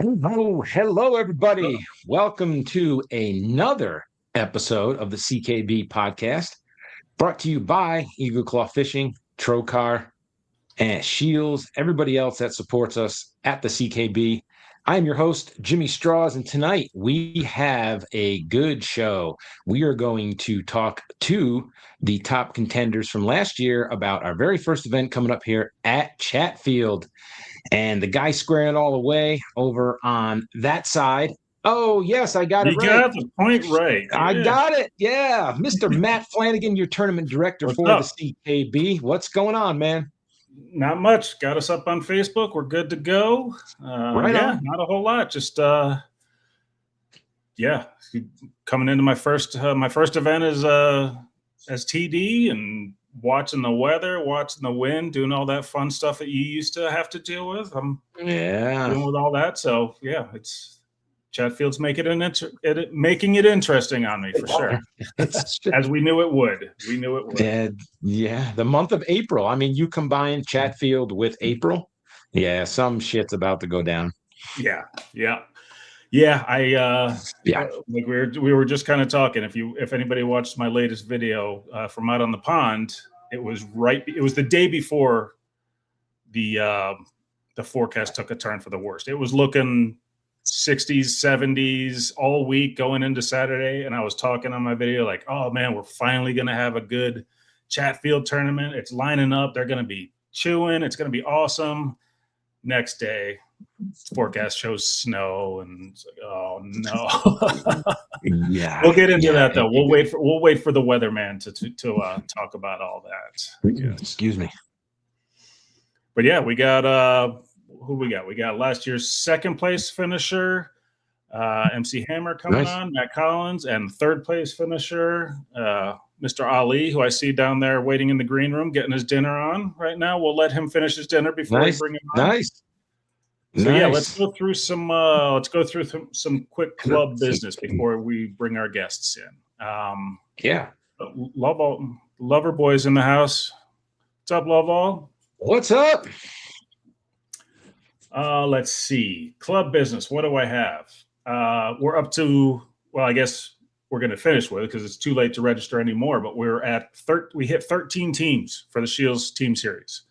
Hello, everybody. Welcome to another episode of the CKB podcast, brought to you by Eagle Claw Fishing, Trocar, and Shields, everybody else that supports us at the CKB. I'm your host, Jimmy Straws, and tonight we have a good show. We are going to talk to the top contenders from last year about our very first event coming up here at Chatfield. And the guy squaring it all away over on that side. Oh, yes, I got it You right. got the point right. I Yeah. got it. Yeah. Mr. Matt Flanagan, your tournament director What's for up? the CKB. What's going on, man? Not much. Got us up on Facebook. We're good to go. Right on. Not a whole lot. Just coming into my first event as TD and watching the weather, watching the wind, doing all that fun stuff that you used to have to deal with. I'm dealing with all that. So yeah, it's Chatfield's making it interesting on me for sure. As we knew it would. Yeah, the month of April. I mean, you combine Chatfield with April. Yeah, some shit's about to go down. Yeah. Like we were just kind of talking. If anybody watched my latest video from out on the pond, it was the day before the forecast took a turn for the worst. It was looking 60s, 70s all week going into Saturday, and I was talking on my video like, oh man, we're finally gonna have a good Chatfield tournament. It's lining up. They're gonna be chewing. It's gonna be awesome. Next day, forecast shows snow, and it's like, oh no. Yeah, we'll get into that though. We'll wait for the weatherman to talk about all that. Excuse me. But yeah, we got who we got? We got last year's second place finisher, MC Hammer coming on, Matt Collins, and third place finisher, Mr. Ali, who I see down there waiting in the green room, getting his dinner on right now. We'll let him finish his dinner before we bring him on. Nice. So yeah, let's go through some quick club business before we bring our guests in. Lover boys in the house. What's up, Love All? What's up? Let's see. Club business. What do I have? We're up to, well, I guess we're going to finish with it because it's too late to register anymore, but we're at we hit 13 teams for the Shields team series.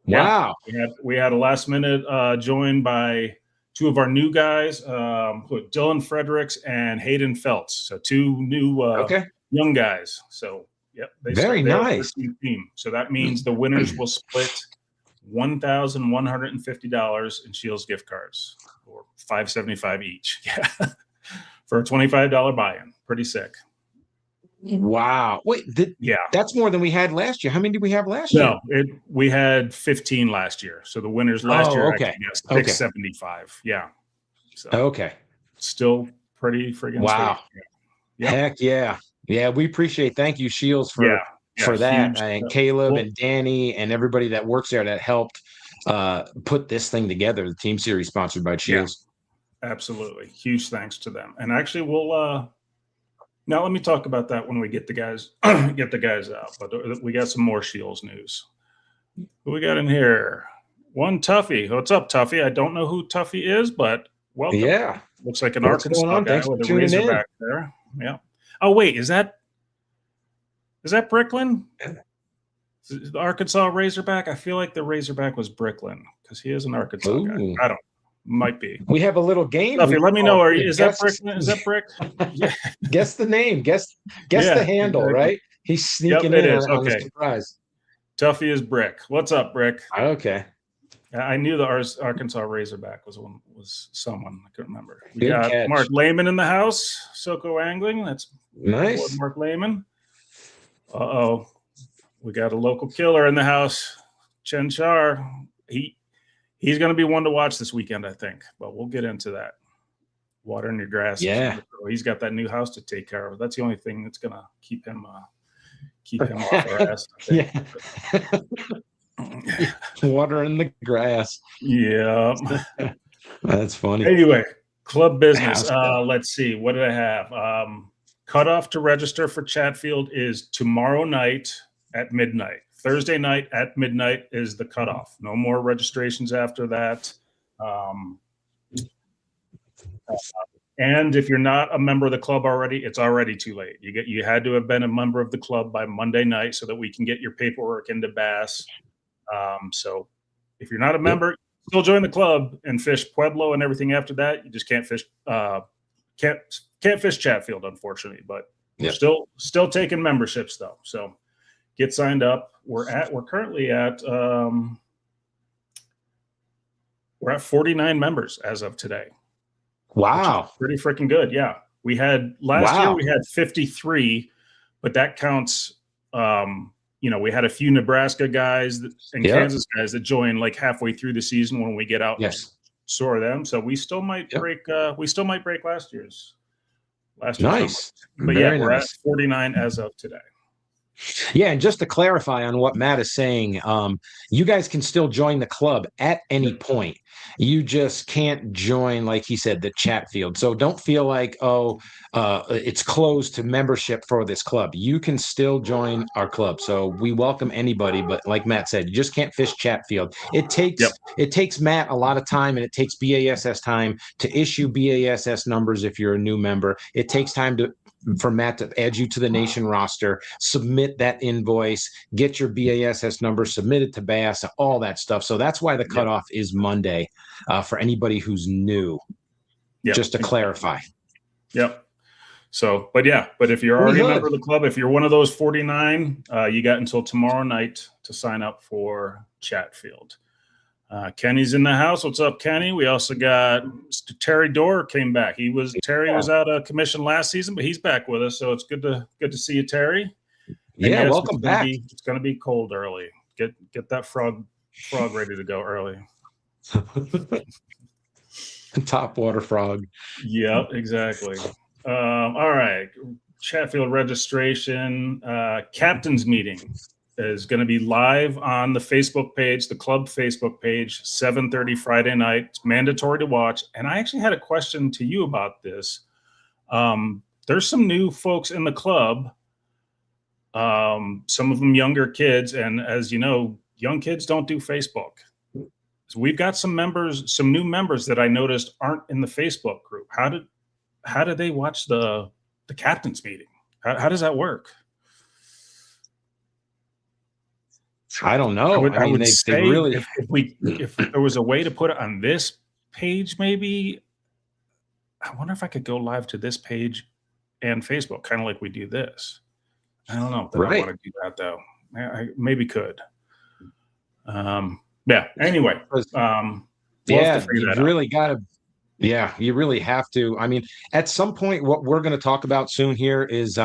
Wow. Yeah, we had a last minute join by two of our new guys, Dylan Fredericks and Hayden Feltz. So two new young guys. So yep, they very nice team. So that means the winners will split $1,150 in Shields gift cards, or $575 each. Yeah, for a $25 buy-in. Pretty sick. Wow. Wait, that's more than we had last year. How many did we have last year? No, we had 15 last year. So the winners last year got $675. Yeah. So still pretty friggin' wow. Yeah. Heck yeah. Yeah, we appreciate. Thank you, Shields, for that, and Caleb and Danny and everybody that works there that helped put this thing together. The team series sponsored by Shields. Yeah, absolutely. Huge thanks to them. And actually, we'll now let me talk about that when we get the guys out. But we got some more Shields news. Who we got in here? One Tuffy. What's up, Tuffy? I don't know who Tuffy is, but welcome. Yeah, looks like an Arkansas guy with a Razorback there. Yeah. Oh wait, is that Bricklin? The Arkansas Razorback? I feel like the Razorback was Bricklin because he is an Arkansas guy. I don't. Might be. We have a little game. Tuffy, let me know. Is that Bricklin? Is that Brick? Yeah. Guess the name. Guess the handle. Exactly. Right? He's sneaking in on a surprise. Tuffy is Brick. What's up, Brick? Okay. I knew the Arkansas Razorback was someone. I couldn't remember. We got Mark Lehman in the house. Soko Angling. That's nice. Mark Lehman. We got a local killer in the house. Chen Char. He's going to be one to watch this weekend, I think. But we'll get into that. Water in your grass. Yeah. He's got that new house to take care of. That's the only thing that's going to keep him off our ass. Yeah. Water in the grass. Yeah. That's funny. Anyway, club business. Let's see. What did I have? Cutoff to register for Chatfield is tomorrow night at midnight. Thursday night at midnight is the cutoff. No more registrations after that. And if you're not a member of the club already, it's already too late. You had to have been a member of the club by Monday night so that we can get your paperwork into Bass. So if you're not a member, still join the club and fish Pueblo and everything after that. You just can't fish can't fish Chatfield, unfortunately, but we're still taking memberships though. So get signed up. We're currently at 49 members as of today. Wow. Pretty freaking good. Yeah. We had last year we had 53, but that counts. We had a few Nebraska guys and Kansas guys that joined like halfway through the season when we get out and soar them. So we still might break last year's nice. But Very we're nice. at 49 as of today. Yeah, and just to clarify on what Matt is saying, you guys can still join the club at any point. You just can't join, like he said, the Chatfield. So don't feel like, it's closed to membership for this club. You can still join our club. So we welcome anybody, but like Matt said, you just can't fish Chatfield. It takes Matt a lot of time, and it takes BASS time to issue BASS numbers if you're a new member. It takes time for Matt to add you to the nation roster, submit that invoice, get your BASS number, submit it to Bass, all that stuff. So that's why the cutoff is Monday for anybody who's new, just to clarify. Yep. So, but if you're already a member of the club, if you're one of those 49, you got until tomorrow night to sign up for Chatfield. Kenny's in the house. What's up, Kenny? We also got Mr. Terry Dorr came back. Terry was out of commission last season, but he's back with us. So it's good to see you, Terry. And welcome back. It's going to be cold early. Get that frog ready to go early. Top water frog. Yep, exactly. All right. Chatfield registration, captain's meeting is going to be live on the Facebook page, the club Facebook page, 7:30 Friday night. It's mandatory to watch. And I actually had a question to you about this. There's some new folks in the club, some of them younger kids. And as you know, young kids don't do Facebook. So we've got some new members that I noticed aren't in the Facebook group. How do they watch the captain's meeting? How does that work? I don't know. I would say really, if there was a way to put it on this page, maybe. I wonder if I could go live to this page and Facebook, kind of like we do this. I don't know that I want to do that though. I maybe could. Anyway. You really got to. Yeah, you really have to. I mean, at some point, what we're going to talk about soon here is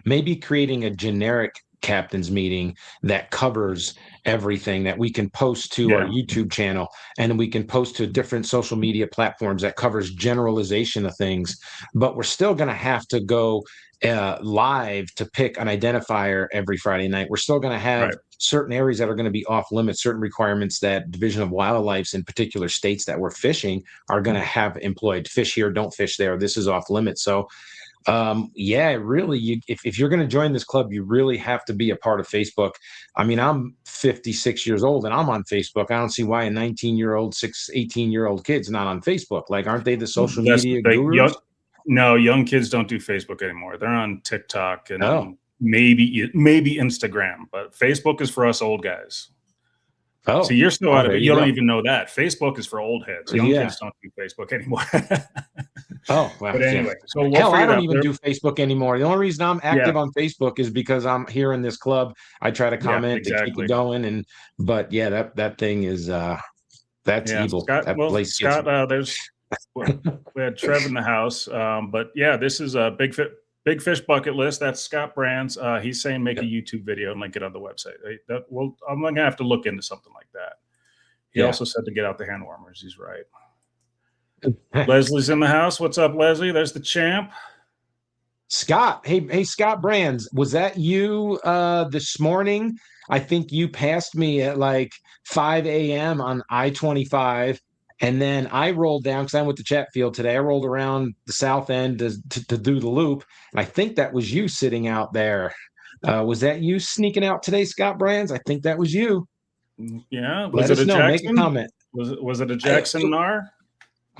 maybe creating a generic captain's meeting that covers everything that we can post to our YouTube channel, and we can post to different social media platforms that covers generalization of things. But we're still going to have to go live to pick an identifier every Friday night. We're still going to have certain areas that are going to be off limits, certain requirements that Division of Wildlife's in particular states that we're fishing are going to have employed. Fish here, don't fish there. This is off limits. So really, if you're going to join this club, you really have to be a part of Facebook. I mean, I'm 56 years old and I'm on Facebook. I don't see why a 19-year-old, 18-year-old kid's not on Facebook. Like, aren't they the social media gurus? Young kids don't do Facebook anymore. They're on TikTok and maybe Instagram, but Facebook is for us old guys. Oh, so you're still out of it. You don't even know that. Facebook is for old heads. Young kids don't do Facebook anymore. Well, but anyway, so I don't even do Facebook anymore. The only reason I'm active on Facebook is because I'm here in this club. I try to comment, to keep it going, but that thing is that's evil. Scott, we had Trev in the house, but this is a Big Fish Bucket List. That's Scott Brands. He's saying make a YouTube video and link it on the website. I'm going to have to look into something like that. He also said to get out the hand warmers. He's right. Leslie's in the house. What's up, Leslie? There's the champ. Scott. Hey, Scott Brands. Was that you this morning? I think you passed me at like 5 a.m. on I-25. And then I rolled down because I went to Chatfield today. I rolled around the south end to do the loop. And I think that was you sitting out there. Was that you sneaking out today, Scott Brands? I think that was you. Yeah. Was it a Jackson? Make a comment. Was it a Jackson NAR?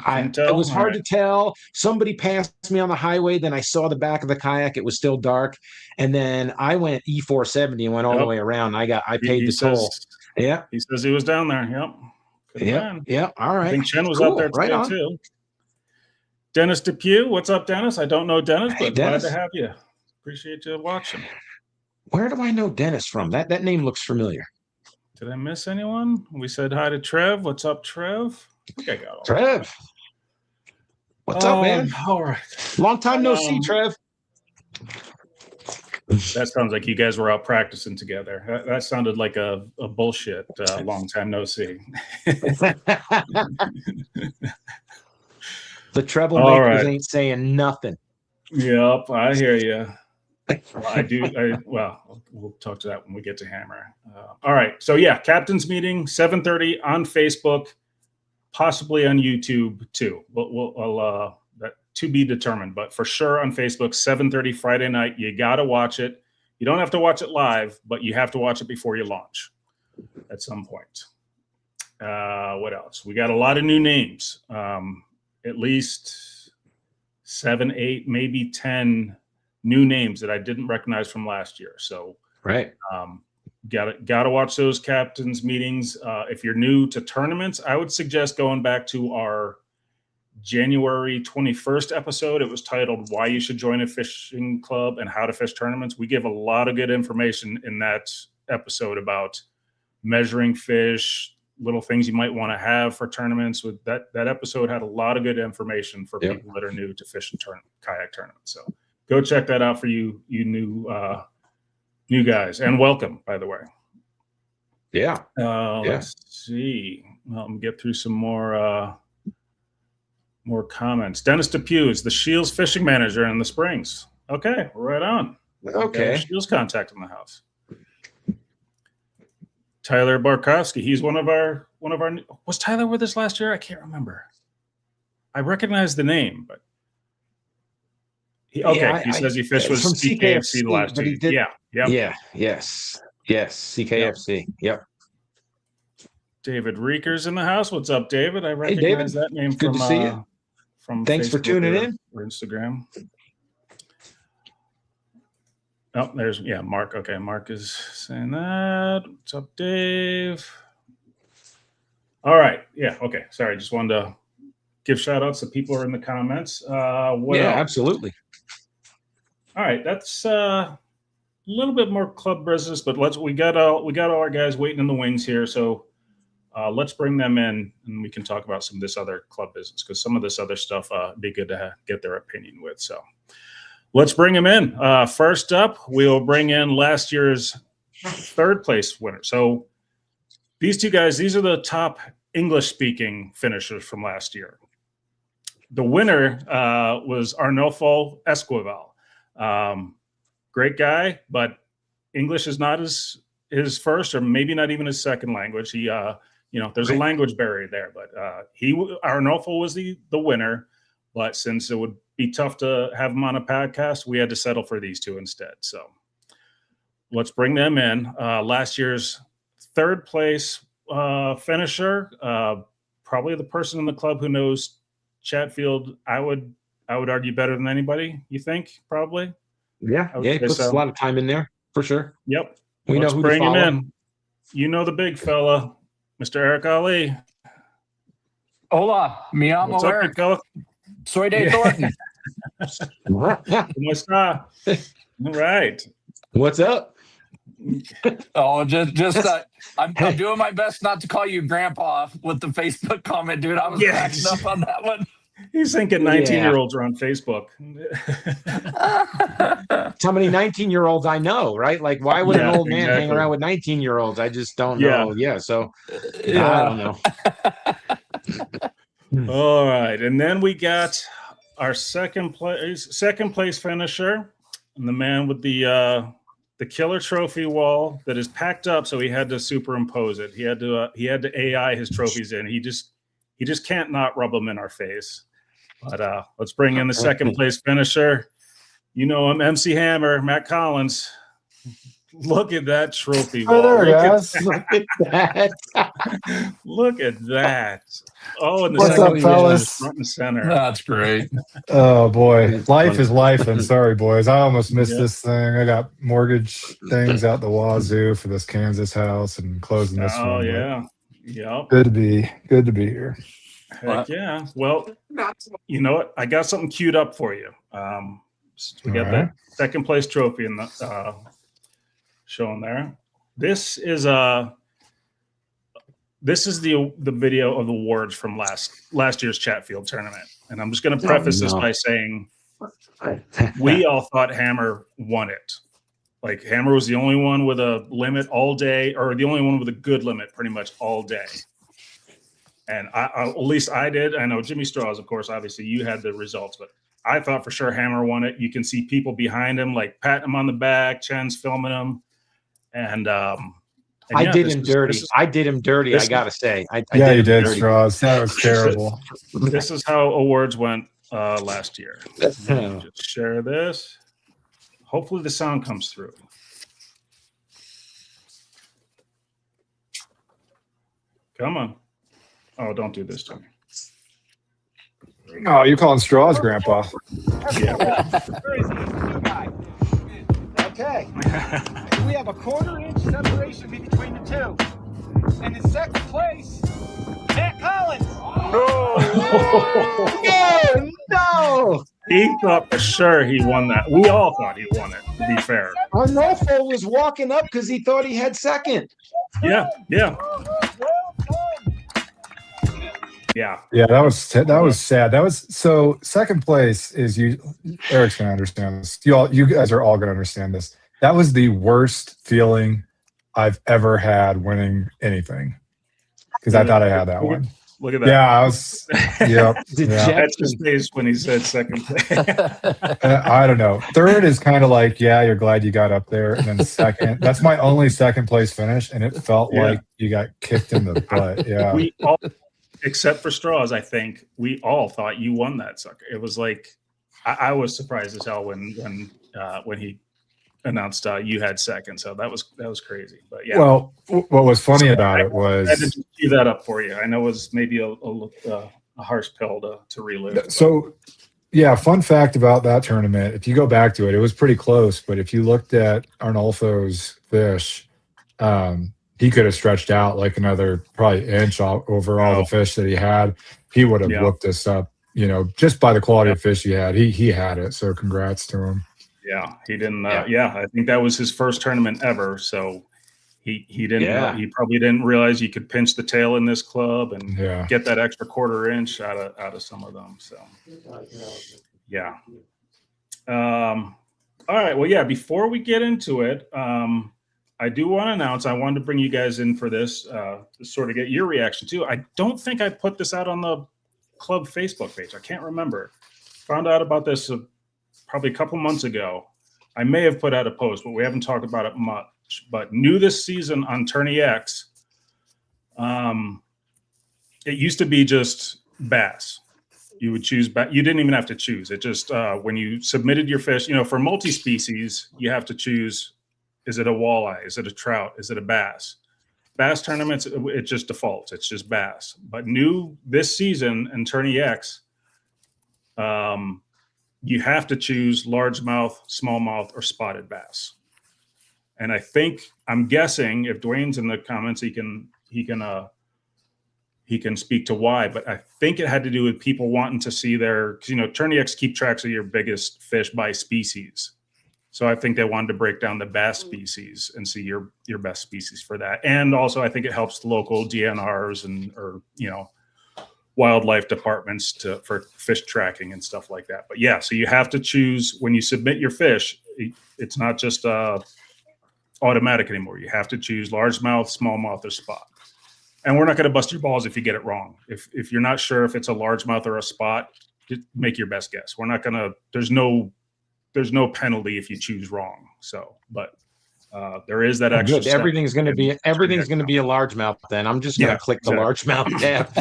It was hard to tell. Somebody passed me on the highway. Then I saw the back of the kayak. It was still dark. And then I went E470 and went all the way around. I paid the toll. Yeah. He says he was down there. Yep. Yeah. All right. I think Chen was up there today too. Dennis Depew. What's up, Dennis? I don't know Dennis, but glad to have you. Appreciate you watching. Where do I know Dennis from? That name looks familiar. Did I miss anyone? We said hi to Trev. What's up, Trev? I think I got all Trev. What's up, man? All right. Long time no see, Trev. That sounds like you guys were out practicing together. That sounded like a bullshit long time no see. The treble makers ain't saying nothing. Yep, I hear you. We'll talk to that when we get to Hammer. All right. So captain's meeting, 7:30 on Facebook, possibly on YouTube too. We'll that to be determined, but for sure on Facebook, 7:30 Friday night. You got to watch it. You don't have to watch it live, but you have to watch it before you launch at some point. What else? We got a lot of new names. At least 7, 8, maybe 10 new names that I didn't recognize from last year. So got to watch those captains meetings. If you're new to tournaments, I would suggest going back to our January 21st episode. It was titled Why You Should Join a Fishing Club and How to Fish Tournaments. We give a lot of good information in that episode about measuring fish, little things you might want to have for tournaments. With that episode had a lot of good information for people that are new to fishing kayak tournaments. So go check that out for you new guys, and welcome, by the way. Let's see. Well, let me get through some more comments. Dennis Depew is the Shields fishing manager in the Springs. Okay, right on. Okay. Shields contact in the house. Tyler Barkowski. He's one of our. Was Tyler with us last year? I can't remember. I recognize the name, but he says he fished with CKFC last year. Yes, CKFC. Yep. David Reeker's in the house. What's up, David? I recognize that name. Good to see you. From Thanks Facebook for tuning in or Instagram. Oh, there's Mark. Okay, Mark is saying that. What's up, Dave? All right. Yeah. Okay. Sorry. Just wanted to give shout outs to people who are in the comments. What else? Absolutely. All right. That's a little bit more club business, but we got all our guys waiting in the wings here. So let's bring them in and we can talk about some of this other club business, because some of this other stuff be good to get their opinion with. So let's bring them in. First up, we'll bring in last year's third place winner. So these two guys, these are the top English-speaking finishers from last year. The winner was Arnolfo Esquivel. Great guy, but English is not his first, or maybe not even his second language. He, there's a language barrier there, but Arnolfo was the winner. But since it would be tough to have him on a podcast, we had to settle for these two instead. So let's bring them in. Last year's third place finisher, probably the person in the club who knows Chatfield, I would argue better than anybody. You think? Probably. Yeah, he puts a lot of time in there for sure. Yep. Let's know who bring to him in. You know the big fella, Mr. Eric Allee. Hola, mi amo What's up, Eric. big fella? Soy de Thornton. ¿Cómo está? All right. What's up? Oh, I'm doing my best not to call you grandpa with the Facebook comment, dude. I was cracking up on that one. He's thinking 19-year-olds are on Facebook. How many 19-year-olds I know, right? Like, why would an old man hang around with 19-year-olds? I just don't know. So I don't know. All right. And then we got our second place finisher, and the man with the killer trophy wall that is packed up, so he had to superimpose it. He had to AI his trophies in. He just can't not rub them in our face. But let's bring in the second place finisher. You know him, MC Hammer, Matt Collins. Look at that trophy. Oh, there, guys. Look at that. Look at that. Oh, and the What's second up, position fellas? is front and center. That's great. Oh boy, life is life. And sorry, boys, I almost missed Yeah. this thing. I got mortgage things out the wazoo for this Kansas house and closing this Oh one. but yeah. Yep. good to be here. Heck yeah. Well, you know what? I got something queued up for you. We got that second place trophy in the showing there. This is the video of the awards from last year's Chatfield tournament, and I'm just going to preface this by saying we all thought Hammer won it. Like Hammer was the only one with a limit all day, or the only one with a good limit pretty much all day. And I at least I did. I know Jimmy Straws, of course, obviously you had the results, but I thought for sure Hammer won it. You can see people behind him, like patting him on the back. Chen's filming him, and I did him dirty. I did him dirty. I gotta say, I Yeah, did you him did, dirty. Straws. That was terrible. This is how awards went last year. Let me just share this. Hopefully the sound comes through. Come on. Oh, don't do this to me. Oh, you calling Straws, Grandpa? Yeah. Okay. We have a 1/4 inch separation between the two. And in second place, Matt Collins. Oh no! He thought for sure he won that. We all thought he won it, to be fair. Arnolfo was walking up because he thought he had second. Yeah. Well Yeah. Yeah, that was sad. That was so. Second place is you. Eric's gonna understand this. You guys are all gonna understand this. That was the worst feeling I've ever had winning anything because I thought I had that one. Look at that. Yeah, I was. Yep. That's his face when he said second place. I don't know. Third is kind of like, yeah, you're glad you got up there, and then second. That's my only second place finish, and it felt like you got kicked in the butt. Yeah. We all, except for Straws, I think we all thought you won that sucker. It was like I was surprised as hell when he announced you had second. So that was crazy. But yeah. Well, what was funny about it was I had to cue that up for you. I know it was maybe a harsh pill to relive. So. Yeah, fun fact about that tournament, if you go back to it, it was pretty close. But if you looked at Arnolfo's fish, he could have stretched out like another probably inch over all the fish that he had. He would have looked us up, just by the quality of fish he had. He had it. So congrats to him. Yeah, he didn't. I think that was his first tournament ever. So he didn't. He probably didn't realize you could pinch the tail in this club and get that extra 1/4 inch out of some of them. So yeah. All right. Well, yeah. Before we get into it, I do want to announce. I wanted to bring you guys in for this to sort of get your reaction too. I don't think I put this out on the club Facebook page. I can't remember. Found out about this probably a couple months ago. I may have put out a post, but we haven't talked about it much. But new this season on Tourney X, it used to be just bass. You would choose bass. You didn't even have to choose. It just when you submitted your fish, for multi-species, you have to choose: is it a walleye? Is it a trout? Is it a bass? Bass tournaments, it just defaults. It's just bass. But new this season in Tourney X, you have to choose largemouth, smallmouth, or spotted bass. And I'm guessing if Dwayne's in the comments, he can speak to why. But I think it had to do with people wanting to see because Tourney X keep tracks of your biggest fish by species. So I think they wanted to break down the bass species and see your best species for that. And also, I think it helps the local DNRs or wildlife departments for fish tracking and stuff like that. But yeah, so you have to choose when you submit your fish. It's not just automatic anymore. You have to choose largemouth, smallmouth, or spot. And we're not going to bust your balls if you get it wrong. If you're not sure if it's a largemouth or a spot, just make your best guess. We're not going to. There's no penalty if you choose wrong. So, but there is that extra. Good. Everything's going to be a largemouth. Then I'm just going to click the largemouth tab.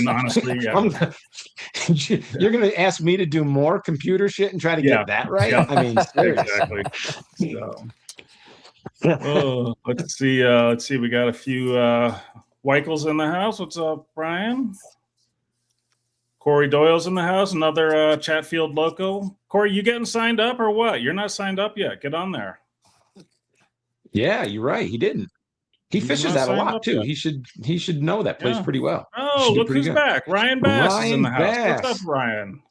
Honestly, you're going to ask me to do more computer shit and try to get that right. Yeah. I mean, seriously. Exactly. So, Oh, let's see. We got a few Weichels in the house. What's up, Brian? Corey Doyle's in the house. Another Chatfield local. Corey, you getting signed up or what? You're not signed up yet. Get on there. Yeah, you're right. He didn't. He He's fishes not that a signed lot up too. yet. He should know that place Yeah. pretty well. Oh, look who's back. Ryan Bass is in the house. Bass. What's up, Ryan?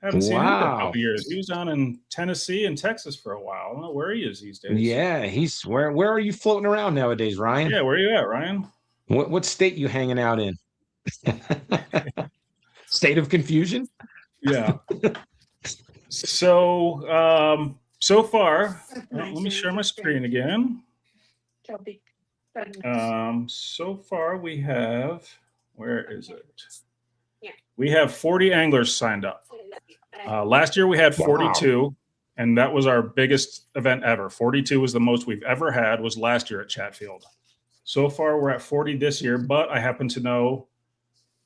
Haven't seen him for a Wow. couple years. He was down in Tennessee and Texas for a while. I don't know where he is these days. Yeah, he's where are you floating around nowadays, Ryan? Yeah, where are you at, Ryan? What state you hanging out in? State of confusion? Yeah. So so far, let me share my screen again. So far we have, where is it? We have 40 anglers signed up. Last year we had 42, and that was our biggest event ever. 42 was the most we've ever had, was last year at Chatfield. So far we're at 40 this year, but I happen to know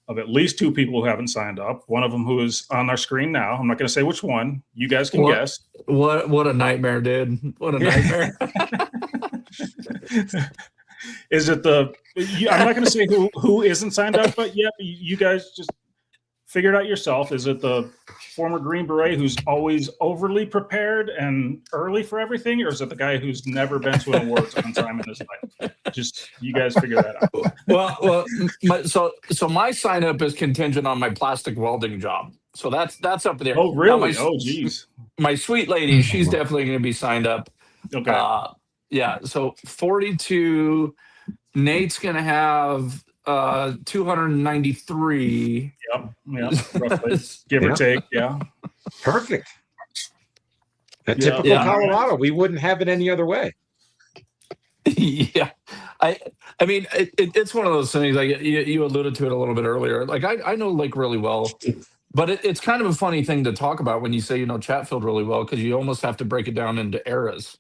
of at least 2 people who haven't signed up. One of them who is on our screen now. I'm not going to say which one. You guys can guess. What a nightmare, dude. What a nightmare. Is it I'm not going to say who isn't signed up, but yeah, you guys just figure it out yourself. Is it the former Green Beret who's always overly prepared and early for everything, or is it the guy who's never been to an awards on time in his life? Just you guys figure that out. So my sign up is contingent on my plastic welding job. So that's up there. Oh, really? Now Oh, geez. My sweet lady, she's definitely going to be signed up. Okay. Yeah. So 42. Nate's going to have 293. Yep, roughly, give or take. Yeah, Perfect. A typical Colorado. We wouldn't have it any other way. Yeah, I mean, it's one of those things. Like you alluded to it a little bit earlier. Like I know Lake really well, but it's kind of a funny thing to talk about when you say you know Chatfield really well, because you almost have to break it down into eras.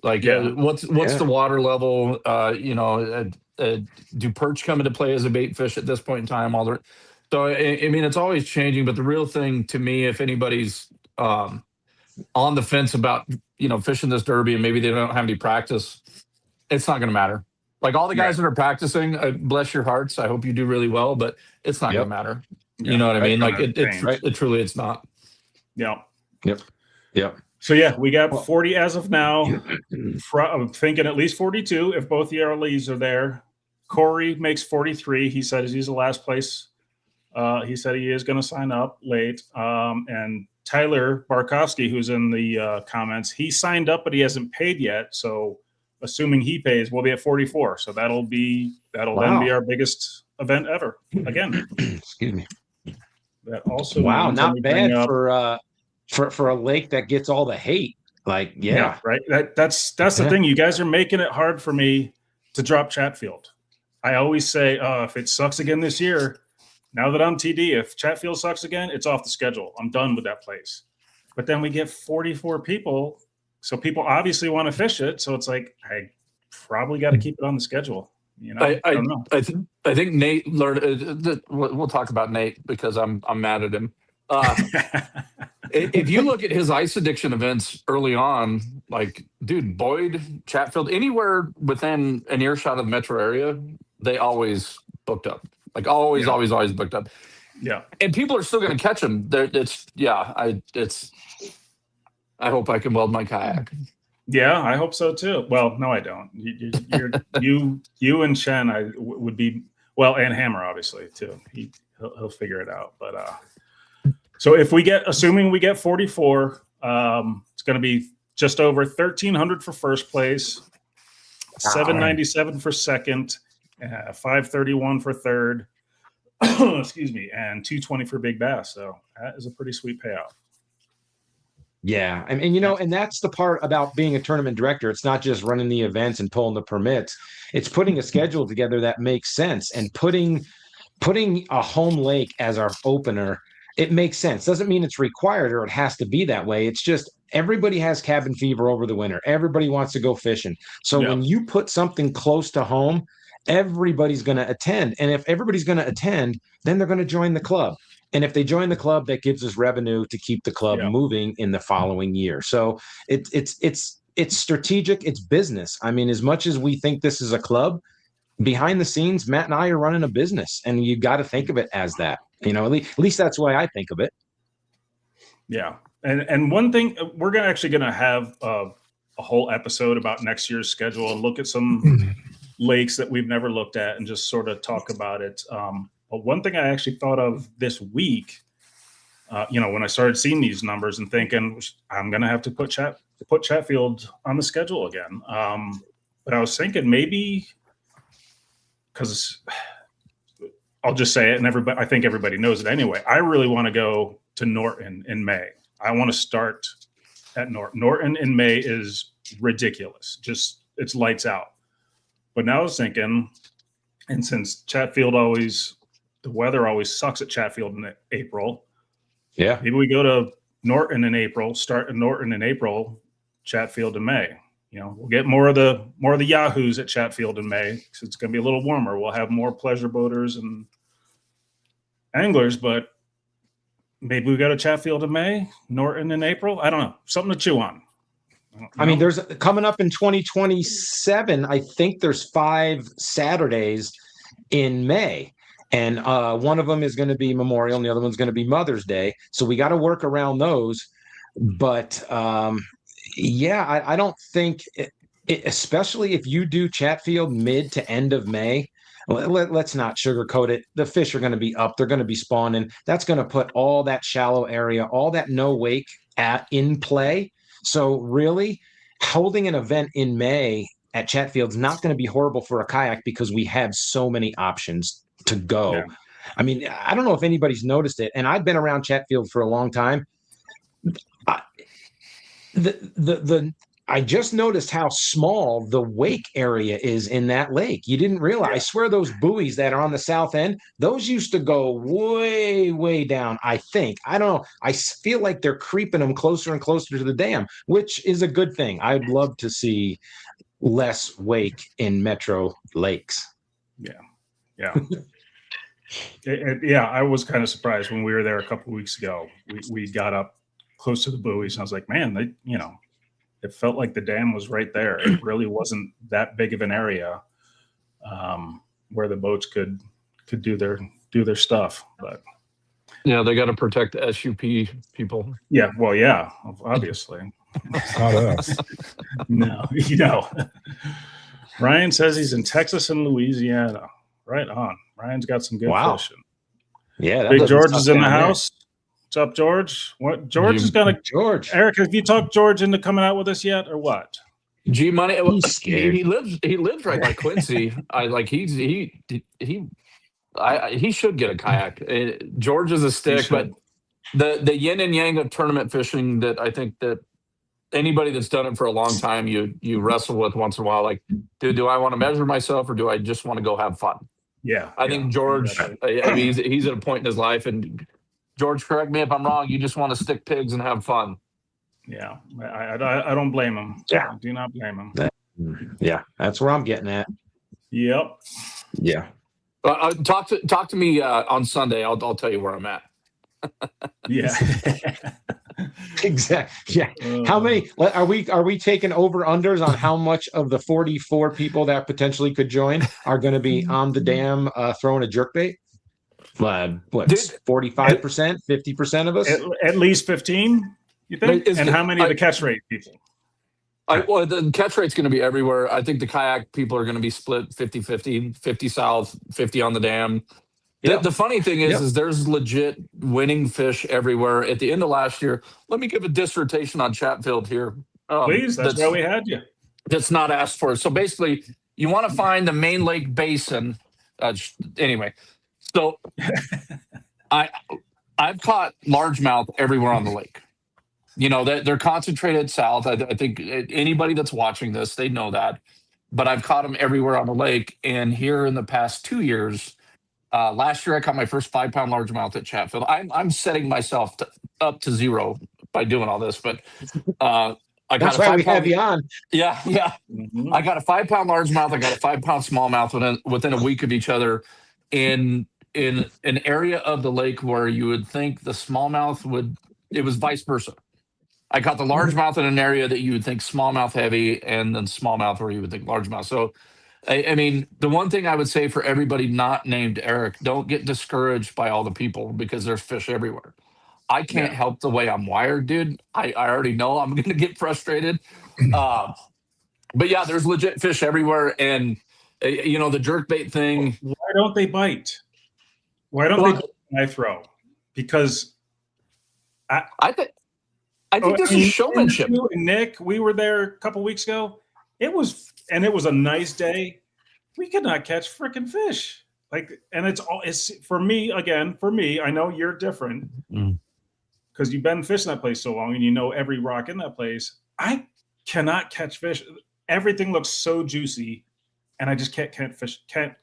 Like what's the water level? Do perch come into play as a bait fish at this point in time? So I mean, it's always changing. But the real thing to me, if anybody's on the fence about fishing this derby and maybe they don't have any practice, it's not going to matter. Like all the guys that are practicing, bless your hearts. I hope you do really well, but it's not going to matter. You know what I mean? Like it truly, it's not. Yeah. Yep. So yeah, we got 40 as of now. I'm thinking at least 42 if both the Arlees are there. Corey makes 43. He says he's the last place. He said he is going to sign up late. And Tyler Barkowski, who's in the comments, he signed up, but he hasn't paid yet. So assuming he pays, we'll be at 44. So that'll then be our biggest event ever again. Excuse me. That also not bad for a lake that gets all the hate. Like, right. That's the thing. You guys are making it hard for me to drop Chatfield. I always say, if it sucks again this year, now that I'm TD, if Chatfield sucks again, it's off the schedule. I'm done with that place. But then we get 44 people. So people obviously want to fish it. So it's like, I probably got to keep it on the schedule. I don't know. I think Nate learned. We'll talk about Nate because I'm mad at him. If you look at his ice addiction events early on, like, dude, Boyd, Chatfield, anywhere within an earshot of the metro area, they always booked up. Like always booked up. Yeah. And people are still going to catch them. I hope I can weld my kayak. Yeah, I hope so too. Well, no, I don't. You and Shen, would be, well, and Hammer obviously too. He'll figure it out. But so assuming we get 44, it's going to be just over 1,300 for first place, 797 for second, 531 for third. Excuse me, and 220 for big bass. So that is a pretty sweet payout. Yeah. And and that's the part about being a tournament director. It's not just running the events and pulling the permits. It's putting a schedule together that makes sense, and putting a home lake as our opener. It makes sense. Doesn't mean it's required or it has to be that way. It's just everybody has cabin fever over the winter. Everybody wants to go fishing. So when you put something close to home, everybody's going to attend. And if everybody's going to attend, then they're going to join the club. And if they join the club, that gives us revenue to keep the club moving in the following year. So it's it's strategic, it's business. I mean, as much as we think this is a club, behind the scenes, Matt and I are running a business, and you got to think of it as that. You know, at least that's the way I think of it. Yeah. And one thing, we're actually going to have a whole episode about next year's schedule and look at some lakes that we've never looked at and just sort of talk about it. But one thing I actually thought of this week, when I started seeing these numbers and thinking I'm going to have to put Chatfield on the schedule again. But I was thinking maybe, because I'll just say it, and I think everybody knows it anyway. I really want to go to Norton in May. I want to start at Norton. Norton in May is ridiculous. Just, it's lights out. But now I was thinking, and since Chatfield the weather always sucks at Chatfield in April. Yeah. Maybe we go to Norton in April, start at Norton in April, Chatfield in May. We'll get more of the yahoos at Chatfield in May because it's going to be a little warmer. We'll have more pleasure boaters and anglers, but maybe we go to Chatfield in May, Norton in April. I don't know. Something to chew on. I mean, there's coming up in 2027. I think there's 5 Saturdays in May, and one of them is going to be Memorial, and the other one's going to be Mother's Day. So we got to work around those. But I don't think, especially if you do Chatfield mid to end of May. Let's not sugarcoat it. The fish are going to be up. They're going to be spawning. That's going to put all that shallow area, all that no wake in play. So really, holding an event in May at Chatfield's not going to be horrible for a kayak because we have so many options to go. Yeah. I mean, I don't know if anybody's noticed it, and I've been around Chatfield for a long time. I just noticed how small the wake area is in that lake. You didn't realize. I swear those buoys that are on the south end, those used to go way, way down, I think. I don't know. I feel like they're creeping them closer and closer to the dam, which is a good thing. I'd love to see less wake in metro lakes. Yeah. Yeah, I was kind of surprised when we were there a couple of weeks ago. We got up close to the buoys, and I was like, man, it felt like the dam was right there. It really wasn't that big of an area where the boats could do their stuff. But yeah, they got to protect the SUP people. Yeah, well, yeah, obviously. Not us. No, Ryan says he's in Texas and Louisiana. Right on. Ryan's got some good fishing. Yeah, Big George is in the house. What's up, George? What George is gonna? George, Eric, have you talked George into coming out with us yet, or what? G Money. He lives right by Quincy. He should get a kayak. George is a stick, but the yin and yang of tournament fishing that I think that anybody that's done it for a long time, you wrestle with once in a while. Like, do I want to measure myself or do I just want to go have fun? Yeah, I think George. I mean, he's at a point in his life, and George, correct me if I'm wrong. You just want to stick pigs and have fun. Yeah, I don't blame him. Yeah, I do not blame him. Yeah, that's where I'm getting at. Yep. Yeah. Talk to me on Sunday. I'll tell you where I'm at. Yeah. Exactly. Yeah. How many are we taking over unders on how much of the 44 people that potentially could join are going to be on the dam throwing a jerkbait? What? 45%, 50% of us? At least 15, you think? And how many of the catch rate people? Well, the catch rate's going to be everywhere. I think the kayak people are going to be split 50-50, 50 south, 50 on the dam. Yep. The funny thing is there's legit winning fish everywhere. At the end of last year, let me give a dissertation on Chatfield here. Please, that's why we had you. That's not asked for. So basically, you want to find the main lake basin. Anyway, so I've caught largemouth everywhere on the lake. They're concentrated south. I think anybody that's watching this, they know that. But I've caught them everywhere on the lake. And here in the past 2 years, last year I caught my first 5-pound largemouth at Chatfield. I'm setting myself up to zero by doing all this, but I got that's why we have you on. Yeah. Mm-hmm. I got a 5-pound largemouth. I got a 5-pound smallmouth within a week of each other, in an area of the lake where you would think the smallmouth would. It was vice versa. I caught the largemouth in an area that you would think smallmouth heavy, and then smallmouth where you would think largemouth. So, I mean, the one thing I would say for everybody not named Eric, don't get discouraged by all the people because there's fish everywhere. I can't help the way I'm wired, dude. I already know I'm going to get frustrated. But yeah, there's legit fish everywhere. And, you know, the jerkbait thing. Why don't they bite? Why don't they bite when I throw? Because I think this is showmanship. Nick, we were there a couple weeks ago. It was a nice day. We could not catch freaking fish. And it's for me, I know you're different because you've been fishing that place so long and you know every rock in that place. I cannot catch fish. Everything looks so juicy and I just can't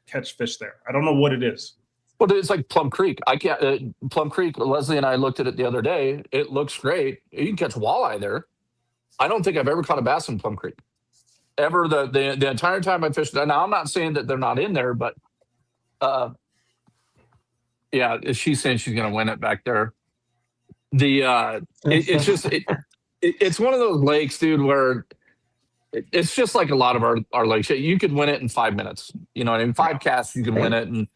catch fish there. I don't know what it is. Well, it's like Plum Creek. I can't. Plum Creek. Leslie and I looked at it the other day. It looks great. You can catch walleye there. I don't think I've ever caught a bass in Plum Creek. Ever the entire time I fished. Now I'm not saying that they're not in there, but yeah, she's saying she's going to win it back there. It's just it's one of those lakes, dude, where it's just like a lot of our lakes. You could win it in 5 minutes. You know, in 5 casts you can win it, and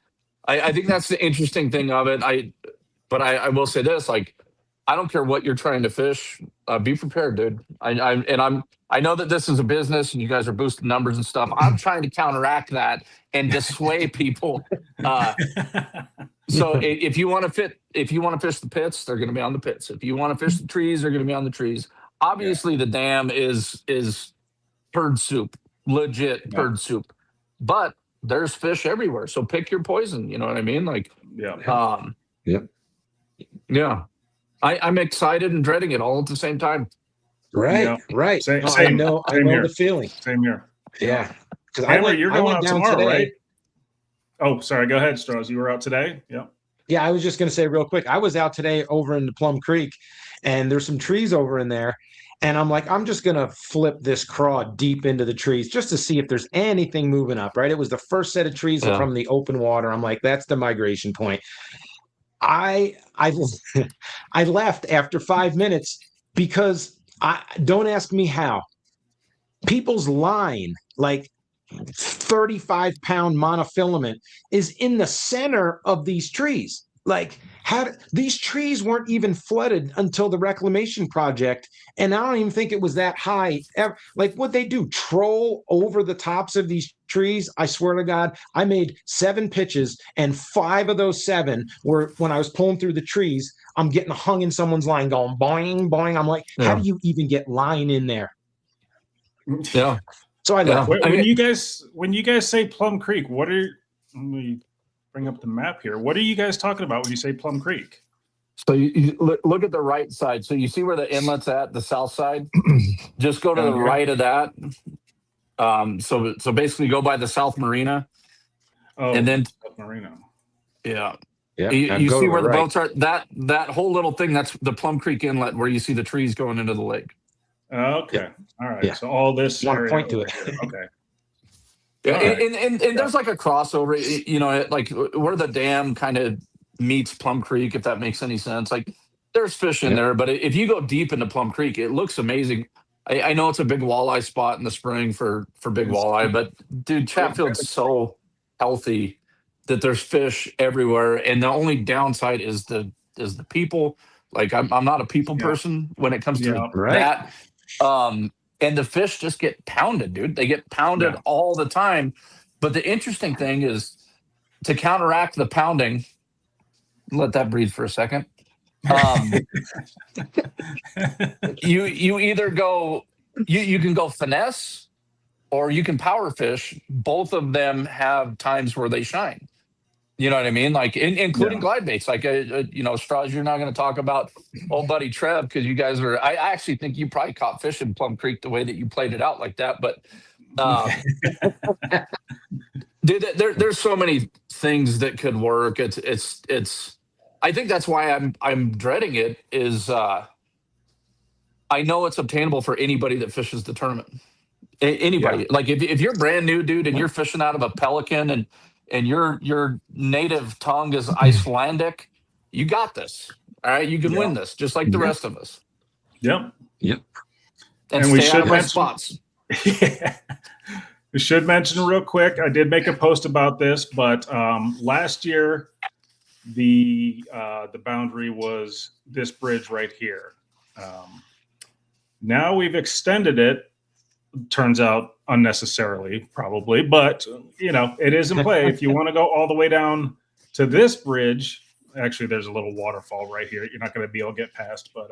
I think that's the interesting thing of it. But I will say this, like, I don't care what you're trying to fish. Be prepared, dude. I know that this is a business and you guys are boosting numbers and stuff. I'm trying to counteract that and dissuade people. So if you want to fish the pits, they're going to be on the pits. If you want to fish the trees, they're going to be on the trees. Obviously, the dam is turd soup, legit turd soup, but there's fish everywhere. So pick your poison. You know what I mean? Like, yeah. I'm excited and dreading it all at the same time. Right. Same, I know the feeling. Same here. Yeah. Because you're going out tomorrow, today. Right? Oh, sorry. Go ahead, Strauss. You were out today? Yeah. Yeah, I was just going to say real quick. I was out today over in the Plum Creek, and there's some trees over in there. And I'm like, I'm just going to flip this craw deep into the trees just to see if there's anything moving up, right? It was the first set of trees from the open water. I'm like, that's the migration point. I left after 5 minutes because don't ask me how. People's line, like 35-pound monofilament, is in the center of these trees. Like, these trees weren't even flooded until the reclamation project, and I don't even think it was that high. Like, what they do, troll over the tops of these trees? I swear to God, I made 7 pitches, and 5 of those 7 were when I was pulling through the trees. I'm getting hung in someone's line, going boing, boing. I'm like, how do you even get line in there? Yeah. So I left. When you guys say Plum Creek, let me bring up the map here. What are you guys talking about when you say Plum Creek? So you look at the right side. So you see where the inlet's at, the south side? Just go to the right of that. So basically go by the South Marina. Oh, and then South Marina. Yeah. Yeah. You see where the boats are? That whole little thing, that's the Plum Creek Inlet where you see the trees going into the lake. Okay. Yeah. All right. Yeah. So all this want to point to it. Okay. Yeah, and there's like a crossover, you know, like where the dam kind of meets Plum Creek, if that makes any sense. Like, there's fish in there, but if you go deep into Plum Creek, it looks amazing. I know it's a big walleye spot in the spring for big walleye, but dude, Chatfield's so healthy that there's fish everywhere, and the only downside is the people. Like, I'm not a people person when it comes to that. And the fish just get pounded, dude. They get pounded all the time. But the interesting thing is, to counteract the pounding, let that breathe for a second. You either go, you can go finesse, or you can power fish. Both of them have times where they shine. You know what I mean? Like, including glide baits. Like, Strauss, you're not going to talk about old buddy Trev because you guys are. I actually think you probably caught fish in Plum Creek the way that you played it out like that. But dude, there's so many things that could work. It's. I think that's why I'm dreading it. Is I know it's obtainable for anybody that fishes the tournament. Anybody. Like, if you're brand new, dude, and you're fishing out of a Pelican and your native tongue is Icelandic, you got this. All right, you can win this, just like the rest of us. Yep. Yep. And we stay should out of rough mention- spots. Yeah. We should mention real quick, I did make a post about this, but last year the boundary was this bridge right here. Now we've extended it. Turns out unnecessarily, probably, but it is in play. If you want to go all the way down to this bridge, actually, there's a little waterfall right here. You're not going to be able to get past, but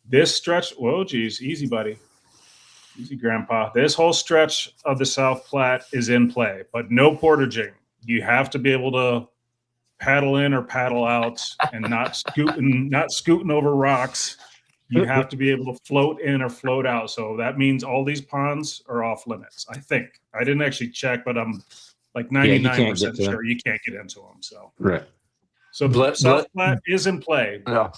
this stretch. Whoa, geez, easy, buddy. Easy, Grandpa. This whole stretch of the South Platte is in play, but no portaging. You have to be able to paddle in or paddle out, and not scooting over rocks. You have to be able to float in or float out. So that means all these ponds are off limits. I think I didn't actually check, but I'm like 99% sure you can't get into them. So Right. So the South Platte is in play. Yeah.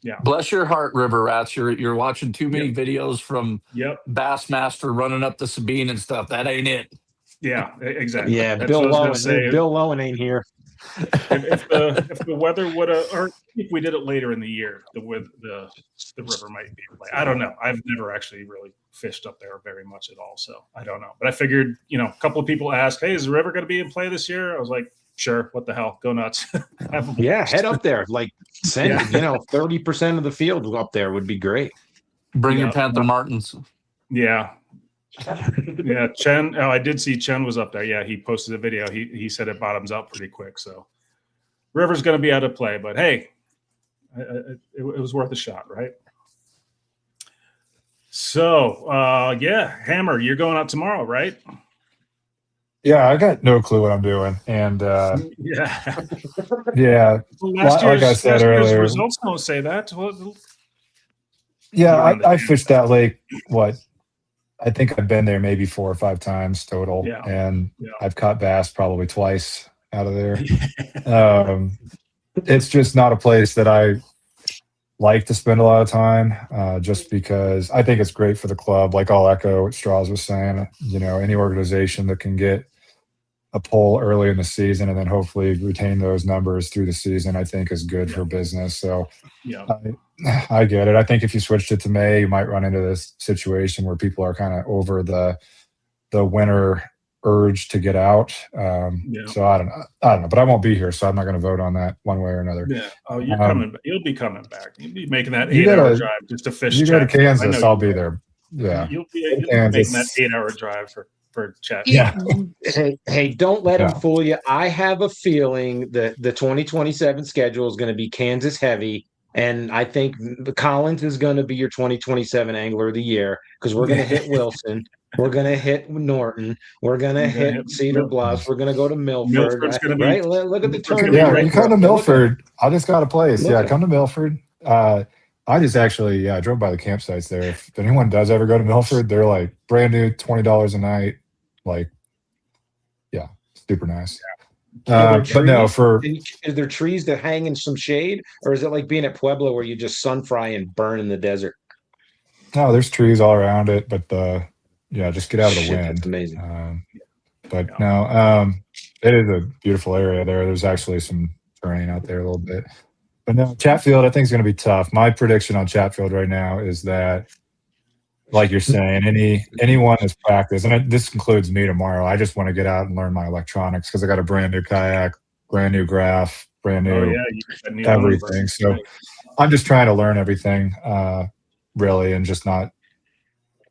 Yeah. Bless your heart, River Rats. You're watching too many videos from Bassmaster running up the Sabine and stuff. That ain't it. Yeah, exactly. Yeah, That's Bill what I was gonna Lowen. say. Bill Lowen ain't here. If the weather would have, or if we did it later in the year, the river might be in play. I don't know. I've never actually really fished up there very much at all, so I don't know. But I figured, a couple of people asked, "Hey, is the river going to be in play this year?" I was like, "Sure. What the hell? Go nuts." Yeah, head up there. Like send 30% of the field up there would be great. Bring your Panther Martins. Yeah. Yeah, Chen. Oh, I did see Chen was up there. Yeah, he posted a video. He said it bottoms out pretty quick. So river's going to be out of play, but hey, it was worth a shot, right? So Hammer, you're going out tomorrow, right? Yeah, I got no clue what I'm doing, and yeah. Well, like I said earlier, results don't say that. I fished that lake. I think I've been there maybe 4 or 5 times total, and I've caught bass probably twice out of there. It's just not a place that I like to spend a lot of time, just because I think it's great for the club. Like I'll echo what Strauss was saying, any organization that can get a poll early in the season and then hopefully retain those numbers through the season, I think is good for business. So I get it. I think if you switched it to May, you might run into this situation where people are kind of over the winter urge to get out. So I don't know, but I won't be here, so I'm not going to vote on that one way or another. Yeah. Oh, you're coming. You'll be coming back. You'll be making that 8-hour drive just to fish. You go to Kansas, I'll be there. Yeah. You'll be making that 8-hour drive for Chatfield. Yeah. Hey, don't let him fool you. I have a feeling that the 2027 schedule is going to be Kansas heavy. And I think Collins is going to be your 2027 Angler of the Year, because we're going to hit Wilson. We're going to hit Norton. We're going to hit Cedar Bluffs. We're going to go to Milford. Milford's going to be right. Look at the tournament. Yeah, you come to Milford. I just got a place. Come to Milford. I just actually, I drove by the campsites there. If anyone does ever go to Milford, they're like brand new, $20 a night. Like, super nice. But no, is there trees that hang in some shade, or is it like being at Pueblo where you just sun fry and burn in the desert? No, there's trees all around it, but just get out of the wind. That's amazing. It is a beautiful area there. There's actually some terrain out there a little bit. But no, Chatfield, I think, is going to be tough. My prediction on Chatfield right now is that, like you're saying, anyone that's practiced, and this includes me tomorrow, I just want to get out and learn my electronics because I got a brand new kayak, brand new graph, brand new everything. So I'm just trying to learn everything, really, and just not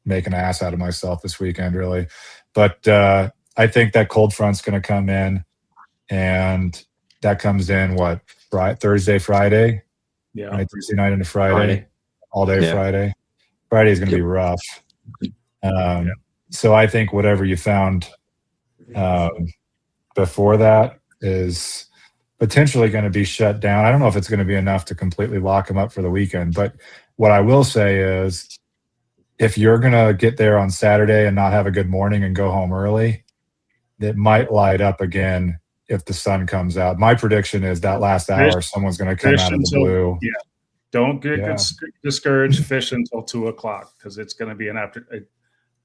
make an ass out of myself this weekend, really. But I think that cold front's going to come in, and that comes in Thursday, Friday? Yeah. Right, Thursday night into Friday. All day Friday. Friday is going to be rough. So I think whatever you found before that is potentially going to be shut down. I don't know if it's going to be enough to completely lock them up for the weekend. But what I will say is, if you're going to get there on Saturday and not have a good morning and go home early, it might light up again if the sun comes out. My prediction is that last hour, someone's going to come out of the blue. Yeah. Don't get discouraged. Fish until 2:00 because it's going to be an after.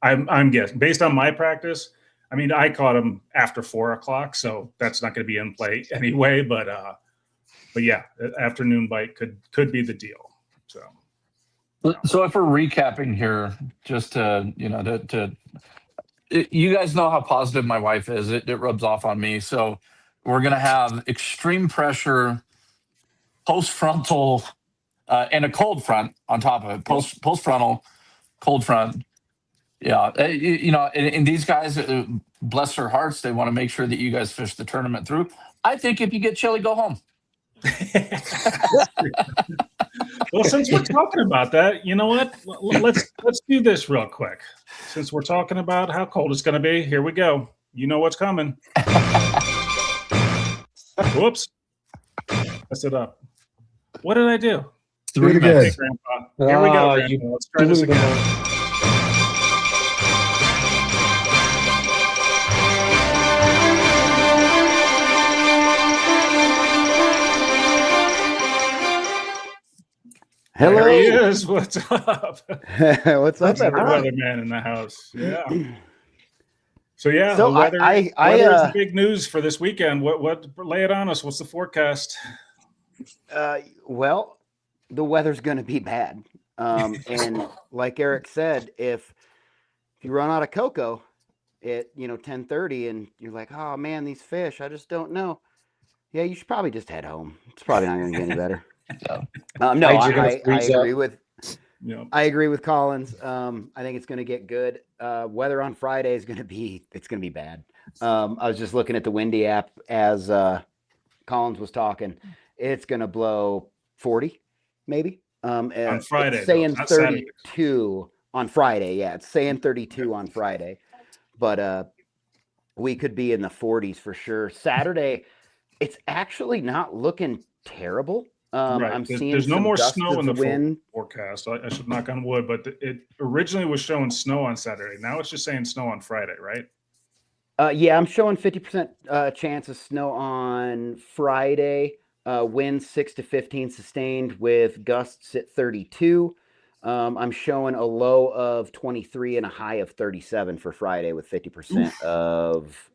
I'm guessing based on my practice. I mean, I caught them after 4:00, so that's not going to be in play anyway. But yeah, afternoon bite could be the deal. So So if we're recapping here, just to you guys know how positive my wife is. It rubs off on me. So we're gonna have extreme pressure, post frontal, and a cold front on top of it. Post frontal, cold front. Yeah, and these guys, bless their hearts, they want to make sure that you guys fish the tournament through. I think if you get chilly, go home. Well, since we're talking about that, you know what? Let's do this real quick. Since we're talking about how cold it's going to be, here we go. You know what's coming. Whoops. Messed it up. What did I do? Do it again. Grandpa. Here we go, Grandpa. Let's try this again. Hello. There he is. What's up? What's up, everybody? Weatherman in the house. Yeah. So yeah, So the weather. I weather is the big news for this weekend. What? Lay it on us. What's the forecast? Well, the weather's going to be bad, and like Eric said, if you run out of cocoa at 10:30, and you're like, oh man, these fish, I just don't know. Yeah, you should probably just head home. It's probably not going to get any better. No, I agree with. Yeah. I agree with Collins. I think it's going to get good. Weather on Friday is going to be bad. I was just looking at the Windy app as Collins was talking. It's going to blow 40, maybe. On Friday, it's saying though, 32 on Friday. Yeah, it's saying 32 on Friday, but we could be in the 40s for sure. Saturday, it's actually not looking terrible. Right. I'm seeing there's no more gusts snow in the wind. forecast. I should knock on wood, but it originally was showing snow on Saturday. Now it's just saying snow on Friday, right? Yeah, I'm showing 50% chance of snow on Friday. Winds 6 to 15 sustained with gusts at 32. I'm showing a low of 23 and a high of 37 for Friday with 50% of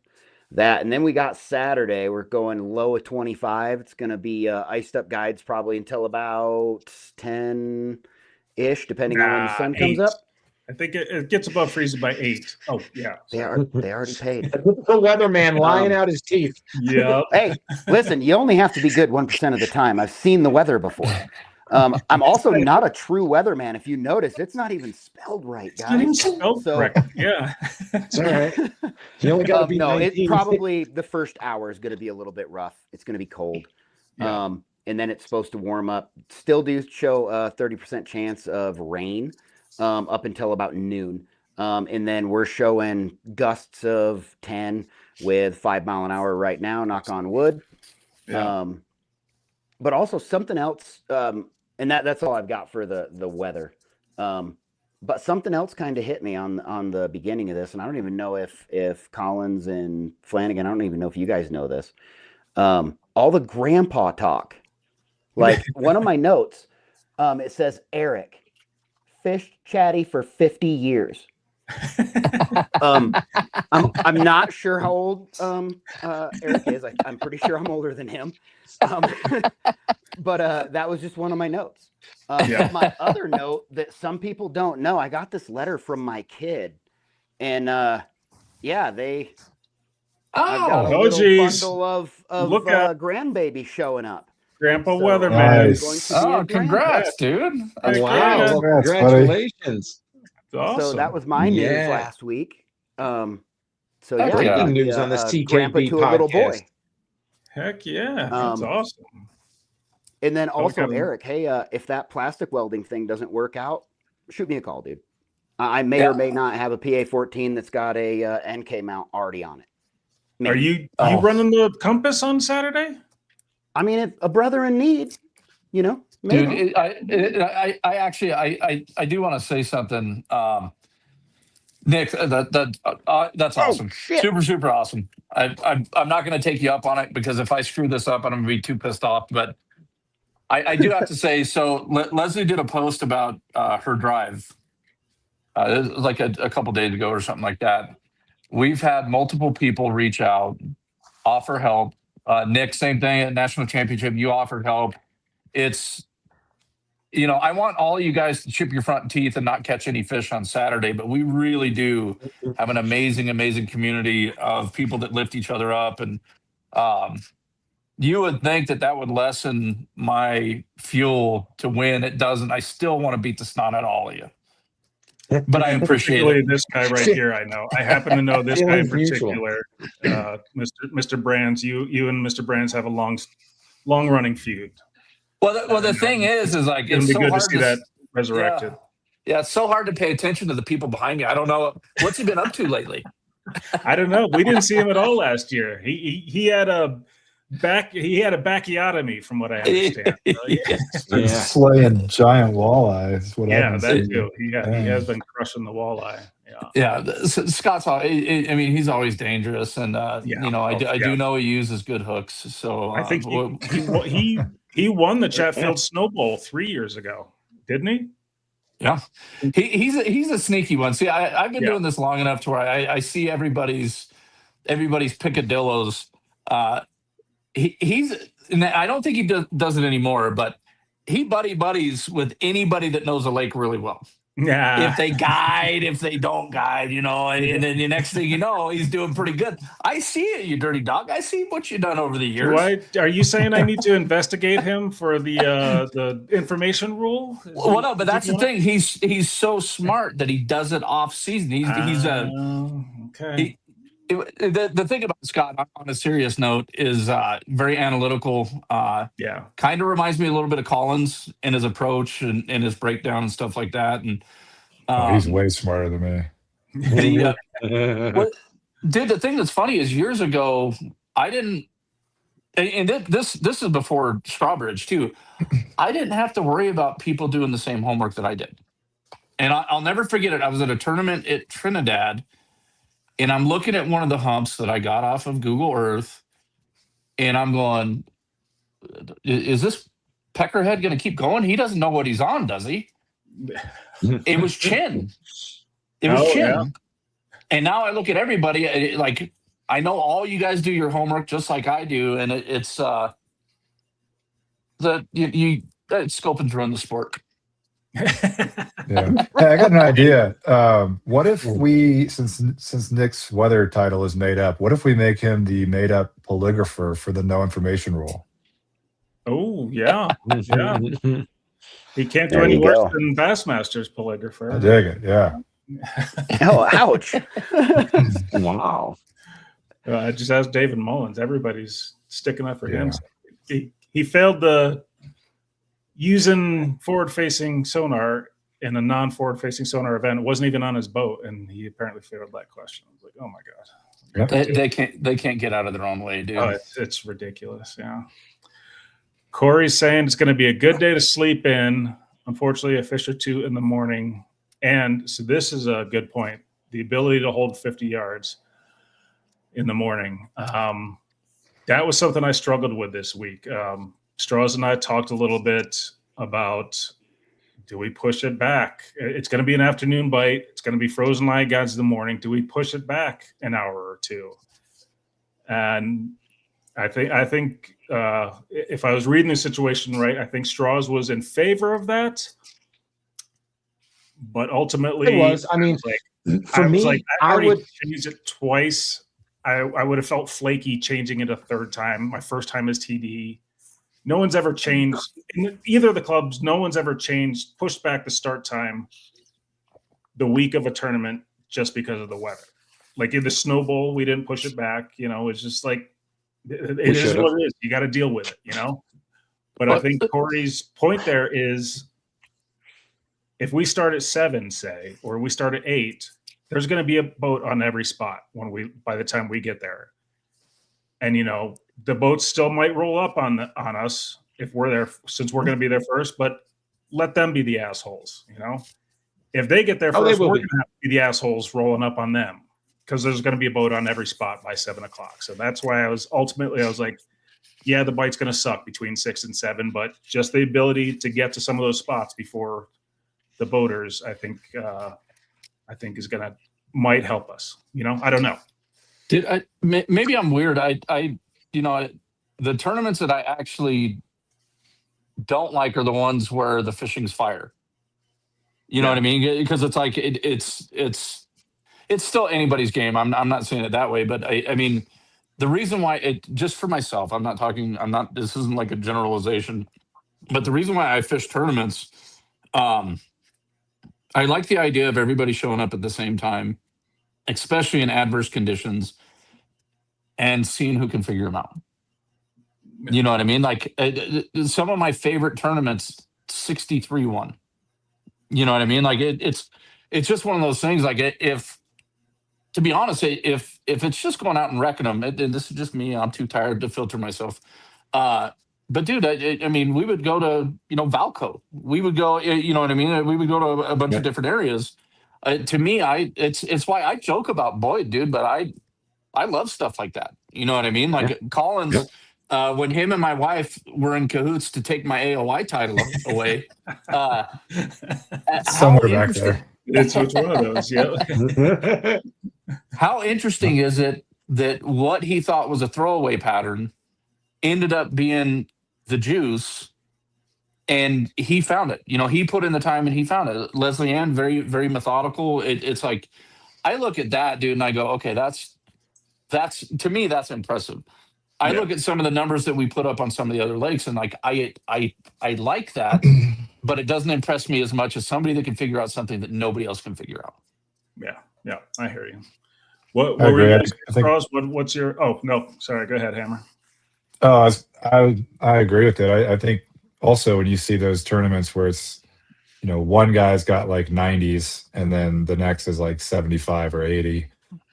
that. And then we got Saturday. We're going low of 25. It's going to be iced up guides probably until about 10-ish, depending on when the sun comes up. I think it gets above freezing by 8. Oh, yeah. They already paid. The weatherman lying out his teeth. Yeah. Hey, listen, you only have to be good 1% of the time. I've seen the weather before. I'm also not a true weatherman. If you notice, it's not even spelled right, guys. It's spelled correct. Yeah. It's all right. You only got to be 19. It probably the first hour is going to be a little bit rough. It's going to be cold. Yeah. And then it's supposed to warm up. Still do show a 30% chance of rain up until about noon. And then we're showing gusts of 10 with 5 mile an hour right now, knock on wood. Yeah. But also something else, and that's all I've got for the weather. But something else kind of hit me on the beginning of this, and I don't even know if Collins and Flanagan, I don't even know if you guys know this. All the grandpa talk. Like one of my notes, it says, Eric, fished chatty for 50 years. I'm not sure how old Eric is. I'm pretty sure I'm older than him. But that was just one of my notes. My other note that some people don't know, I got this letter from my kid, and I've got a little bundle of grandbaby showing up. Grandpa Weatherman. Nice. Oh, congrats, dude. That's Wow. great. Congratulations. Awesome. So that was my news last week. So yeah, Breaking news on this grandpa TKB to a little boy. podcast. Heck yeah. That's awesome. And then also, Okay. Eric, hey, if that plastic welding thing doesn't work out, shoot me a call, dude. I may or may not have a PA-14 that's got a NK mount already on it. Are you running the compass on Saturday? I mean, if a brother in need, maybe. Dude, I actually do want to say something. Nick, that's awesome. Shit. Super awesome. I'm not going to take you up on it because if I screw this up, I'm going to be too pissed off. But I do have to say, so Leslie did a post about her drive, it was like a couple days ago or something like that. We've had multiple people reach out, offer help. Nick, same thing at National Championship. You offered help. It's I want all you guys to chip your front teeth and not catch any fish on Saturday, but we really do have an amazing, amazing community of people that lift each other up. And you would think that would lessen my fuel to win. It doesn't. I still want to beat the snot out of all of you. But I appreciate particularly it. this guy right here. I know. I happen to know this guy in particular, Mr. Brands. You and Mr. Brands have a long running feud. Well, the thing is like It'll it's be so good hard to see that resurrected. Yeah, it's so hard to pay attention to the people behind me. I don't know what's he been up to lately. I don't know. We didn't see him at all last year. He had a bacchiotomy, from what I understand. Been slaying giant walleyes. Yeah, that too. He has been crushing the walleye. Yeah. Scott's. I mean, he's always dangerous, and I do know he uses good hooks. So I think he won the Chatfield Snow Bowl 3 years ago, didn't he? Yeah, he's a sneaky one. See, I've been doing this long enough to where I see everybody's picadillos. And I don't think he does it anymore, but he buddies with anybody that knows a lake really well. Yeah. If they guide, if they don't guide, and then the next thing you know, he's doing pretty good. I see it, you dirty dog. I see what you've done over the years. Are you saying I need to investigate him for the information rule? Well, no, but that's the thing. He's so smart that he does it off season. Okay. The thing about Scott, on a serious note, is very analytical. Kind of reminds me a little bit of Collins in his approach and his breakdown and stuff like that. And he's way smarter than me. Dude, the thing that's funny is years ago, I didn't, and this is before Strawbridge too. I didn't have to worry about people doing the same homework that I did. And I'll never forget it. I was at a tournament at Trinidad. And I'm looking at one of the humps that I got off of Google Earth, and I'm going, is this peckerhead going to keep going? He doesn't know what he's on, does he? It was chin. Chin. Yeah. And now I look at everybody, like, I know all you guys do your homework just like I do, and it's scoping's run the sport. Yeah. Hey, I got an idea. What if we, since Nick's weather title is made up, what if we make him the made up polygrapher for the no information rule? Oh yeah. He can't do any worse than Bassmaster's polygrapher. I dig it. Yeah. Oh, ouch. Wow. I just asked David Mullins. Everybody's sticking up for him. He failed the using forward-facing sonar in a non-forward-facing sonar event. It wasn't even on his boat, and he apparently failed that question. I was like, oh my god. Yep. They can't get out of their own way, dude. Oh, it's ridiculous. Yeah. Corey's saying it's going to be a good day to sleep in. Unfortunately, a fish or two in the morning. And so this is a good point. The ability to hold 50 yards in the morning. That was something I struggled with this week. Straws and I talked a little bit about, do we push it back? It's going to be an afternoon bite. It's going to be frozen line guides in the morning. Do we push it back an hour or two? And I think if I was reading the situation right, I think Straws was in favor of that. But ultimately, it was. I mean, for me, I would change it twice. I would have felt flaky changing it a third time. My first time as TD. No one's ever changed in either of the clubs. No one's ever pushed back the start time the week of a tournament just because of the weather. Like in the Snow Bowl, we didn't push it back. It's just like it is what it is. You got to deal with it. But I think Corey's point there is, if we start at 7, say, or we start at 8, there's going to be a boat on every spot by the time we get there. And the boats still might roll up on us if we're there, since we're going to be there first, but let them be the assholes. If they get there first, we're going to have to be the assholes rolling up on them, because there's going to be a boat on every spot by 7 o'clock. So that's why I was like, yeah, the bite's going to suck between 6 and 7, but just the ability to get to some of those spots before the boaters, I think is might help us. I don't know. Dude, maybe I'm weird. The tournaments that I actually don't like are the ones where the fishing's fire. You know what I mean? Because it's like it's still anybody's game. I'm not saying it that way, but I mean, the reason why just for myself, this isn't like a generalization, but the reason why I fish tournaments, I like the idea of everybody showing up at the same time, especially in adverse conditions, and seeing who can figure them out. You know what I mean? Like some of my favorite tournaments, 63-1. You know what I mean? Like it's just one of those things. Like if, to be honest, if it's just going out and wrecking them, and this is just me, I'm too tired to filter myself. But dude, I mean, we would go to, Valco. We would go, you know what I mean? We would go to a bunch of different areas. To me, it's why I joke about Boyd, dude, but I love stuff like that. You know what I mean? Like Collins, when him and my wife were in cahoots to take my AOI title away. Somewhere back there. It's one of those, yeah. How interesting is it that what he thought was a throwaway pattern ended up being the juice, and he found it. He put in the time and he found it. Leslie Ann, very, very methodical. It's like, I look at that, dude, and I go, okay, that's to me, that's impressive. I look at some of the numbers that we put up on some of the other lakes, and like I like that, but it doesn't impress me as much as somebody that can figure out something that nobody else can figure out. Yeah, I hear you. What were you guys, Charles? What's your? Oh no, sorry. Go ahead, Hammer. I agree with it. I think also when you see those tournaments where it's, one guy's got like 90s and then the next is like 75 or 80,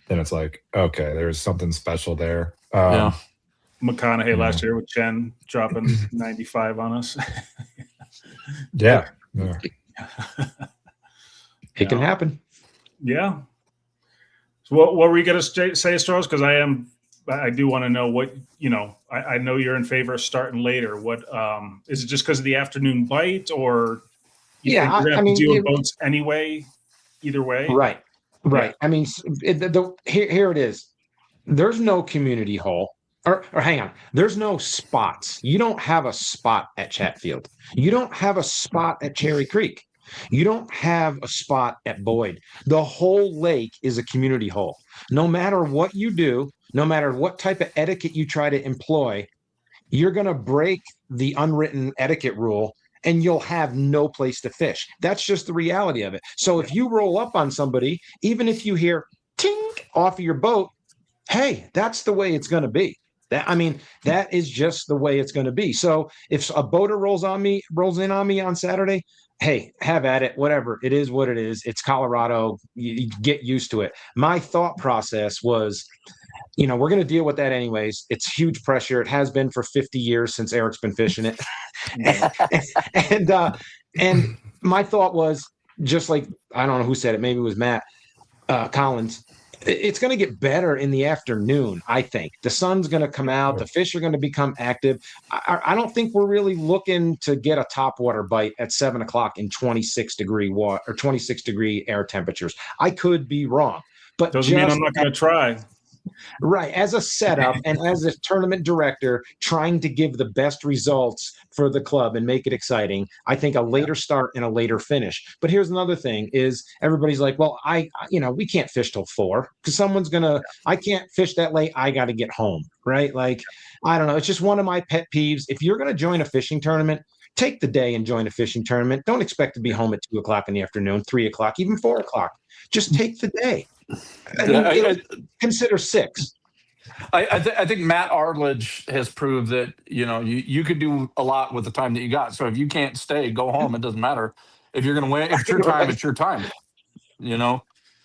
then it's like, okay, there's something special there. McConaughey last year with Chen dropping 95 on us. Yeah. It can happen. Yeah. So what were you going to say, Charles? Because I do want to know what, I know you're in favor of starting later. What is it just because of the afternoon bite, or you think you're going to have to deal with boats anyway, either way? Right. I mean, here it is. There's no community hole. Or hang on, there's no spots. You don't have a spot at Chatfield. You don't have a spot at Cherry Creek. You don't have a spot at Boyd. The whole lake is a community hole. No matter what you do, no matter what type of etiquette you try to employ, you're going to break the unwritten etiquette rule and you'll have no place to fish. That's just the reality of it. So if you roll up on somebody, even if you hear tink off of your boat, hey, that's the way it's going to be. That is just the way it's going to be. So if a boater rolls in on me on Saturday, hey, have at it. Whatever. It is what it is. It's Colorado. You get used to it. My thought process was, we're going to deal with that anyways. It's huge pressure. It has been for 50 years since Eric's been fishing it. and my thought was, just like, I don't know who said it. Maybe it was Matt Collins. It's going to get better in the afternoon, I think. The sun's going to come out. The fish are going to become active. I don't think we're really looking to get a topwater bite at 7 o'clock in 26-degree water or 26-degree air temperatures. I could be wrong. But doesn't mean I'm not going to try. Right. As a setup and as a tournament director, trying to give the best results for the club and make it exciting, I think a later start and a later finish. But here's another thing is everybody's like, well, we can't fish till 4 because I can't fish that late. I got to get home. Right. Like, I don't know. It's just one of my pet peeves. If you're going to join a fishing tournament, take the day and join a fishing tournament. Don't expect to be home at 2 o'clock in the afternoon, 3 o'clock, even 4 o'clock. Just take the day. Consider 6. I think Matt Arledge has proved that you could do a lot with the time that you got. So if you can't stay, go home. It doesn't matter if you're going to win. If it's your time, it's your time.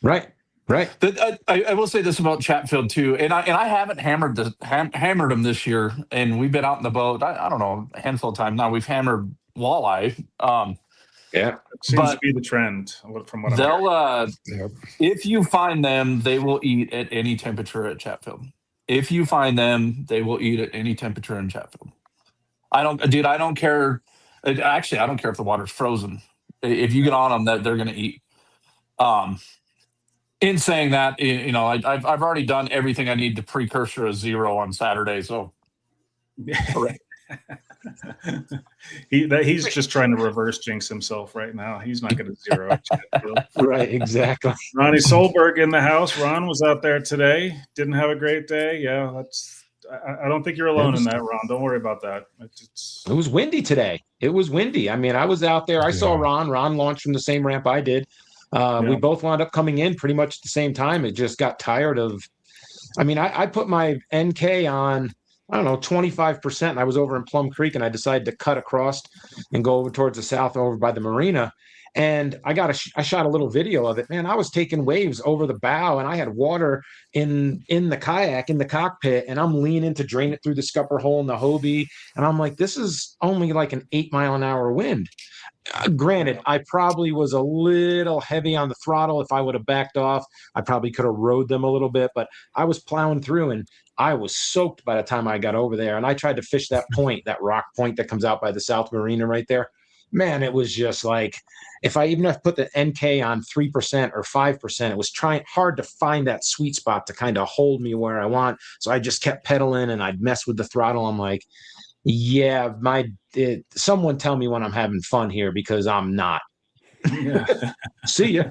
Right. I will say this about Chatfield too, and I haven't hammered him this year, and we've been out in the boat. I don't know, a handful of times now. We've hammered walleye. It seems to be the trend from what I'm hearing. If you find them, they will eat at any temperature at Chatfield. If you find them, they will eat at any temperature in Chatfield. I don't care. Actually, I don't care if the water's frozen. If you get on them, they're going to eat. In saying that, I've already done everything I need to precursor a 0 on Saturday. So, He's just trying to reverse jinx himself right now. He's not going to zero Chatfield. Right, exactly. Ronnie Solberg in the house. Ron was out there today. Didn't have a great day. Yeah, I don't think you're alone in that, Ron. Don't worry about that. It was windy today. It was windy. I mean, I was out there. I saw Ron. Ron launched from the same ramp I did. We both wound up coming in pretty much at the same time. It just got tired of. I mean, I put my NK on, I don't know, 25%. And I was over in Plum Creek, and I decided to cut across and go over towards the south over by the marina. And I shot a little video of it. Man, I was taking waves over the bow, and I had water in the kayak, in the cockpit, and I'm leaning to drain it through the scupper hole in the Hobie. And I'm like, this is only like an 8-mile-an-hour wind. Granted, I probably was a little heavy on the throttle. If I would have backed off, I probably could have rode them a little bit, but I was plowing through, and I was soaked by the time I got over there. And I tried to fish that point, that rock point that comes out by the South Marina right there. Man, it was just like, if I even put the NK on 3% or 5%, it was hard to find that sweet spot to kind of hold me where I want. So I just kept pedaling, and I'd mess with the throttle. I'm like, yeah, someone tell me when I'm having fun here, because I'm not. Yeah. See ya.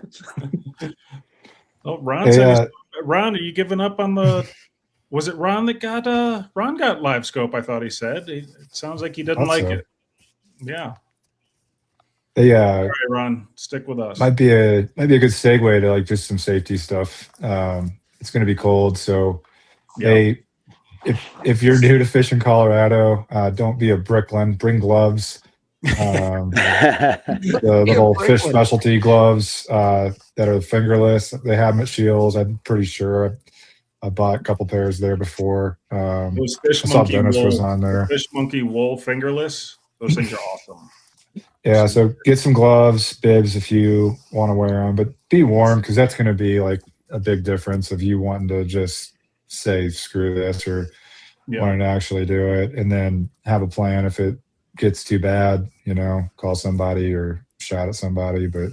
Oh, Ron, are you giving up on the? Was it Ron that got Ron got live scope? I thought he said. It sounds like he didn't like it. Yeah. Yeah. All right, Ron, stick with us. Might be a good segue to like just some safety stuff. It's going to be cold, so hey, if you're new to fishing Colorado, don't be a Bricklin. Bring gloves. The little fish specialty gloves that are fingerless. They have them at Shields. I'm pretty sure. I bought a couple pairs there before. Those Fish Monkey wool, was on there. Fish Monkey wool fingerless. Those things are awesome. Yeah, so get some gloves, bibs if you want to wear them, but be warm, because that's going to be like a big difference of you wanting to just say screw this or wanting to actually do it, and then have a plan if it gets too bad, call somebody or shout at somebody, but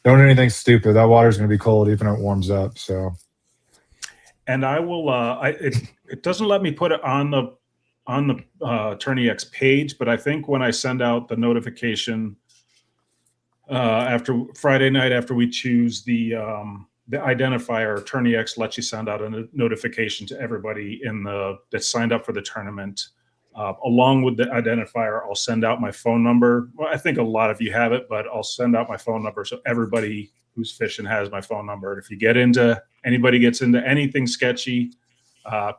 don't do anything stupid. That water's going to be cold even if it warms up. So, and I will. It doesn't let me put it on the Tourney X page, but I think when I send out the notification after Friday night, after we choose the identifier, Tourney X lets you send out a notification to everybody that signed up for the tournament. Along with the identifier, I'll send out my phone number. Well, I think a lot of you have it, but I'll send out my phone number so everybody who's fishing has my phone number. And if anybody gets into anything sketchy,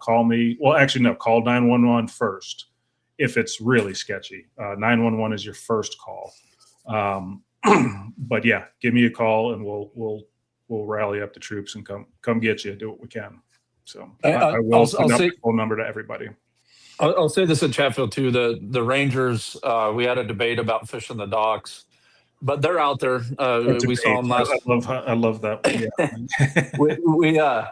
call me. Well, actually, no, call 911 first if it's really sketchy. 911 is your first call. But yeah, give me a call and we'll rally up the troops and come get you. Do what we can. So I will send out my phone number to everybody. I'll say this at Chatfield too. The Rangers, we had a debate about fishing the docks, but they're out there. We saw them last. I love that. Yeah.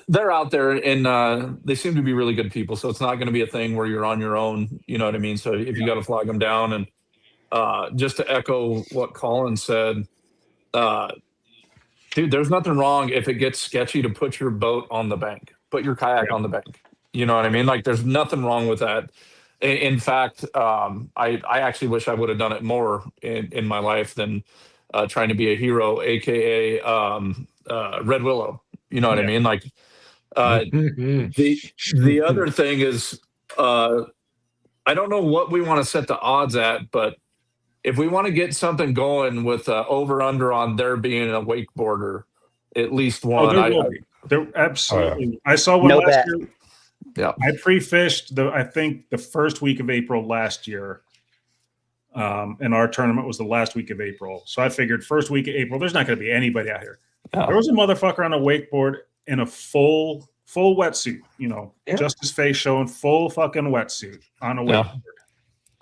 They're out there, and they seem to be really good people. So it's not going to be a thing where you're on your own. You know what I mean? So if you got to flag them down, and just to echo what Collins said, dude, there's nothing wrong if it gets sketchy to put your boat on the bank, put your kayak on the bank. You know what I mean? Like, there's nothing wrong with that. In fact, I actually wish I would have done it more in my life than trying to be a hero, aka Red Willow. You know what I mean? Like, the other thing is, I don't know what we want to set the odds at, but if we want to get something going with over under on there being a wakeboarder, at least one. There absolutely. I saw one last year. Yeah, I pre-fished I think the first week of April last year, and our tournament was the last week of April. So I figured first week of April, there's not going to be anybody out here. Yeah. There was a motherfucker on a wakeboard in a full wetsuit, just his face showing, full fucking wetsuit on a wakeboard.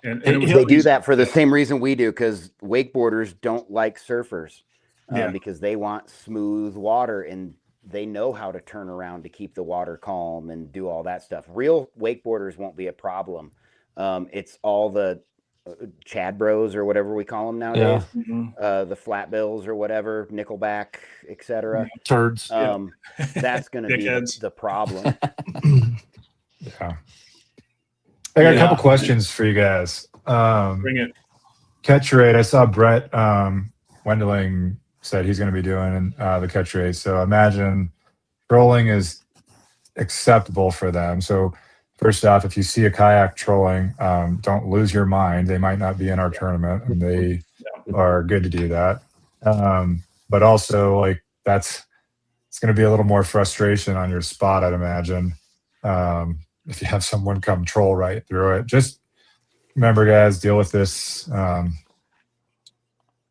And they do that for the same reason we do, because wakeboarders don't like surfers because they want smooth water, and they know how to turn around to keep the water calm and do all that stuff. Real wakeboarders won't be a problem. It's all the Chad bros or whatever we call them nowadays, the flat bills or whatever, Nickelback, etc. Turds. That's going to be the problem. Yeah. I got a Yeah. couple questions for you guys. Bring it. Catch rate. I saw Brett Wendeling said he's going to be doing the catch rate. So imagine trolling is acceptable for them. So first off, if you see a kayak trolling, don't lose your mind. They might not be in our tournament, and they are good to do that. But also, like it's going to be a little more frustration on your spot, I'd imagine. If you have someone come troll right through it, just remember, guys, deal with this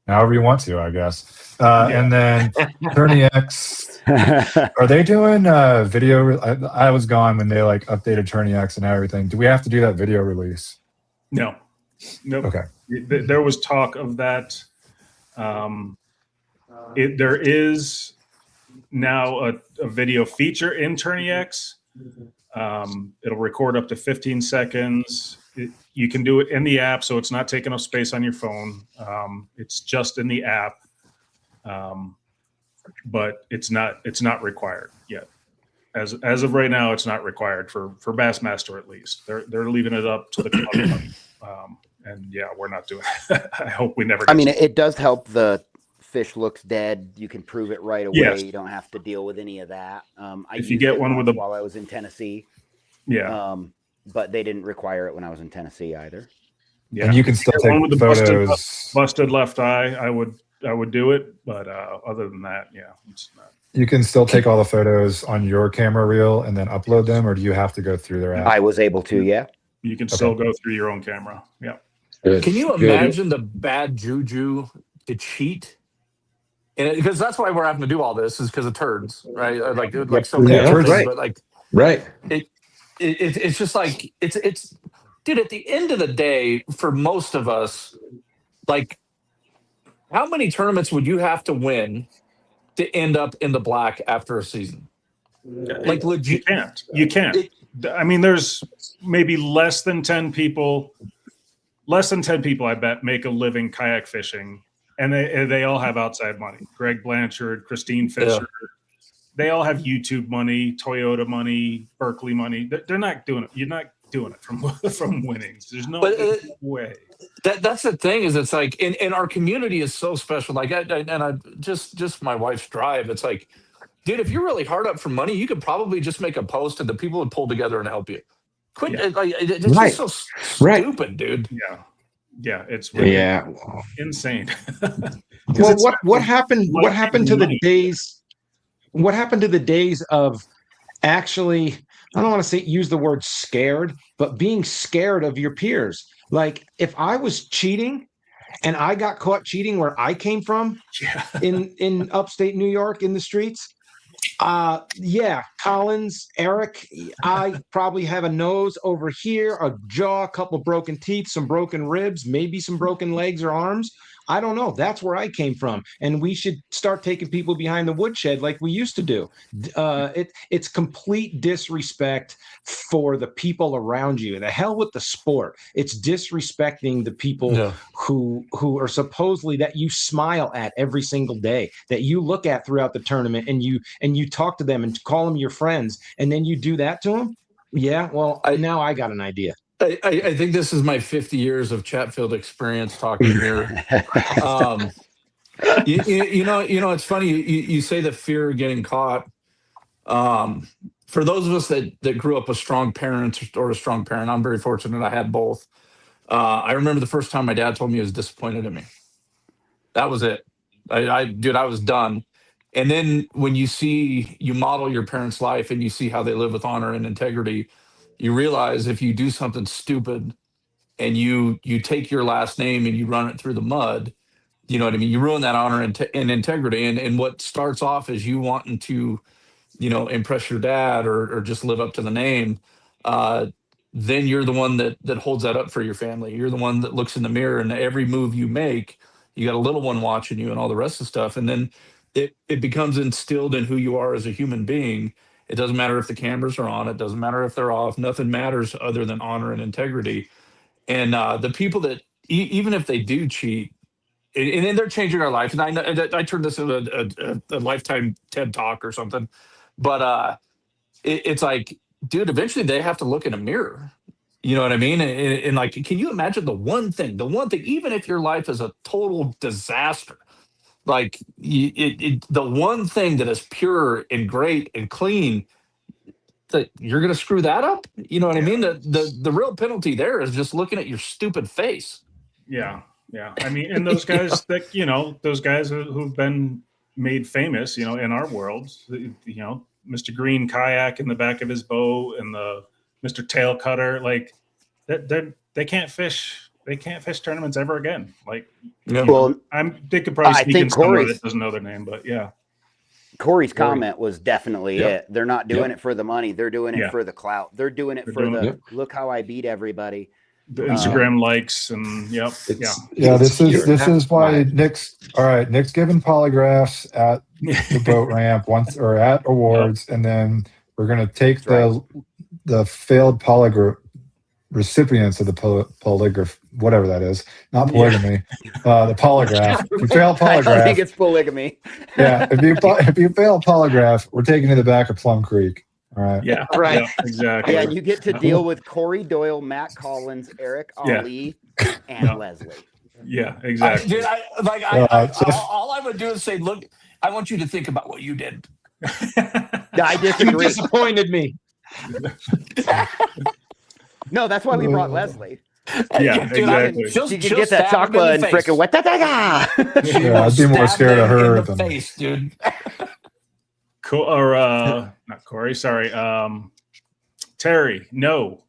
however you want to, I guess. And then Tourney X, are they doing video? I was gone when they like updated Tourney X and everything. Do we have to do that video release? No. Nope. Okay. There was talk of that. There is now a video feature in Tourney X. It'll record up to 15 seconds. You can do it in the app, so it's not taking up space on your phone. It's just in the app, but it's not required yet. As of right now, it's not required for Bassmaster at least. They're leaving it up to the club, and yeah, we're not doing it. I hope we never. I mean, it does help. The fish looks dead. You can prove it right away. Yes. You don't have to deal with any of that. If you get one with while I was in Tennessee, yeah. But they didn't require it when I was in Tennessee either. Yeah, And you can still take one with the photos. busted left eye. I would do it, but other than that, yeah, it's not. You can still take all the photos on your camera reel and then upload them, or do you have to go through their app? I was able to, yeah. You can still go through your own camera. Yeah. Good. Can you Good. imagine the bad juju to cheat? And because that's why we're having to do all this is because of turds, right? Like so many Yeah, other things, right. but like Right. it's just like it's dude, at the end of the day, for most of us, like how many tournaments would you have to win to end up in the black after a season? Like legit, You can't. I mean, there's maybe less than 10 people, I bet, make a living kayak fishing, and they all have outside money. Greg Blanchard, Christine Fisher, they all have YouTube money, Toyota money, Berkeley money. They're not doing it. You're not doing it from winnings. There's no way. That's the thing is it's like and our community is so special. Like I just my wife's drive. It's like, dude, if you're really hard up for money, you could probably just make a post and the people would pull together and help you. Quit. Yeah. Like, it's just so stupid, dude. Yeah, it's really insane. Well, what happened? What happened to the days? What happened to the days of actually? I don't want to use the word scared, but being scared of your peers. Like if I was cheating and I got caught cheating where I came from in upstate New York in the streets, Collins, Eric, I probably have a nose over here, a jaw, a couple broken teeth, some broken ribs, maybe some broken legs or arms. I don't know. That's where I came from. And we should start taking people behind the woodshed like we used to do. It's complete disrespect for the people around you. The hell with the sport. It's disrespecting the people who are supposedly that you smile at every single day, that you look at throughout the tournament, and you talk to them and call them your friends, and then you do that to them. Yeah, well, now I got an idea. I think this is my 50 years of Chatfield experience talking here. You know, it's funny. You say the fear of getting caught. For those of us that grew up with strong parents or a strong parent, I'm very fortunate. I had both. I remember the first time my dad told me he was disappointed in me. That was it. I was done. And then when you model your parents' life and you see how they live with honor and integrity, you realize if you do something stupid and you take your last name and you run it through the mud, you know what I mean? You ruin that honor and integrity. And what starts off as you wanting to, impress your dad or just live up to the name, then you're the one that holds that up for your family. You're the one that looks in the mirror, and every move you make, you got a little one watching you and all the rest of stuff. And then it becomes instilled in who you are as a human being. It doesn't matter if the cameras are on. It doesn't matter if they're off. Nothing matters other than honor and integrity. And the people that, even if they do cheat, and then they're changing our life. And I turned this into a lifetime TED talk or something. But it's like, dude, eventually they have to look in a mirror. You know what I mean? And like, can you imagine the one thing, even if your life is a total disaster, like the one thing that is pure and great and clean, that you're going to screw that up? You know what I mean? The real penalty there is just looking at your stupid face. Yeah. Yeah. I mean, and those guys that, those guys who've been made famous, in our world, Mr. Green kayak in the back of his boat and the Mr. Tail Cutter, like they can't fish. They can't fish tournaments ever again. Like, Well, they could probably sneak in somewhere Corey's that doesn't know their name, but yeah. Corey's comment was definitely Yep. it. They're not doing it for the money. They're doing it for the clout. They're doing it for the look how I beat everybody. The Instagram likes and This is why Nick's giving polygraphs at the boat ramp once or at awards, and then we're gonna take the failed polygraph recipients of the polygraph, whatever that is, not polygamy, the polygraph. If you fail polygraph, I don't think it's polygamy. Yeah, if you fail polygraph, we're taking you to the back of Plum Creek. All right. Yeah. Right. Yeah, exactly. Yeah, you get to deal with Corey Doyle, Matt Collins, Eric Allee, and Leslie. Yeah, exactly. All I would do is say, look, I want you to think about what you did. I You disagree. disappointed me. No, that's why we brought Leslie. Yeah, exactly. She could get that chocolate and freaking wet. Yeah, I'd be more scared of her than face, dude. Not Corey. Sorry, Terry. No,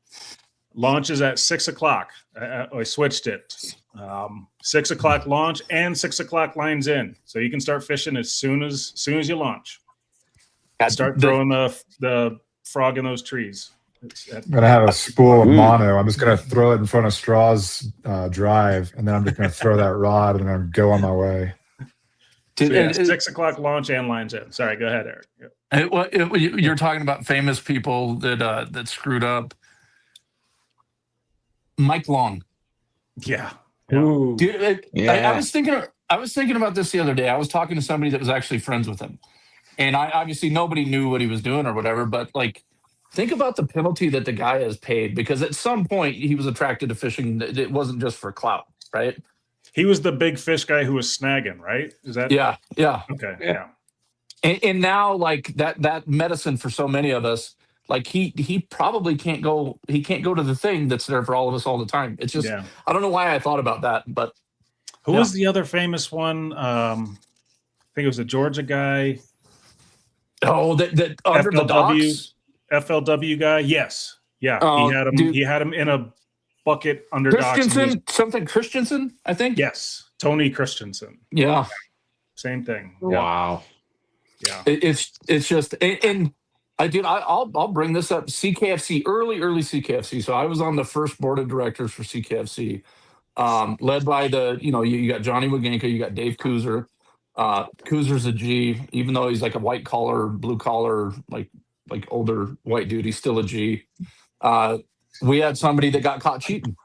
launches at 6:00. I switched it. 6:00 launch and 6:00 lines in, so you can start fishing as soon as you launch. Start throwing the frog in those trees. I'm gonna have a spool of mono. I'm just gonna throw it in front of Straw's drive, and then I'm just gonna throw that rod and then go on my way. So 6:00 launch and lines in. Sorry, go ahead, Eric. You're talking about famous people that screwed up. Mike Long. Yeah. Ooh. Dude, I was thinking about this the other day. I was talking to somebody that was actually friends with him, and obviously nobody knew what he was doing or whatever. But like, think about the penalty that the guy has paid, because at some point he was attracted to fishing. It wasn't just for clout, right? He was the big fish guy who was snagging, right? Is that? Yeah. Okay. Yeah. And now, like that medicine for so many of us, like he probably can't go. He can't go to the thing that's there for all of us all the time. It's just I don't know why I thought about that, but who was the other famous one? I think it was a Georgia guy. Oh, that under the docks? FLW guy. Yes. Yeah. He had him. He had him in a bucket under Christensen, I think. Yes, Tony Christensen. Yeah, same thing. Wow. Yeah, it's just, and I'll bring this up. CKFC, early CKFC. So I was on the first board of directors for CKFC, led by you got Johnny Waganka, you got Dave Kuzer. Kuzer's a G, even though he's like a white collar, blue collar, like older white dude. He's still a G. We had somebody that got caught cheating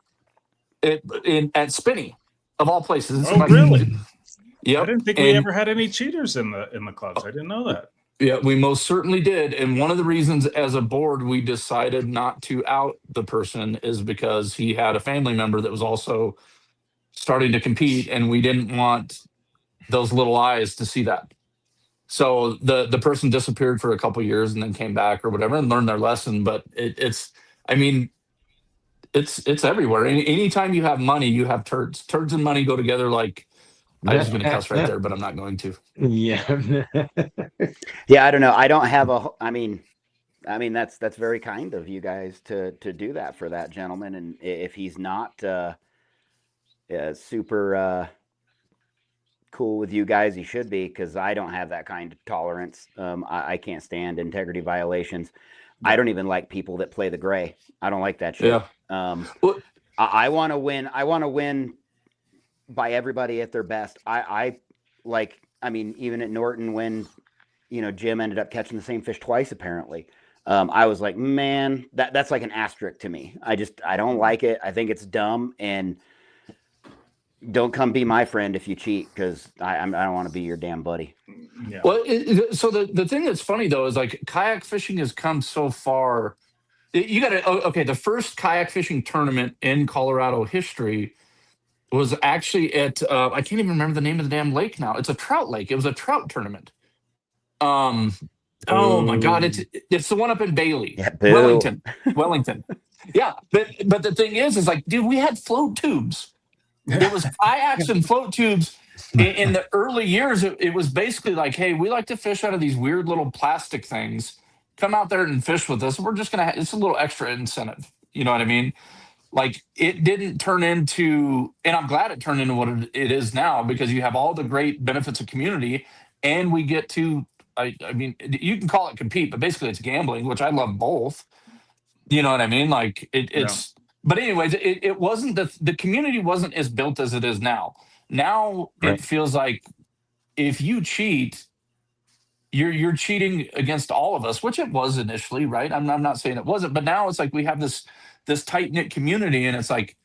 at Spinney, of all places. Oh, really? Yeah. I didn't think we ever had any cheaters in the clubs. I didn't know that. Yeah, we most certainly did. And one of the reasons as a board we decided not to out the person is because he had a family member that was also starting to compete, and we didn't want those little eyes to see that. So the person disappeared for a couple of years and then came back or whatever and learned their lesson. But it's everywhere. Anytime you have money, you have turds. Turds and money go together. Like, I was going to cuss right there, but I'm not going to. Yeah. Yeah, I don't know. I don't have I mean, that's very kind of you guys to do that for that gentleman. And if he's not super cool with you guys, he should be, because I don't have that kind of tolerance. I can't stand integrity violations. I don't even like people that play the gray. I don't like that shit. Yeah. I want to win. I want to win by everybody at their best. Even at Norton, when Jim ended up catching the same fish twice, apparently. I was like, man, that's like an asterisk to me. I don't like it. I think it's dumb, and don't come be my friend if you cheat, because I don't want to be your damn buddy. Yeah. Well, so the thing that's funny though is, like, kayak fishing has come so far You got to okay. The first kayak fishing tournament in Colorado history was actually at I can't even remember the name of the damn lake now. It's a trout lake. It was a trout tournament. Oh my God! It's the one up in Bailey, Yeah, boo. Wellington. Yeah, but the thing is like, dude, we had float tubes. It was kayaks and float tubes. In the early years, it was basically like, hey, we like to fish out of these weird little plastic things. Come out there and fish with us. We're just gonna. It's a little extra incentive. You know what I mean? Like it didn't turn into, and I'm glad it turned into what it is now, because you have all the great benefits of community, and we get to. I mean, you can call it compete, but basically it's gambling, which I love both. You know what I mean? Like it's. But anyways, it wasn't the community wasn't as built as it is now. Now Right. it feels like if you cheat, you're cheating against all of us, which it was initially, right? I'm not saying it wasn't, but now it's like we have this tight knit community, and it's like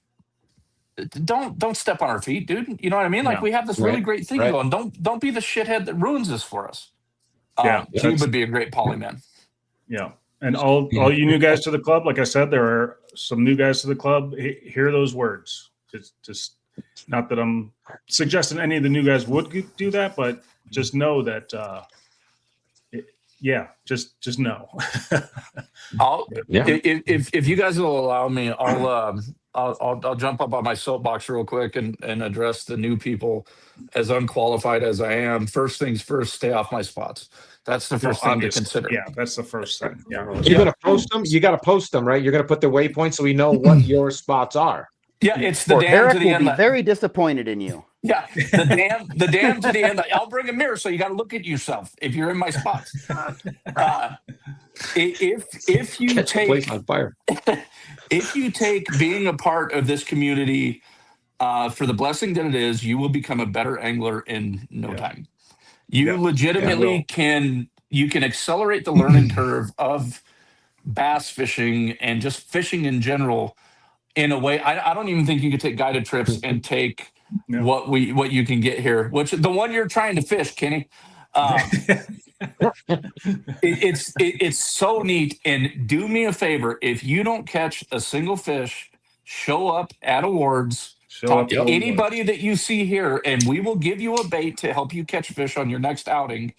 don't step on our feet, dude. You know what I mean? Like we have this really great thing going. Don't be the shithead that ruins this for us. He would be a great poly man. Yeah. And all you new guys to the club, like I said, there are some new guys to the club. Hear those words. Just not that I'm suggesting any of the new guys would do that, but just know that. Just know. If you guys will allow me, I'll jump up on my soapbox real quick and address the new people. As unqualified as I am, first things first, stay off my spots. That's the first thing to consider. Yeah, that's the first thing. Yeah, you're gonna post them. You got to post them, right? You're gonna put the waypoints so we know what your spots are. Yeah, it's the dam Eric to the will inlet. be very disappointed in you. Yeah, the dam to the inlet. I'll bring a mirror so you got to look at yourself if you're in my spots. If you Catch the take place on fire. If you take being a part of this community for the blessing that it is, you will become a better angler in no time. You legitimately can accelerate the learning curve of bass fishing and just fishing in general in a way. I don't even think you could take guided trips and take what you can get here, which the one you're trying to fish, Kenny. It's so neat. And do me a favor, if you don't catch a single fish, show up at awards. Talk to anybody that you see here, and we will give you a bait to help you catch fish on your next outing.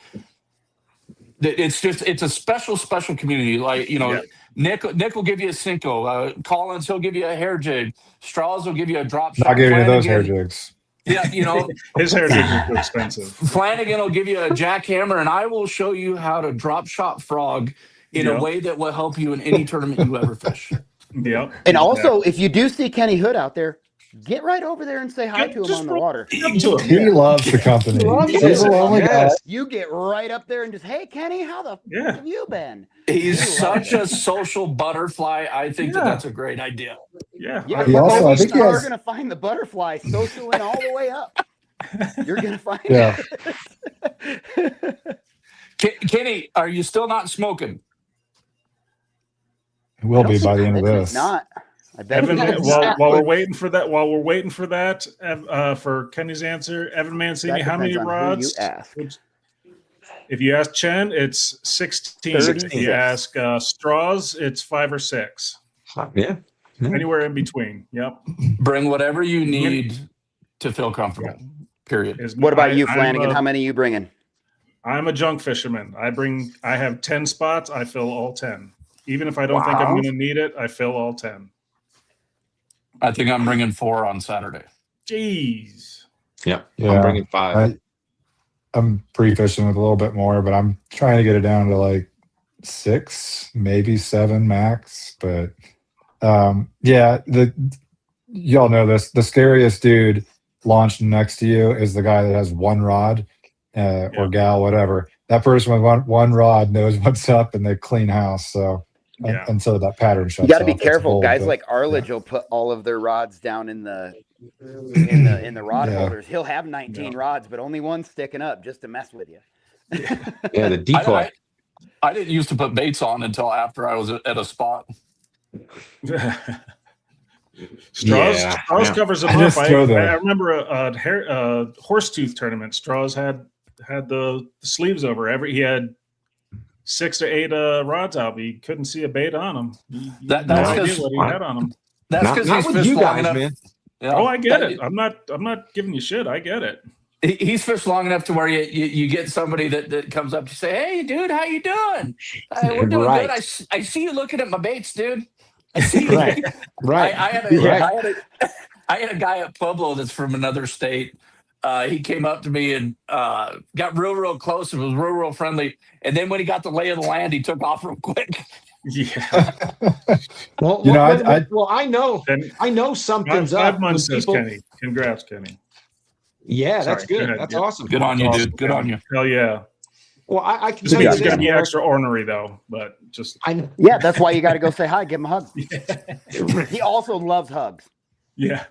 It's a special community. Like, you know, Nick will give you a Cinco. Collins, he'll give you a hair jig. Straws will give you a drop shot. I'll give you those hair jigs. Yeah, you know, his hair jigs are too expensive. Flanagan will give you a jackhammer, and I will show you how to drop shot frog in a way that will help you in any tournament you ever fish. Yeah. And also, if you do see Kenny Hood out there, get right over there and say hi to him on the water. He loves the company. He's a lonely guy. You get right up there and just, hey, Kenny, how the fuck have you been? He's such a social butterfly. I think that's a great idea. Yeah. Yeah, He also, I think you're has... going to find the butterfly socialing all the way up. You're going to find it. Kenny, are you still not smoking? It will be by the end of this. Not. Evan, while we're waiting for that, for Kenny's answer, Evan Mancini, how many rods? If you ask Chen, it's 16. If you ask Straws, it's 5 or 6. Yeah. Anywhere in between. Yep. Bring whatever you need to feel comfortable. Period. What about you, Flanagan? How many are you bringing? I'm a junk fisherman. I have 10 spots. I fill all 10. Even if I don't think I'm going to need it, I fill all 10. I think I'm bringing 4 on Saturday. Jeez. Yeah. I'm bringing 5. I'm pre-fishing with a little bit more, but I'm trying to get it down to like 6, maybe 7 max. But y'all know this. The scariest dude launched next to you is the guy that has 1 rod or gal, whatever. That person with one rod knows what's up and they clean house. So until that pattern shuts off. You got to be off, careful. Guys like Arledge will put all of their rods down in the rod holders. He'll have 19 rods, but only 1 sticking up just to mess with you. The decoy. I didn't used to put baits on until after I was at a spot. Straws covers them up. I remember a Horsetooth tournament. Straws had the sleeves over. He had 6 or 8 rods out, but you couldn't see a bait on him. You That's had no idea because what he had on him. that's because not he's with fished you long guys, enough. man. Yeah. Oh, I get it. I'm not giving you shit. I get it. He's fished long enough to where you get somebody that comes up to say, "Hey, dude, how you doing? We're doing Right. good. I see you looking at my baits, dude. I see you." Right. Right. I had a guy at Pueblo that's from another state. He came up to me and got real close and was real friendly. And then when he got the lay of the land, he took off real quick. Yeah. Well, You know, I know something's up. 5 months, when says Kenny. Congrats, Kenny. Yeah, Sorry, that's good. go ahead. That's Yeah. awesome. Good on you, Awesome. dude. Good on you. Hell yeah. Well, I can This tell you means this. it's going to be Eric. extra ornery, though, but just. Yeah, that's why you got to go say hi, give him a hug. He also loves hugs. Yeah.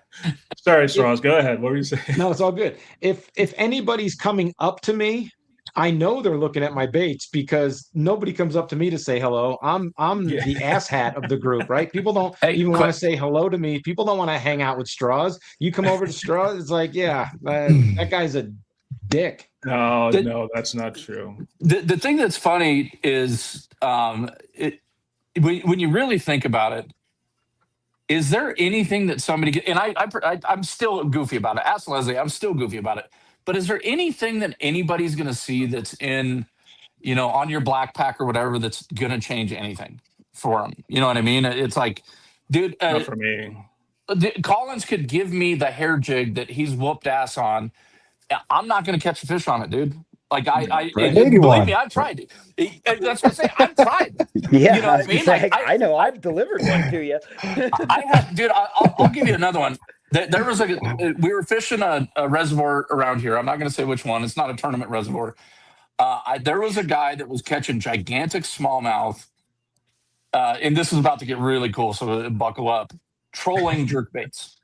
Sorry, Straws. Go ahead. What were you saying? No, it's all good. If anybody's coming up to me, I know they're looking at my baits because nobody comes up to me to say hello. I'm Yeah. the asshat of the group, right? People don't Hey, even quick- want to say hello to me. People don't want to hang out with Straws. You come over to Straws, it's like, yeah, that guy's a dick. No, that's not true. The thing that's funny is when you really think about it, is there anything that somebody and I'm still goofy about it. Ask Leslie, I'm still goofy about it. But is there anything that anybody's going to see that's in, on your black pack or whatever that's going to change anything for them? You know what I mean? It's like, dude, Not for me. Collins could give me the hair jig that he's whooped ass on. I'm not going to catch a fish on it, dude. Like Maybe believe one. me, I've tried. That's what I'm saying. I've tried. Yeah, You know what I mean? like, Like, I know I've delivered one to you. I have, dude. I'll give you another one. There was we were fishing a reservoir around here. I'm not going to say which one. It's not a tournament reservoir. There was a guy that was catching gigantic smallmouth, and this is about to get really cool. So buckle up. Trolling jerkbaits.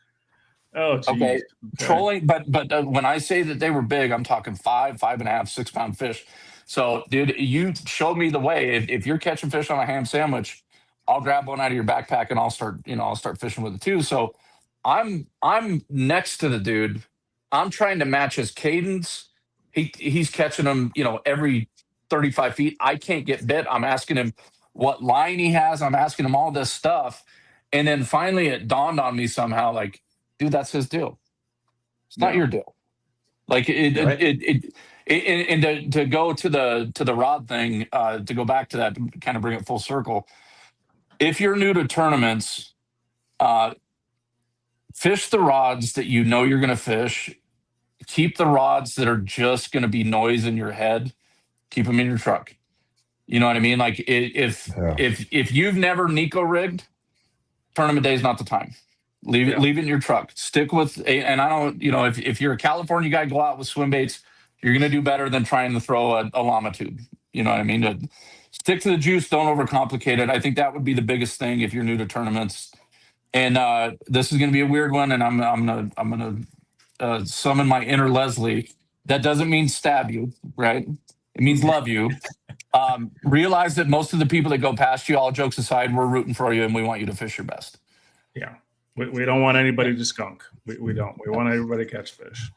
Oh, geez. Okay. Trolling, but when I say that they were big, I'm talking 5.5, 6 pound fish. So, dude, you showed me the way. If you're catching fish on a ham sandwich, I'll grab one out of your backpack and I'll start fishing with it too. So, I'm next to the dude. I'm trying to match his cadence. He's catching them, every 35 feet. I can't get bit. I'm asking him what line he has. I'm asking him all this stuff, and then finally it dawned on me somehow, like, dude, that's his deal. It's not your deal. Like and to go to the rod thing, to go back to that, to kind of bring it full circle. If you're new to tournaments, fish the rods that you know you're going to fish. Keep the rods that are just going to be noise in your head. Keep them in your truck. You know what I mean? Like if you've never Nico rigged, tournament day is not the time. Leave it in your truck. Stick with and I don't, if you're a California guy, go out with swim baits. You're going to do better than trying to throw a llama tube. You know what I mean? Stick to the juice. Don't overcomplicate it. I think that would be the biggest thing if you're new to tournaments. And this is going to be a weird one, and I'm gonna summon my inner Leslie. That doesn't mean stab you, right? It means love you. Realize that most of the people that go past you, all jokes aside, we're rooting for you, and we want you to fish your best. Yeah, we don't want anybody to skunk. We don't. We want everybody to catch fish.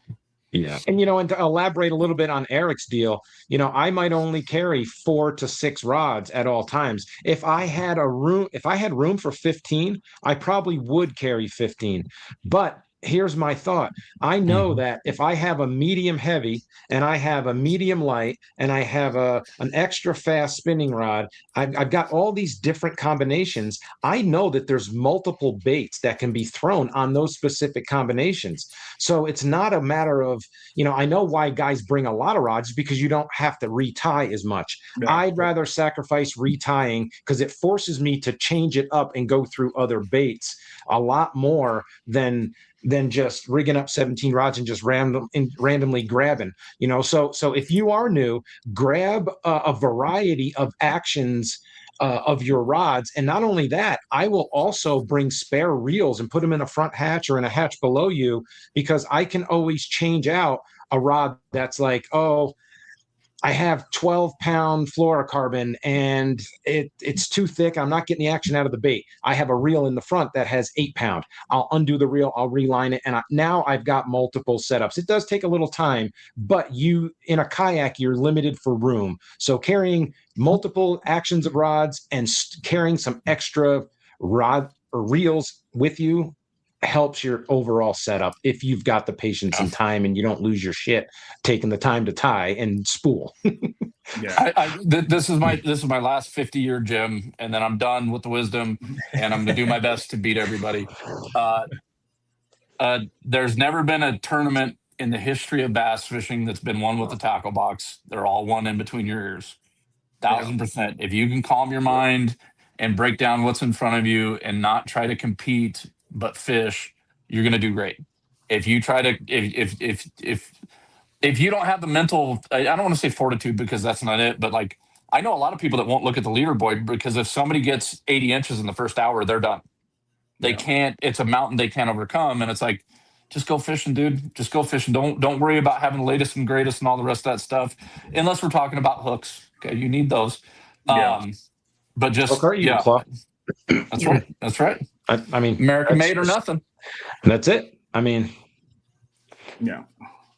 Yeah. And, and to elaborate a little bit on Eric's deal, I might only carry 4 to 6 rods at all times. If I had room for 15, I probably would carry 15. But here's my thought. I know that if I have a medium heavy and I have a medium light and I have an extra fast spinning rod, I've got all these different combinations. I know that there's multiple baits that can be thrown on those specific combinations. So it's not a matter of, I know why guys bring a lot of rods because you don't have to retie as much. Yeah. I'd rather sacrifice retying because it forces me to change it up and go through other baits a lot more than just rigging up 17 rods and just randomly grabbing, so if you are new, grab a variety of actions of your rods. And not only that, I will also bring spare reels and put them in a front hatch or in a hatch below you, because I can always change out a rod that's like, I have 12-pound fluorocarbon and it's too thick. I'm not getting the action out of the bait. I have a reel in the front that has 8-pound. I'll undo the reel, I'll reline it, and now I've got multiple setups. It does take a little time, but in a kayak, you're limited for room. So carrying multiple actions of rods and carrying some extra rod or reels with you helps your overall setup if you've got the patience and time and you don't lose your shit taking the time to tie and spool. This is my last 50-year gym, and then I'm done with the wisdom, and I'm gonna do my best to beat everybody. There's never been a tournament in the history of bass fishing that's been won with a tackle box. They're all won in between your ears. 1,000%. If you can calm your mind and break down what's in front of you and not try to compete but fish, you're going to do great. If you try to, if you don't have the mental, I don't want to say fortitude because that's not it, but like, I know a lot of people that won't look at the leaderboard because if somebody gets 80 inches in the first hour, they're done. They can't, it's a mountain they can't overcome. And it's like, just go fishing, dude. Just go fishing. Don't worry about having the latest and greatest and all the rest of that stuff. Unless we're talking about hooks. Okay. You need those. But just, that's right. That's right. I mean, American made or nothing. That's it. I mean,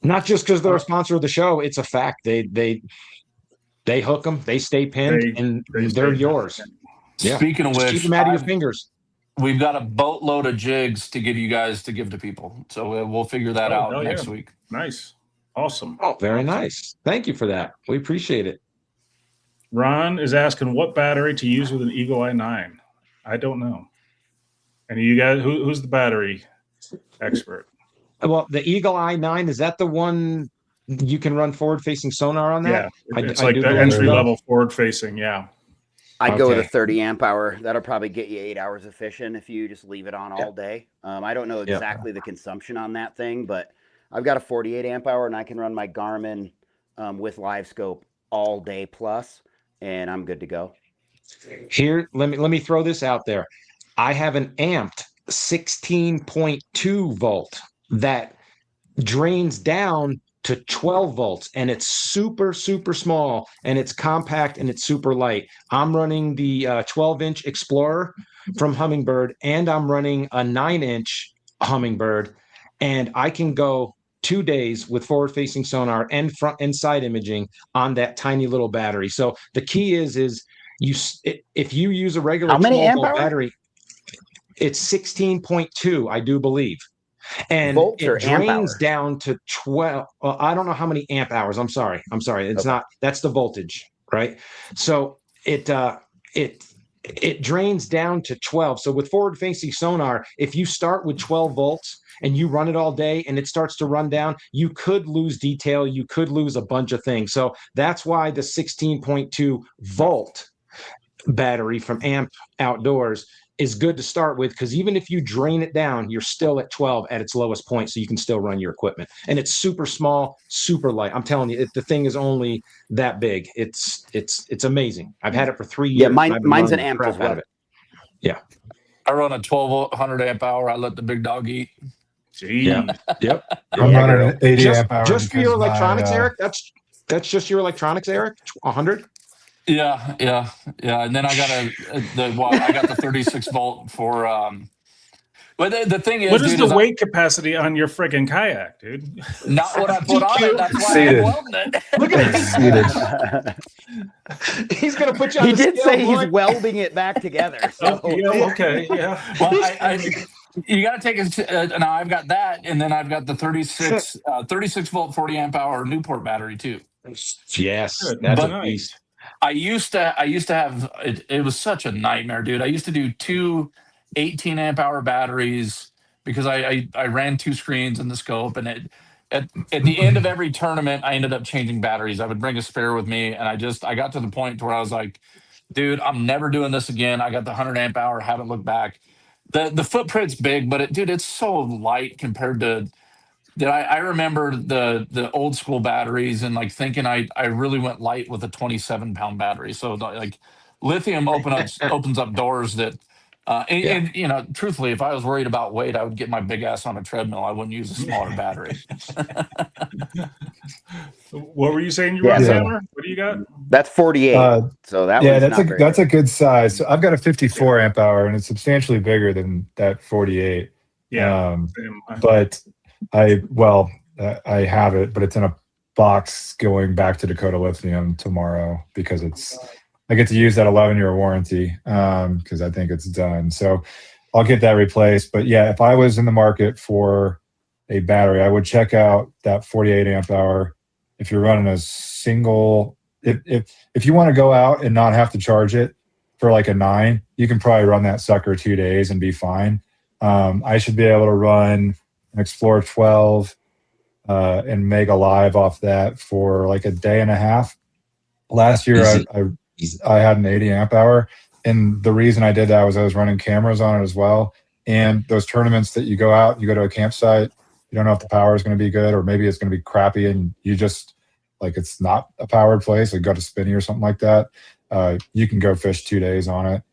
not just because they're a sponsor of the show. It's a fact. They hook them, they stay pinned, and they're yours. Speaking of which, keep them out of your fingers. We've got a boatload of jigs to give you guys to give to people. So we'll figure that out next week. Nice. Awesome. Oh, very nice. Thank you for that. We appreciate it. Ron is asking what battery to use with an Eagle Eye 9. I don't know. And you guys, who's the battery expert? Well, the Eagle Eye 9, is that the one you can run forward-facing sonar on that? Yeah, it's like the entry-level forward-facing, I'd go with a 30 amp hour. That'll probably get you 8 hours of fishing if you just leave it on all day. I don't know exactly the consumption on that thing, but I've got a 48 amp hour and I can run my Garmin with live scope all day plus, and I'm good to go. Here, let me throw this out there. I have an amped 16.2 volt that drains down to 12 volts, and it's super, super small, and it's compact, and it's super light. I'm running the 12-inch Explorer from Humminbird, and I'm running a 9-inch Humminbird, and I can go 2 days with forward-facing sonar and front and side imaging on that tiny little battery. So the key is if you use a regular 12-volt battery, it's 16.2, I do believe. And Volts it drains down to 12. Well, I don't know how many amp hours. I'm sorry. It's not, that's the voltage, right? So it drains down to 12. So with forward facing sonar, if you start with 12 volts and you run it all day and it starts to run down, you could lose detail. You could lose a bunch of things. So that's why the 16.2 volt battery from Amp Outdoors is good to start with, because even if you drain it down, you're still at 12 at its lowest point, so you can still run your equipment. And it's super small, super light. I'm telling you, the thing is only that big. It's amazing. I've had it for 3 years. Yeah, mine's an Amp as well. Yeah. I run a 1200 amp hour. I let the big dog eat. Yeah. Yep. I'm running an 80 amp hour. Just for your electronics, Eric? That's just your electronics, Eric? 100? Yeah. And then I got I got the 36 volt for. But the thing is, what is the weight capacity on your friggin' kayak, dude? Not what I put on it. That's why I'm welding it. Look at it. He's gonna put you on. He did say he's welding it back together. So. Okay. Well, you got to take it. Now I've got that, and then I've got the 36 volt 40 amp hour Newport battery too. Yes, that's a beast. I used to have it was such a nightmare, dude. I used to do 2 18 amp hour batteries because I ran 2 screens in the scope, and at the end of every tournament I ended up changing batteries. I would bring a spare with me, and I got to the point where I was like, dude, I'm never doing this again. I got the 100 amp hour, haven't looked back. The footprint's big, but it's so light compared to I remember the old school batteries and like thinking I really went light with a 27-pound battery. So like lithium opens up doors that And you know, truthfully, if I was worried about weight, I would get my big ass on a treadmill. I wouldn't use a smaller battery. What were you saying you run, Hammer? What do you got? That's 48. So that yeah, one's that's not a very that's big. a good size. So I've got a 54 amp hour, and it's substantially bigger than that 48. Yeah, but I have it, but it's in a box going back to Dakota Lithium tomorrow because I get to use that 11-year warranty because I think it's done. So I'll get that replaced. But yeah, if I was in the market for a battery, I would check out that 48 amp hour. If you're running a single, if you want to go out and not have to charge it for like a 9, you can probably run that sucker 2 days and be fine. I should be able to run an Explorer 12 and Mega Live off that for like a day and a half. Last year, I had an 80 amp hour. And the reason I did that was I was running cameras on it as well. And those tournaments that you go out, you go to a campsite, you don't know if the power is going to be good or maybe it's going to be crappy and you just, like, it's not a powered place, like go to Spinney or something like that. You can go fish 2 days on it.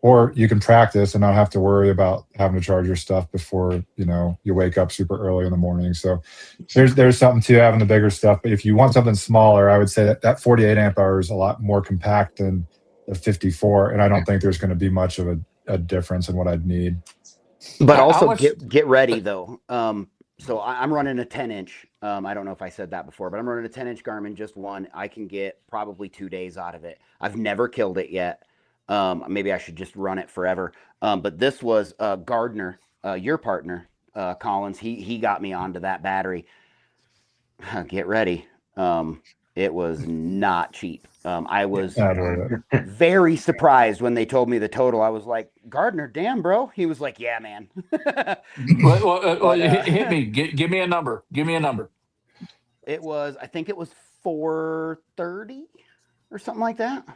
Or you can practice and not have to worry about having to charge your stuff before, you wake up super early in the morning. So there's something to having the bigger stuff. But if you want something smaller, I would say that 48 amp hour is a lot more compact than the 54. And I don't think there's going to be much of a difference in what I'd need. But also get ready though. So I'm running a 10-inch. I don't know if I said that before, but I'm running a 10-inch Garmin, just one. I can get probably 2 days out of it. I've never killed it yet. Maybe I should just run it forever. But this was Gardner, your partner, Collins. He got me onto that battery. Get ready. It was not cheap. I was very surprised when they told me the total. I was like, Gardner, damn, bro. He was like, yeah, man. Hit me. Give me a number. Give me a number. I think it was 430 or something like that.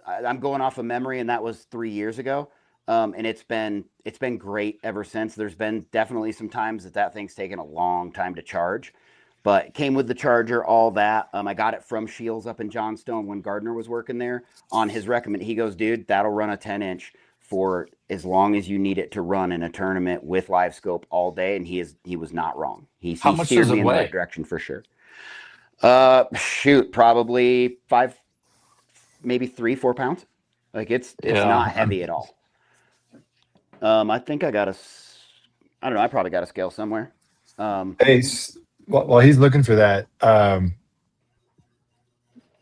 I'm going off of memory, and that was 3 years ago. And it's been great ever since. There's been definitely some times that thing's taken a long time to charge, but it came with the charger, all that. I got it from Shields up in Johnstone when Gardner was working there. On his recommend, he goes, dude, that'll run a 10-inch for as long as you need it to run in a tournament with live scope all day. And he was not wrong. He steered me in the right direction for sure. Probably 5, maybe 3-4 pounds. Like it's not heavy at all. I think I don't know. I probably got a scale somewhere. While he's looking for that,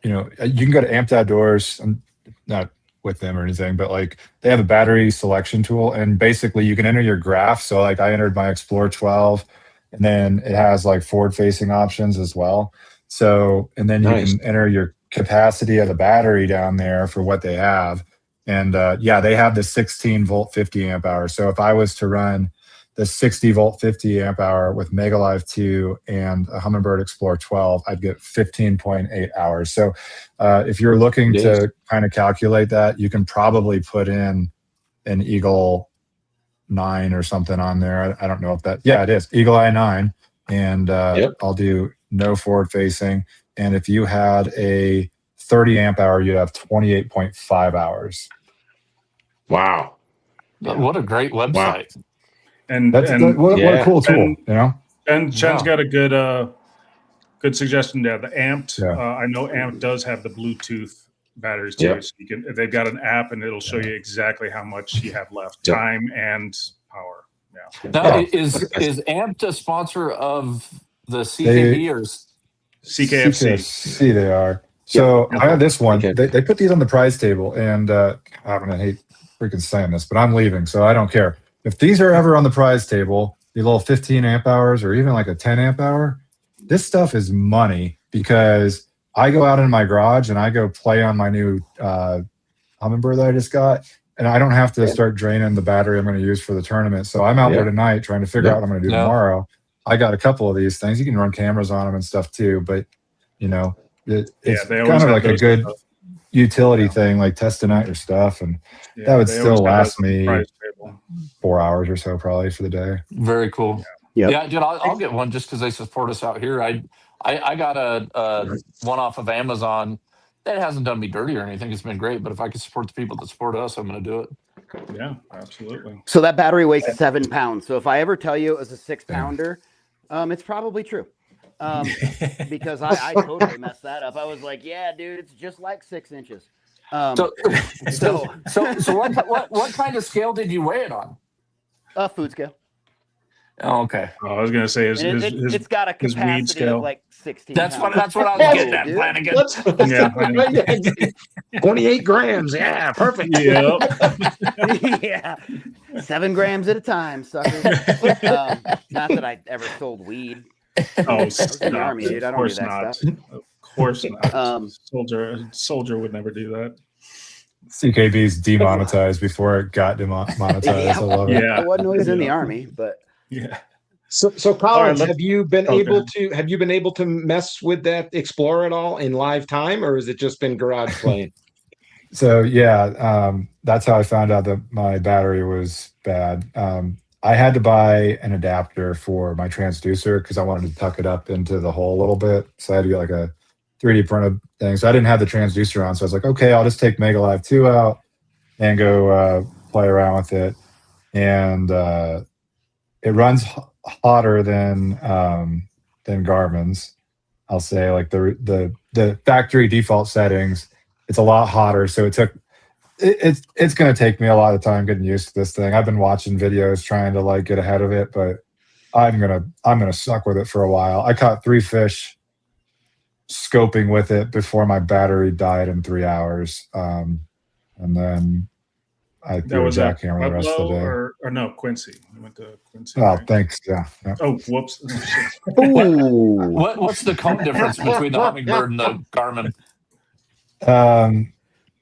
you can go to Amped Outdoors. I'm not with them or anything, but like they have a battery selection tool, and basically you can enter your graph. So like I entered my Explorer 12, and then it has like forward-facing options as well. So, and then you can enter your capacity of the battery down there for what they have. And they have the 16 volt 50 amp hour. So if I was to run the 60 volt 50 amp hour with Mega Live 2 and a Humminbird Explorer 12, I'd get 15.8 hours. So if you're looking to kind of calculate that, you can probably put in an Eagle 9 or something on there. I don't know if it is Eagle Eye 9. And I'll do no forward facing. And if you had a 30 amp hour, you'd have 28.5 hours. Wow. What a great website. Wow. And what a cool tool, And Chen's got a good suggestion there. The Amped, I know Amped does have the Bluetooth batteries too. So they've got an app and it'll show you exactly how much you have left, time and power. Yeah. Now, is Amped a sponsor of the CKB or CKFC? CKFC they are. So I have this one. They put these on the prize table, and I'm gonna hate freaking saying this, but I'm leaving, so I don't care. If these are ever on the prize table, the little 15 amp hours or even like a 10 amp hour, this stuff is money because I go out in my garage and I go play on my new Humminbird that I just got, and I don't have to start draining the battery I'm going to use for the tournament. So I'm out there tonight trying to figure out what I'm going to do tomorrow. I got a couple of these things. You can run cameras on them and stuff too, but it's kind of like a good utility thing, like testing out your stuff, and that would still last me 4 hours or so probably for the day. Very cool. Yeah, dude, I'll get one just because they support us out here. I got a one off of Amazon It hasn't done me dirty or anything. It's been great. But if I can support the people that support us, I'm going to do it. Yeah, absolutely. So that battery weighs 7 pounds. So if I ever tell you it was a 6-pounder, it's probably true. Because I totally messed that up. I was like, yeah, dude, it's just like 6 inches. So what kind of scale did you weigh it on? Food scale. Oh, okay. I was gonna say it's got a capacity of like 16. That's what I was getting at, Flanagan. Yeah. 28 grams. Yeah, perfect. Yep. Yeah, 7 grams at a time, sucker. Not that I ever sold weed. Oh, I was in the army, dude. I don't do that not. stuff. Of course not. Soldier would never do that. CKB's demonetized before it got demonetized. Yeah. I love it. Yeah. I wasn't always in the army, but Yeah. So Collins, All right, have you been okay. able to mess with that Explorer at all in live time, or has it just been garage playing? So yeah, that's how I found out that my battery was bad. I had to buy an adapter for my transducer because I wanted to tuck it up into the hole a little bit. So I had to get like a 3D printed thing. So I didn't have the transducer on. So I was like, okay, I'll just take Mega Live 2 out and go play around with it. And it runs hotter than Garmin's. I'll say like the factory default settings, it's a lot hotter. So it's going to take me a lot of time getting used to this thing. I've been watching videos trying to like get ahead of it, but I'm gonna suck with it for a while. I caught 3 fish scoping with it before my battery died in 3 hours, and then I threw a jackhammer the rest of the day. Or no, Quincy. I went to Quincy. Oh, right? thanks. Yeah. Oh, whoops. What's the cone difference between the Hummingbird and the Garmin?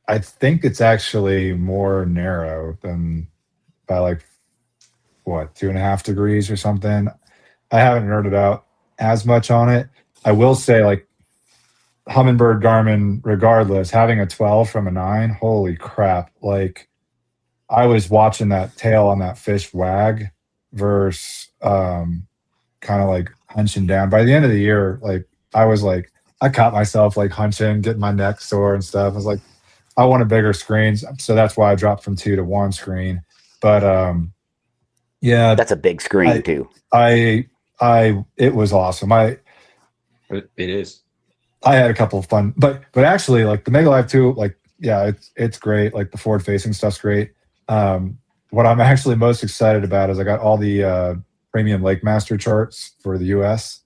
I think it's actually more narrow than by like 2.5 degrees or something. I haven't nerded out as much on it. I will say like Hummingbird, Garmin, regardless, having a 12 from a 9, holy crap. Like I was watching that tail on that fish wag versus kind of like hunching down. By the end of the year, like I caught myself like hunching, getting my neck sore and stuff. I was like, I wanted bigger screens. So that's why I dropped from 2 to 1 screen. But yeah. that's a big screen too. It was awesome. It is. I had a couple of fun, but actually like the Mega Live 2, like, yeah, it's great. Like the forward facing stuff's great. What I'm actually most excited about is I got all the premium Lake Master charts for the US,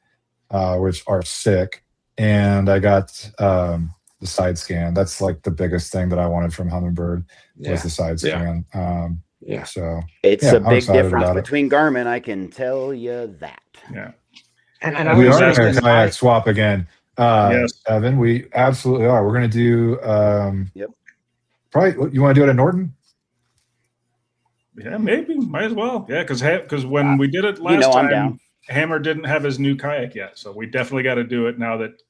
which are sick. And I got the side scan. That's like the biggest thing that I wanted from Hummingbird was the side scan. So it's a big difference between Garmin. I can tell you that. Yeah. And we are going to kayak swap again. Yes. Evan, we absolutely are. We're going to do probably, you want to do it at Norton? Yeah, maybe. Might as well. Yeah, because when we did it last time, Hammer didn't have his new kayak yet. So we definitely got to do it now that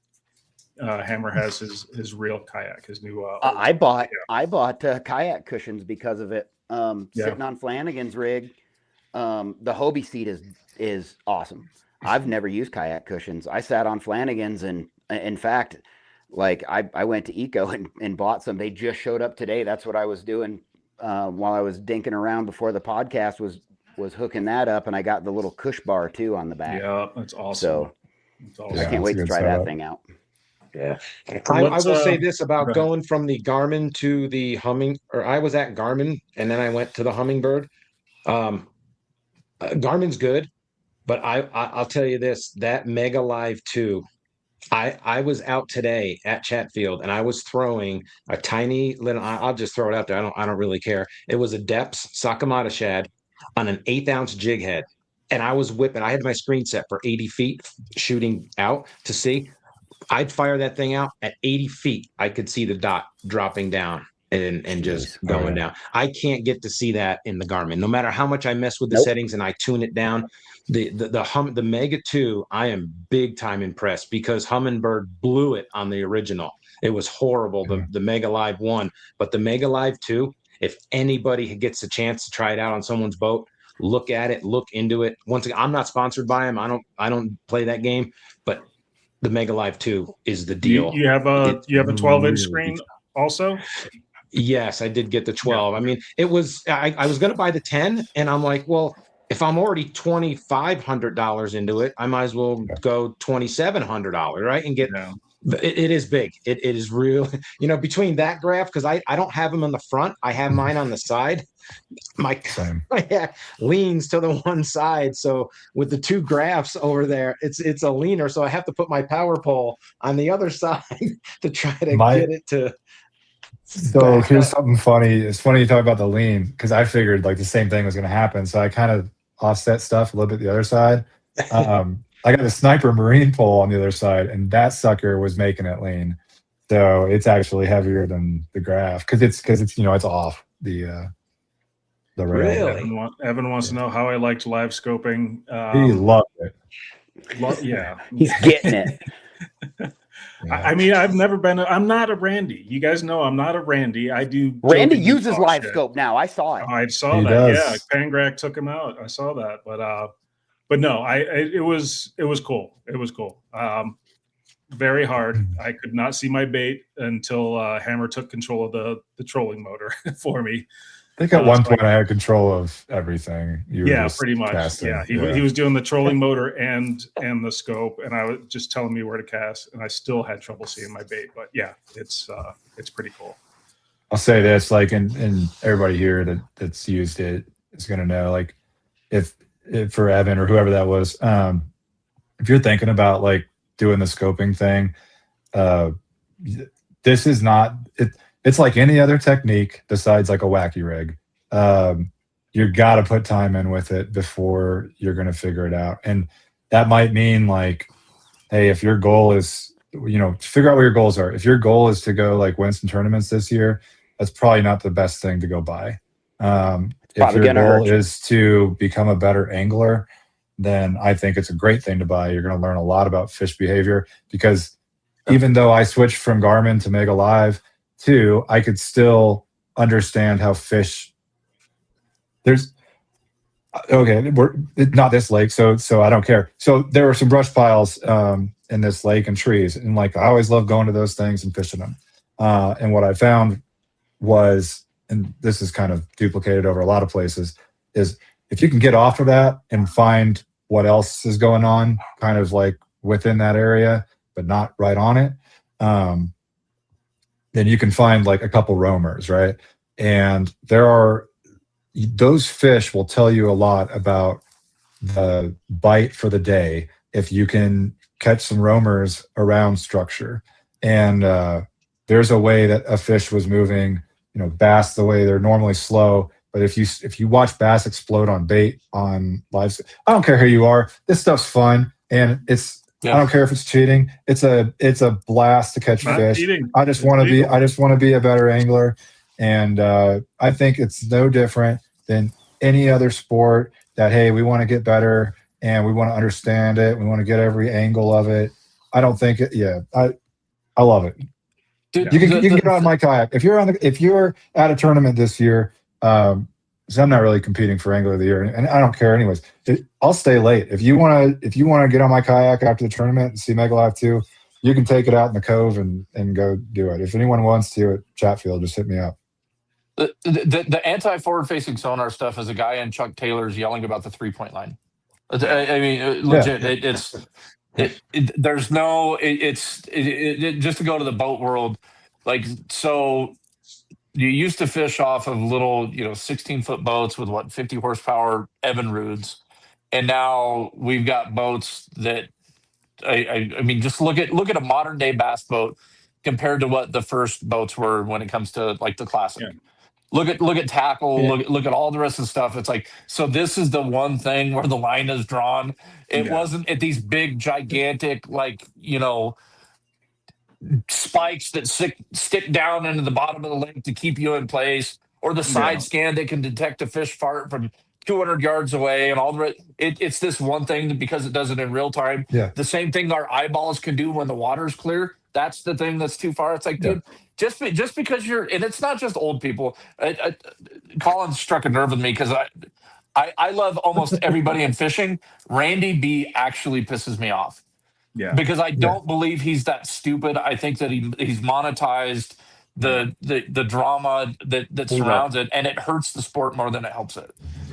Hammer has his real kayak, his new I bought kayak cushions because of it. Sitting on Flanagan's rig. The Hobie seat is awesome. I've never used kayak cushions. I sat on Flanagan's, and in fact, like I went to Eco and bought some. They just showed up today. That's what I was doing while I was dinking around before the podcast was hooking that up, and I got the little cush bar too on the back. Yeah, that's awesome. So awesome. I can't wait to try that thing out. Yeah. I will say this about going from the Garmin to the I was at Garmin and then I went to the Hummingbird. Garmin's good, but I'll tell you this, that Mega Live 2, I was out today at Chatfield and I was throwing a tiny little, I'll just throw it out there. I don't really care. It was a Depths Sakamata shad on an 1/8 ounce jig head. And I was whipping, I had my screen set for 80 feet shooting out to see. I'd fire that thing out at 80 feet. I could see the dot dropping down and just going down. I can't get to see that in the Garmin. No matter how much I mess with the settings and I tune it down, the Mega 2, I am big time impressed because Hummingbird blew it on the original. It was horrible, the Mega Live 1. But the Mega Live 2, if anybody gets a chance to try it out on someone's boat, look at it, look into it. Once again, I'm not sponsored by them. I don't play that game, but the Mega Live 2 is the You, deal. you have a It's 12-inch really screen good. also. Yes, I did get the 12. I mean, it was I was going to buy the 10, and I'm like, well, if I'm already $2,500 into it, I might as well go $2,700, right? And get Yeah. it is big. It is real. Between that graph, because I don't have them in the front, I have mine on the side. My Same. leans to the one side. So with the two graphs over there, it's a leaner. So I have to put my power pole on the other side to try to get it to. So here's something funny. It's funny you talk about the lean because I figured like the same thing was going to happen. So I kind of offset stuff a little bit the other side. I got a Sniper Marine pole on the other side, and that sucker was making it lean. So it's actually heavier than the graph because it's it's off the rail. Really? Evan wants to know how I liked live scoping. He loved it. Yeah, He's getting it. I mean, I'm not a Randy. You guys know I'm not a Randy. I do. Randy uses live scope now. I saw it. I saw He that. does. Yeah, Pangrak took him out. I saw that. But no, it was cool. It was cool. Very hard. I could not see my bait until Hammer took control of the trolling motor for me. I think at one point I had control of everything. Yeah, pretty much. Casting. Yeah, he was doing the trolling motor and the scope, and I was just telling me where to cast, and I still had trouble seeing my bait. But yeah, it's pretty cool. I'll say this, like, and everybody here that's used it is going to know, like, if for Evan or whoever that was, if you're thinking about like doing the scoping thing, this is not it. It's like any other technique besides like a wacky rig. You got to put time in with it before you're going to figure it out. And that might mean like, hey, if your goal is, figure out what your goals are. If your goal is to go like win some tournaments this year, that's probably not the best thing to go buy. If your goal is to become a better angler, then I think it's a great thing to buy. You're going to learn a lot about fish behavior because even though I switched from Garmin to Mega Live, too, I could still understand how fish. We're not this lake, so I don't care. So there were some brush piles in this lake and trees, and like I always love going to those things and fishing them. And what I found was, and this is kind of duplicated over a lot of places, is if you can get off of that and find what else is going on, kind of like within that area, but not right on it. Then you can find like a couple roamers, right? And those fish will tell you a lot about the bite for the day if you can catch some roamers around structure. And there's a way that a fish was moving, bass the way they're normally slow. But if you watch bass explode on bait on live, I don't care who you are, this stuff's fun, and I don't care if it's cheating. It's a blast to catch fish. Cheating. I just want to be a better angler, and I think it's no different than any other sport. That hey, we want to get better and we want to understand it. We want to get every angle of it. I don't think it. Yeah, I love it. Dude, you can get on my kayak if you're at a tournament this year. So I'm not really competing for Angler of the Year, and I don't care anyways. I'll stay late. If you want to get on my kayak after the tournament and see Mega Live 2, you can take it out in the cove and go do it. If anyone wants to at Chatfield, just hit me up. The anti-forward facing sonar stuff is a guy in Chuck Taylor's yelling about the 3-point line. I mean, legit. Yeah. There's no. Just to go to the boat world, like so. You used to fish off of little, 16-foot boats with 50 horsepower Evinrudes, and now we've got boats that, I mean, just look at a modern day bass boat compared to what the first boats were when it comes to like the classic. Yeah. Look at tackle. Yeah. Look at all the rest of the stuff. It's like, so this is the one thing where the line is drawn. It wasn't at these big, gigantic, spikes that stick down into the bottom of the lake to keep you in place, or the side scan that can detect a fish fart from 200 yards away, and all the rest. It's this one thing that, because it does it in real time. Yeah. The same thing our eyeballs can do when the water's clear. That's the thing that's too far. It's like, dude, just because you're, and it's not just old people. Collins struck a nerve with me because I love almost everybody in fishing. Randy B actually pisses me off. Yeah. because I don't believe he's that stupid. I think that he's monetized the drama that surrounds it, and it hurts the sport more than it helps it.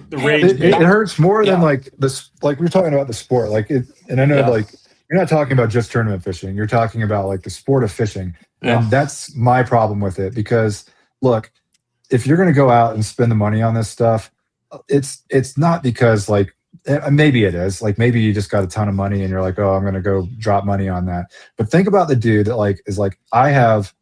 The rage It hurts more than Yeah. like this. Like we're talking about the sport, like it, and I know Yeah. like you're not talking about just tournament fishing. You're talking about like the sport of fishing, Yeah. and that's my problem with it. Because look, if you're going to go out and spend the money on this stuff, it's not because like maybe it is like maybe you just got a ton of money and you're like, oh, I'm going to go drop money on that. But think about the dude that like is like, I have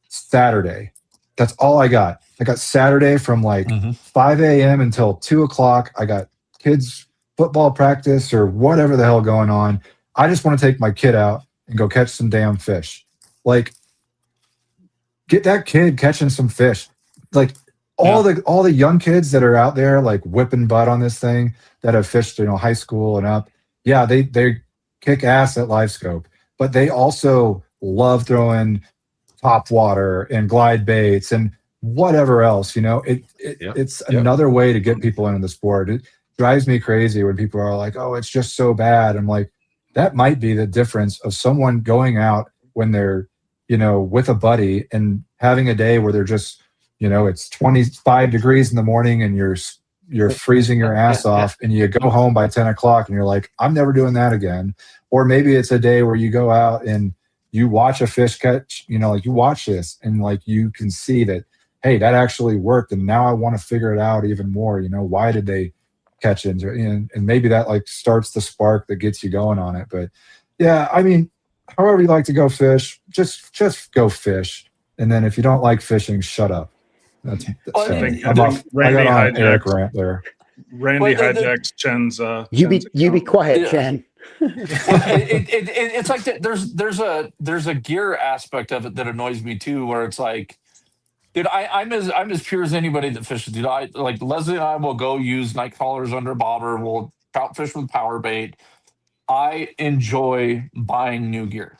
Saturday. That's all I got. I got Saturday from like 5 a.m. until 2 o'clock. I got kids football practice or whatever the hell going on. I just want to take my kid out and go catch some damn fish. Like, get that kid catching some fish. Like all the young kids that are out there like whipping butt on this thing that have fished, high school and up. Yeah, they kick ass at live scope, but they also love throwing top water and glide baits and whatever else. It's another way to get people into the sport. It drives me crazy when people are like, oh, it's just so bad. I'm like, that might be the difference of someone going out when they're with a buddy and having a day where they're just it's 25 degrees in the morning and you're freezing your ass off and you go home by 10 o'clock and you're like, I'm never doing that again. Or maybe it's a day where you go out and you watch a fish catch, like you watch this and like you can see that, hey, that actually worked. And now I want to figure it out even more. Why did they catch it? And maybe that like starts the spark that gets you going on it. But yeah, I mean, however you like to go fish, just go fish. And then if you don't like fishing, shut up. That's I I think got Randy on Eric hijacked. rant there. Randy hijacks Chen's. You be quiet, Yeah. Chen. It's like there's a gear aspect of it that annoys me too, where it's like, dude, I'm as pure as anybody that fishes. Dude, I like Leslie and I will go use night crawlers under bobber. We'll trout fish with power bait. I enjoy buying new gear.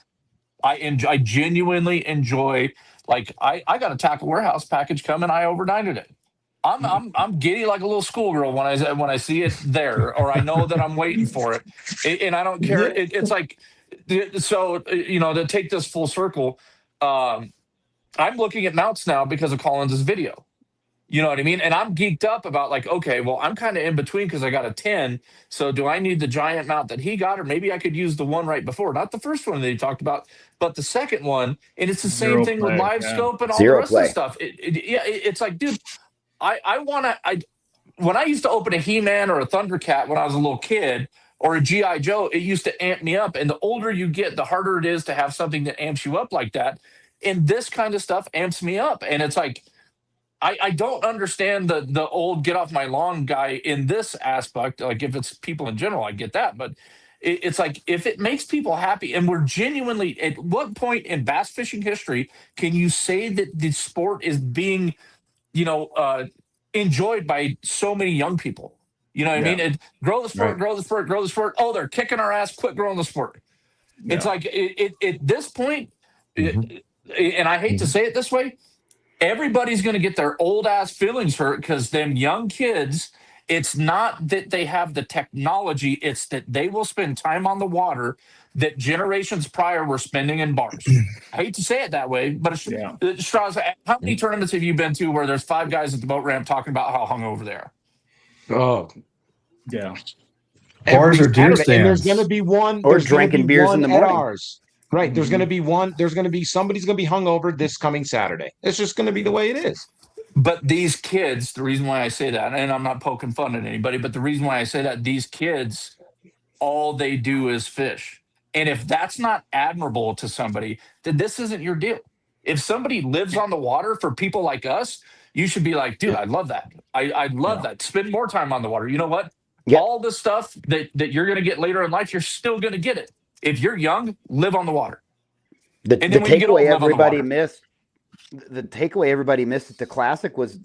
I genuinely enjoy. Like I got a tackle warehouse package coming. I overnighted it. I'm giddy like a little schoolgirl when I see it there, or I know that I'm waiting for it, and I don't care. It's like, so to take this full circle, I'm looking at mounts now because of Collins' video. You know what I mean? And I'm geeked up about like, okay, well, I'm kind of in between because I got a 10. So do I need the giant mount that he got, or maybe I could use the one right before? Not the first one that he talked about, but the second one. And it's the same thing with live scope and all the rest of the stuff. It's like, dude, I want to. When I used to open a He-Man or a Thundercat when I was a little kid, or a G.I. Joe, it used to amp me up. And the older you get, the harder it is to have something that amps you up like that. And this kind of stuff amps me up. And it's like, I don't understand the old get off my lawn guy in this aspect. Like if it's people in general, I get that. But it's like if it makes people happy and we're genuinely, at what point in bass fishing history can you say that the sport is being, enjoyed by so many young people? You know what I mean? Grow the sport, grow the sport, grow the sport. Oh, they're kicking our ass. Quit growing the sport. Yeah. It's like at this point, and I hate to say it this way, everybody's going to get their old ass feelings hurt because them young kids, it's not that they have the technology, it's that they will spend time on the water that generations prior were spending in bars. I hate to say it that way, but Strauss, how many tournaments have you been to where there's 5 guys at the boat ramp talking about how hungover they are? Oh, yeah. Bars or deer stands. And there's going to be one. Or drinking beers in the morning. Ours. Right. There's going to be one. There's going to be somebody's going to be hungover this coming Saturday. It's just going to be the way it is. But these kids, the reason why I say that, and I'm not poking fun at anybody, but the reason why I say that, these kids, all they do is fish. And if that's not admirable to somebody, then this isn't your deal. If somebody lives on the water for people like us, you should be like, dude, I love that. I love that. Spend more time on the water. You know what? Yep. All the stuff that you're going to get later in life, you're still going to get it. If you're young, live on the water. The takeaway everybody missed at the Classic was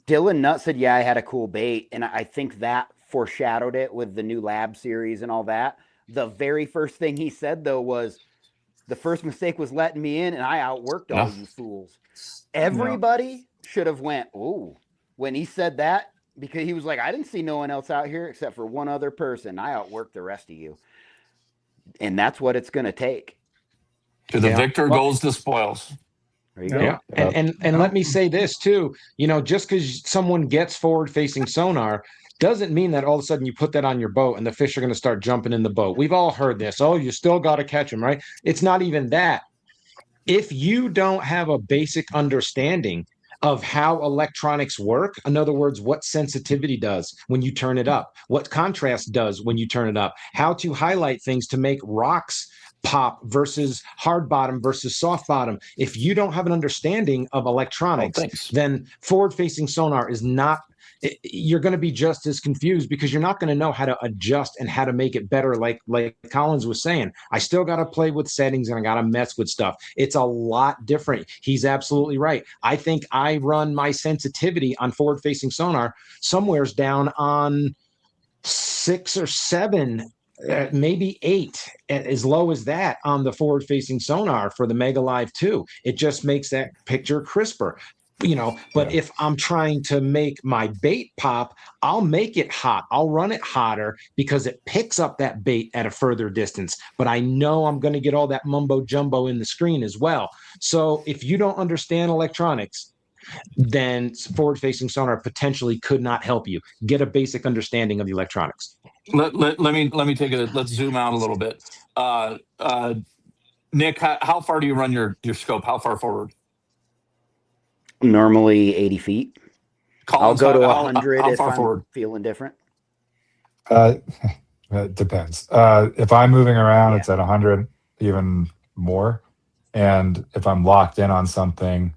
Dylan Nutt said, yeah, I had a cool bait. And I think that foreshadowed it with the new lab series and all that. The very first thing he said, though, was the first mistake was letting me in and I outworked all you fools. Everybody should have went, ooh, when he said that, because he was like, I didn't see no one else out here except for one other person. I outworked the rest of you. and that's what it's going to take. To the victor goes the spoils. There you go. Yeah. And let me say this too, just because someone gets forward facing sonar doesn't mean that all of a sudden you put that on your boat and the fish are going to start jumping in the boat. We've all heard this. Oh, you still got to catch them, right? It's not even that. If you don't have a basic understanding of how electronics work, in other words, what sensitivity does when you turn it up, what contrast does when you turn it up, how to highlight things to make rocks pop versus hard bottom versus soft bottom. If you don't have an understanding of electronics, then forward facing sonar is not, you're going to be just as confused because you're not going to know how to adjust and how to make it better. Like Collins was saying, I still got to play with settings and I got to mess with stuff. It's a lot different. He's absolutely right. I think I run my sensitivity on forward facing sonar somewhere's down on 6 or 7, maybe 8, as low as that on the forward facing sonar for the Mega Live 2. It just makes that picture crisper. But if I'm trying to make my bait pop, I'll make it hot. I'll run it hotter because it picks up that bait at a further distance. But I know I'm going to get all that mumbo jumbo in the screen as well. So if you don't understand electronics, then forward-facing sonar potentially could not help you. Get a basic understanding of the electronics. Let me take it. Let's zoom out a little bit. Nick, how far do you run your scope? How far forward? Normally 80 feet. Collins, I'll go to 100 if I'm forward? feeling different. It depends. If I'm moving around, it's at 100, even more. And if I'm locked in on something,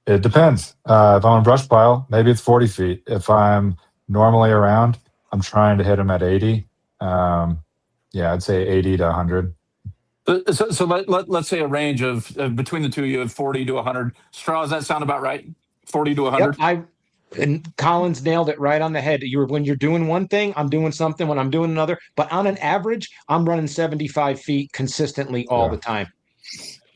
it depends. If I'm on a brush pile, maybe it's 40 feet. If I'm normally around, I'm trying to hit them at 80. I'd say 80 to 100. So let's say a range of between the two, you have 40 to 100. Straw, does that sound about right? 40 to 100? Yep, and Collins nailed it right on the head. When you're doing one thing, I'm doing something. When I'm doing another, but on an average, I'm running 75 feet consistently all the time.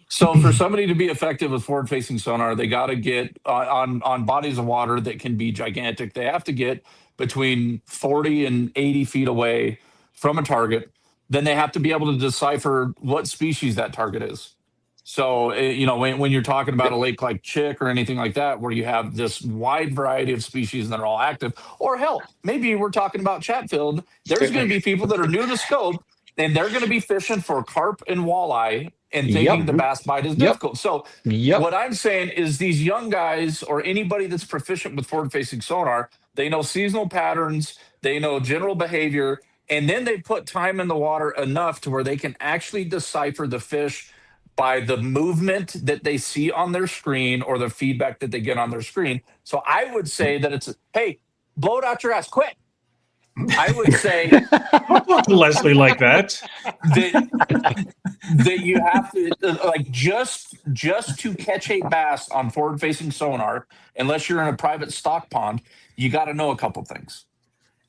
So for somebody to be effective with forward-facing sonar, they got to get on bodies of water that can be gigantic. They have to get between 40 and 80 feet away from a target. Then they have to be able to decipher what species that target is. So, when you're talking about a lake like Chick or anything like that, where you have this wide variety of species that are all active, or hell, maybe we're talking about Chatfield, there's going to be people that are new to the scope and they're going to be fishing for carp and walleye and thinking the bass bite is difficult. So what I'm saying is these young guys or anybody that's proficient with forward-facing sonar, they know seasonal patterns, they know general behavior, and then they put time in the water enough to where they can actually decipher the fish by the movement that they see on their screen or the feedback that they get on their screen. So I would say that it's, hey, blow it out your ass, quick. I would say don't talk to Leslie like that. That you have to like just to catch a bass on forward-facing sonar, unless you're in a private stock pond, you got to know a couple things.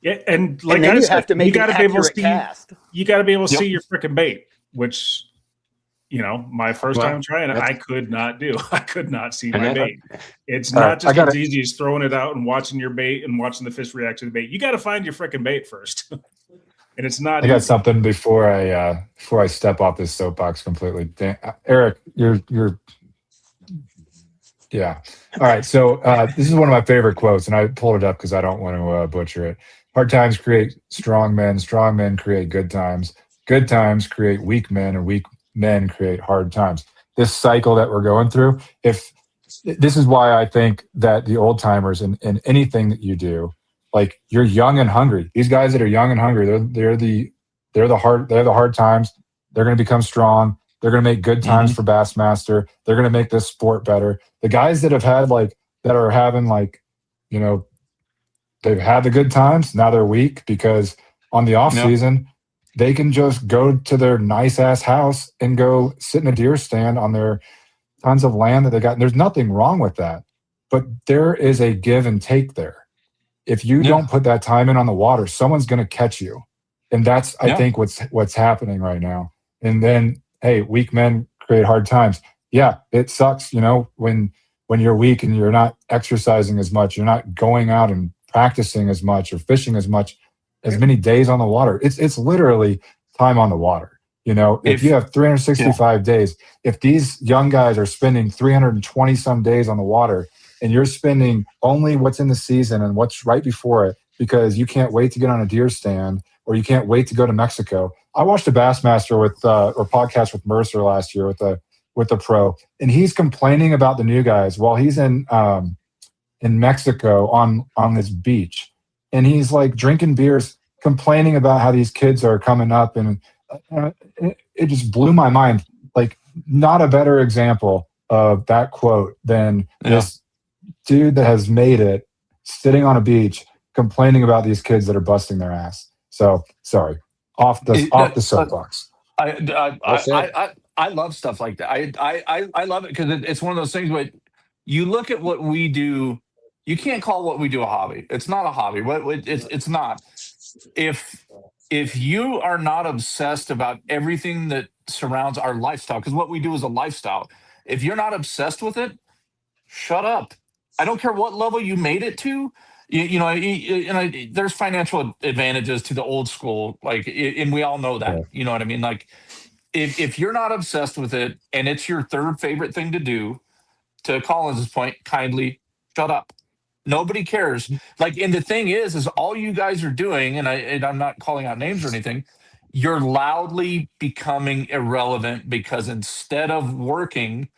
Yeah, and like I said, you got to be able to see. You got to be able to see your freaking bait, which my first time trying it, I could not do. I could not see my bait. It's not just as easy as throwing it out and watching your bait and watching the fish react to the bait. You got to find your freaking bait first, and it's not. I got something before I step off this soapbox completely. Eric, you're. Yeah. All right. So this is one of my favorite quotes, and I pulled it up because I don't want to butcher it. Hard times create strong men. Strong men create good times. Good times create weak men, and weak men create hard times. This cycle that we're going through, this is why I think that the old timers in anything that you do, like you're young and hungry. These guys that are young and hungry, they're the hard times. They're going to become strong. They're going to make good times for Bassmaster. They're going to make this sport better. The guys that have had they've had the good times. Now they're weak because on the off season, they can just go to their nice ass house and go sit in a deer stand on their tons of land that they got. And there's nothing wrong with that, but there is a give and take there. If you don't put that time in on the water, someone's going to catch you. And that's, I think, what's happening right now. And then, hey, weak men create hard times. Yeah, it sucks, when you're weak and you're not exercising as much, you're not going out and practicing as much or fishing as much, as many days on the water. It's literally time on the water. You know, if you have 365 days, if these young guys are spending 320 some days on the water, and you're spending only what's in the season and what's right before it because you can't wait to get on a deer stand or you can't wait to go to Mexico. I watched a Bassmaster or podcast with Mercer last year with a pro, and he's complaining about the new guys while he's in Mexico on this beach, and he's like drinking beers, complaining about how these kids are coming up, and it just blew my mind. Like, not a better example of that quote than this dude that has made it sitting on a beach complaining about these kids that are busting their ass. So sorry, off the soapbox. I love stuff like that. I love it because it's one of those things where you look at what we do. You can't call what we do a hobby. It's not a hobby. It's not. If you are not obsessed about everything that surrounds our lifestyle, because what we do is a lifestyle. If you're not obsessed with it, shut up. I don't care what level you made it to. There's financial advantages to the old school, and we all know that. You know what I mean? Like, if you're not obsessed with it and it's your third favorite thing to do, to Collins' point, kindly shut up. Nobody cares. Like, and the thing is all you guys are doing, and I'm not calling out names or anything, you're loudly becoming irrelevant because instead of working,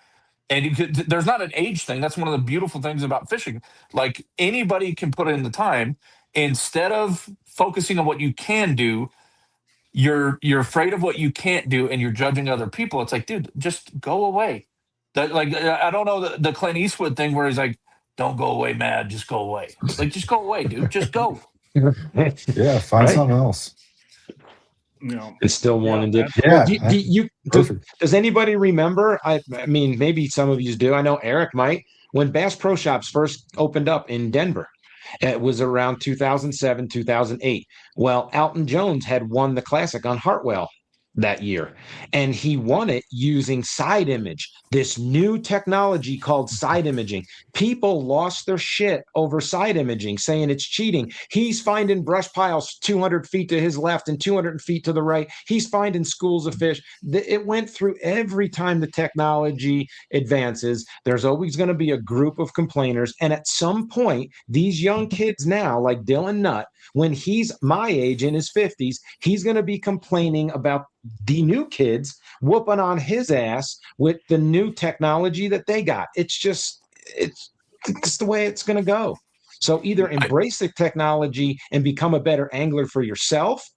and there's not an age thing. That's one of the beautiful things about fishing. Like, anybody can put in the time. Instead of focusing on what you can do, you're afraid of what you can't do, and you're judging other people. It's like, dude, just go away. That, like, I don't know the Clint Eastwood thing where he's like, "Don't go away, mad. Just go away." Like, just go away, dude. Just go. Yeah, find something else. It's still one and dip. Yeah. Does anybody remember? I mean, maybe some of you do. I know Eric might. When Bass Pro Shops first opened up in Denver, it was around 2007, 2008. Well, Alton Jones had won the Classic on Hartwell that year, and he won it using side image, this new technology called side imaging. People lost their shit over side imaging, saying it's cheating. He's finding brush piles 200 feet to his left and 200 feet to the right. He's finding schools of fish. It went through. Every time the technology advances, there's always going to be a group of complainers, and at some point, these young kids now, like Dylan Nutt, when he's my age, in his 50s, he's going to be complaining about the new kids whooping on his ass with the new technology that they got. It's the way it's going to go. So either embrace the technology and become a better angler for yourself,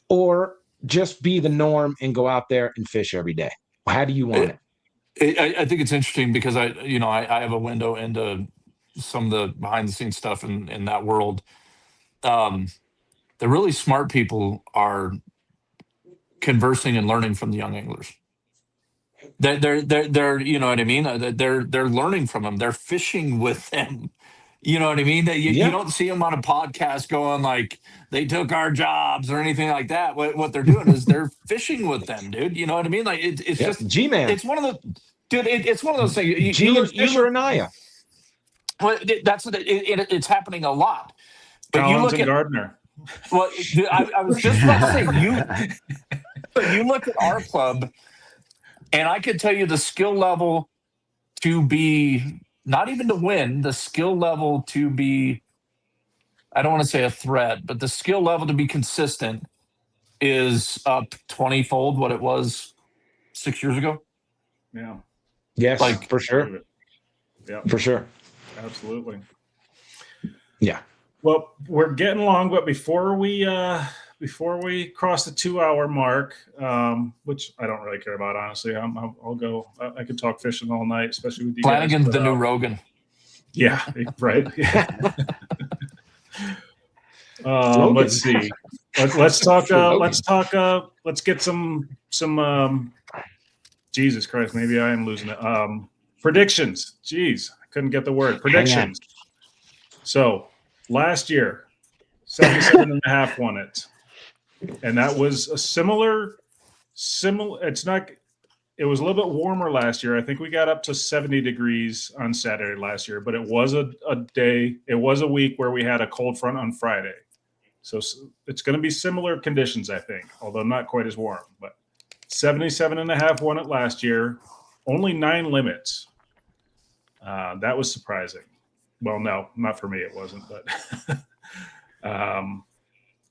or just be the norm and go out there and fish every day. How do you want it? I think it's interesting because I have a window into some of the behind the scenes stuff in that world. The really smart people are conversing and learning from the young anglers. They're you know what I mean? They're learning from them. They're fishing with them. You know what I mean? You don't see them on a podcast going like they took our jobs or anything like that. What they're doing is they're fishing with them, dude. You know what I mean? Like it's just G-Man. It's one of the dude. It's one of those things. Fisher and Aya. Well, it's happening a lot. But Collins you look and at Gardner. Well, I was just about to say you look at our club, and I could tell you the skill level to be, not even to win, the skill level to be, I don't want to say a threat, but the skill level to be consistent is up 20-fold what it was 6 years ago. Yeah. Yes, for sure. Yeah, for sure. Absolutely. Yeah. Well, we're getting along, but before we cross the 2-hour mark, which I don't really care about, honestly, I'll go. I could talk fishing all night, especially with you Flanagan's guys. the new Rogan. Yeah, right. Let's see. Let's talk. Let's get some. Jesus Christ, maybe I am losing it. Predictions. Jeez, I couldn't get the word. Predictions. So last year, 77.5 won it, and that was a similar. It's not. It was a little bit warmer last year. I think we got up to 70 degrees on Saturday last year, but it was a day. It was a week where we had a cold front on Friday. So it's going to be similar conditions, I think, although not quite as warm. But 77.5 won it last year. Only 9 limits. That was surprising. Well, no, not for me. It wasn't, but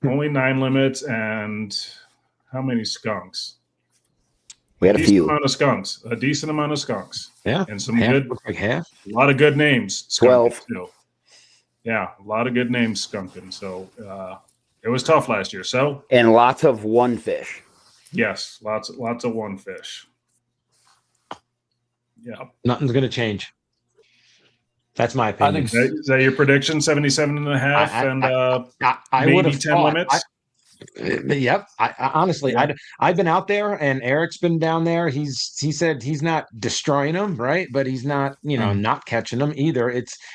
only 9 limits, and how many skunks? We had a few. A decent amount of skunks. Yeah. And some half, good, like half. a lot of good names. 12. Too. Yeah, a lot of good names skunking. So it was tough last year. So and lots of one fish. Yes, lots of one fish. Yeah. Nothing's going to change. That's my opinion. Is that your prediction? 77.5 I maybe would have 10 limits? Yep. I honestly, I've been out there, and Eric's been down there. He said he's not destroying them, right? But he's not, not catching them either.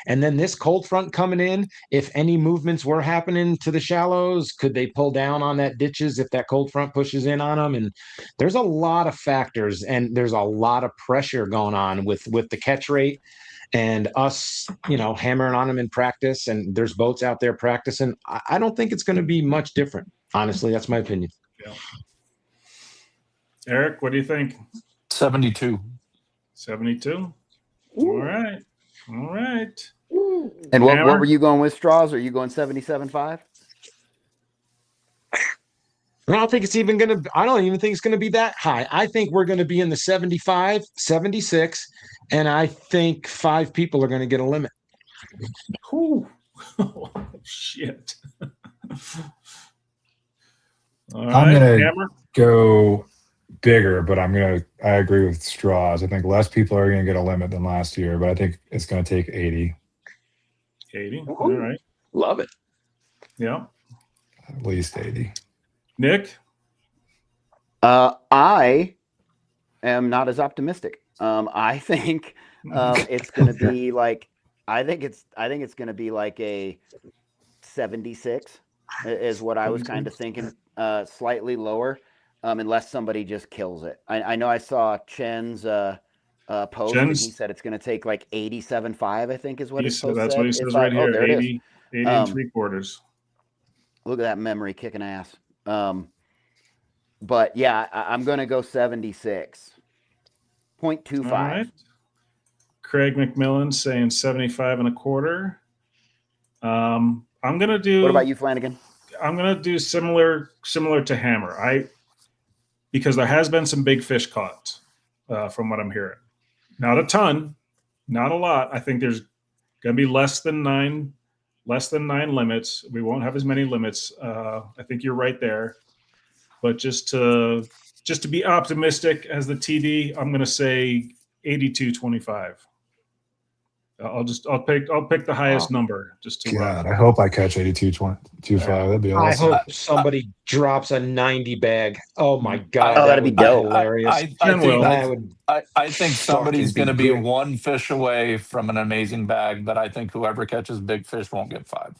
And then this cold front coming in, if any movements were happening to the shallows, could they pull down on that ditches if that cold front pushes in on them? And there's a lot of factors, and there's a lot of pressure going on with the catch rate. And us, hammering on them in practice, and there's boats out there practicing. I don't think it's going to be much different. Honestly, that's my opinion. Yeah. Eric, what do you think? 72. 72? All right. And what were you going with, Straws? Are you going 77.5? I don't think it's even going to, I don't even think it's going to be that high. I think we're going to be in the 75, 76, and I think 5 people are going to get a limit. Oh, shit. All I'm right, going Hammer. to go bigger, but I agree with Straws. I think less people are going to get a limit than last year, but I think it's going to take 80. 80. All right. Love it. Yeah. At least 80. Nick? I am not as optimistic. I think it's going to be like I think it's going to be like a 76 is what I was kind of thinking, slightly lower, unless somebody just kills it. I know I saw Chen's post, and he said it's going to take like 87.5, I think is what his post That's said. what he says right here, there 80 and 3/4. Look at that memory kicking ass. But yeah, I'm going to go 76.25. All right. Craig McMillan saying 75.25. I'm going to do. What about you, Flanagan? I'm going to do similar to Hammer. Because there has been some big fish caught from what I'm hearing. Not a ton, not a lot. I think there's going to be less than 9 limits. We won't have as many limits. I think you're right there. But just to be optimistic as the TD, I'm going to say 82.25. I'll pick the highest number. Just to God, I hope I catch 82.25. That'd be awesome. I hope somebody drops a 90 bag. Oh my God. Oh, that'd be dope. Hilarious. I think somebody's going to be 1 fish away from an amazing bag, but I think whoever catches big fish won't get 5.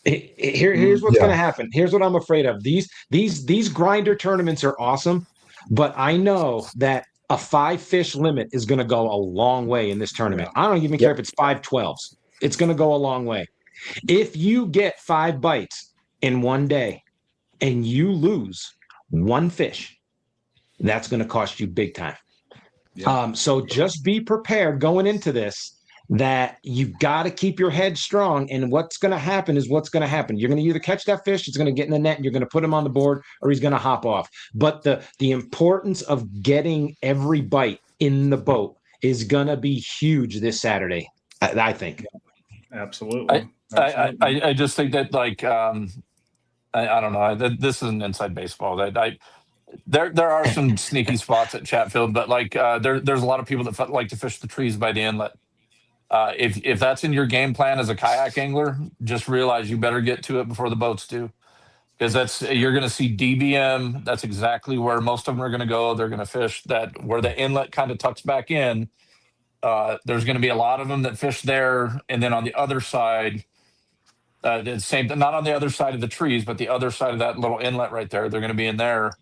Here's what's going to happen. Here's what I'm afraid of. These grinder tournaments are awesome, but I know that a 5 fish limit is going to go a long way in this tournament. I don't even care if it's 5 12s. It's going to go a long way. If you get 5 bites in one day and you lose 1 fish, that's going to cost you big time. Yeah. So just be prepared going into this that you've got to keep your head strong. And what's going to happen is what's going to happen. You're going to either catch that fish, it's going to get in the net, and you're going to put him on the board, or he's going to hop off. But the importance of getting every bite in the boat is going to be huge this Saturday, I think. Absolutely. I just think that, like, I don't know. This is an inside baseball. There are some sneaky spots at Chatfield, but like there's a lot of people that like to fish the trees by the inlet. If that's in your game plan as a kayak angler, just realize you better get to it before the boats do, because you're going to see DBM. That's exactly where most of them are going to go. They're going to fish that where the inlet kind of tucks back in. There's going to be a lot of them that fish there, and then on the other side, the same. Not on the other side of the trees, but the other side of that little inlet right there. They're going to be in there,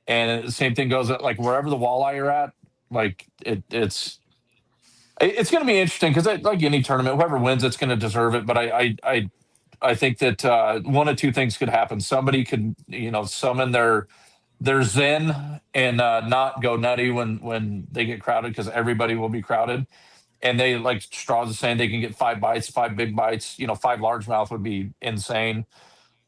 and the same thing goes at like wherever the walleye are at. Like it's going to be interesting because like any tournament, whoever wins, it's going to deserve it. But I think that 1 of 2 things could happen. Somebody could summon their they're zen and not go nutty when they get crowded, because everybody will be crowded. And they, like Straws is saying, they can get 5 bites, 5 big bites. 5 largemouth would be insane.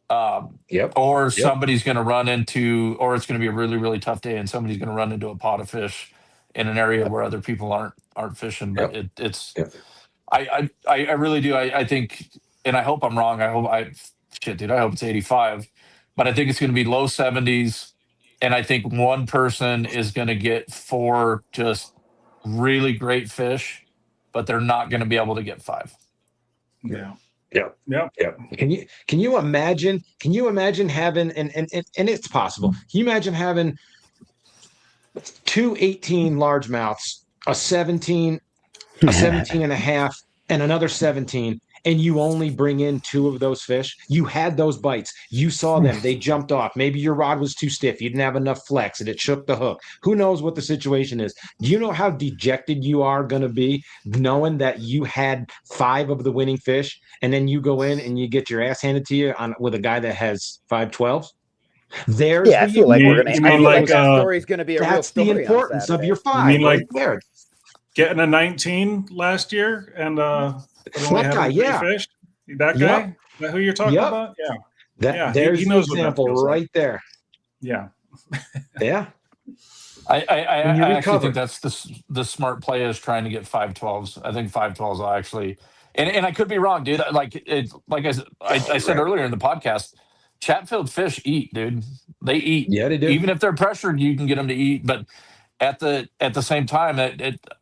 Yep. Or somebody's going to run into, or it's going to be a really, really tough day, and somebody's going to run into a pot of fish in an area where other people aren't fishing. But it's, I really do. I think, and I hope I'm wrong. I hope dude, I hope it's 85, but I think it's going to be low 70s. And I think one person is going to get 4 just really great fish, but they're not going to be able to get 5. Yeah. Yeah. Can you imagine having, and it's possible. Can you imagine having 2 18 largemouths, a 17, a 17 and a half, and another 17, and you only bring in 2 of those fish? You had those bites. You saw them. They jumped off. Maybe your rod was too stiff. You didn't have enough flex and it shook the hook. Who knows what the situation is? Do you know how dejected you are going to be knowing that you had 5 of the winning fish, and then you go in and you get your ass handed to you with a guy that has 5 12s? There's I feel like we're gonna. I feel like that story's gonna be a real story. That's the importance of your 5. You mean like getting a 19 last year and that guy, fish? That guy? Is that who you're talking about? Yeah. There's he the knows example right there. Yeah. Yeah. I actually think that's the smart play, is trying to get 5 12s. I think 5 12s will actually, and I could be wrong, dude. Like I said earlier in the podcast, Chatfield fish eat, dude. They eat. Yeah, they do. Even if they're pressured, you can get them to eat. But at the same time,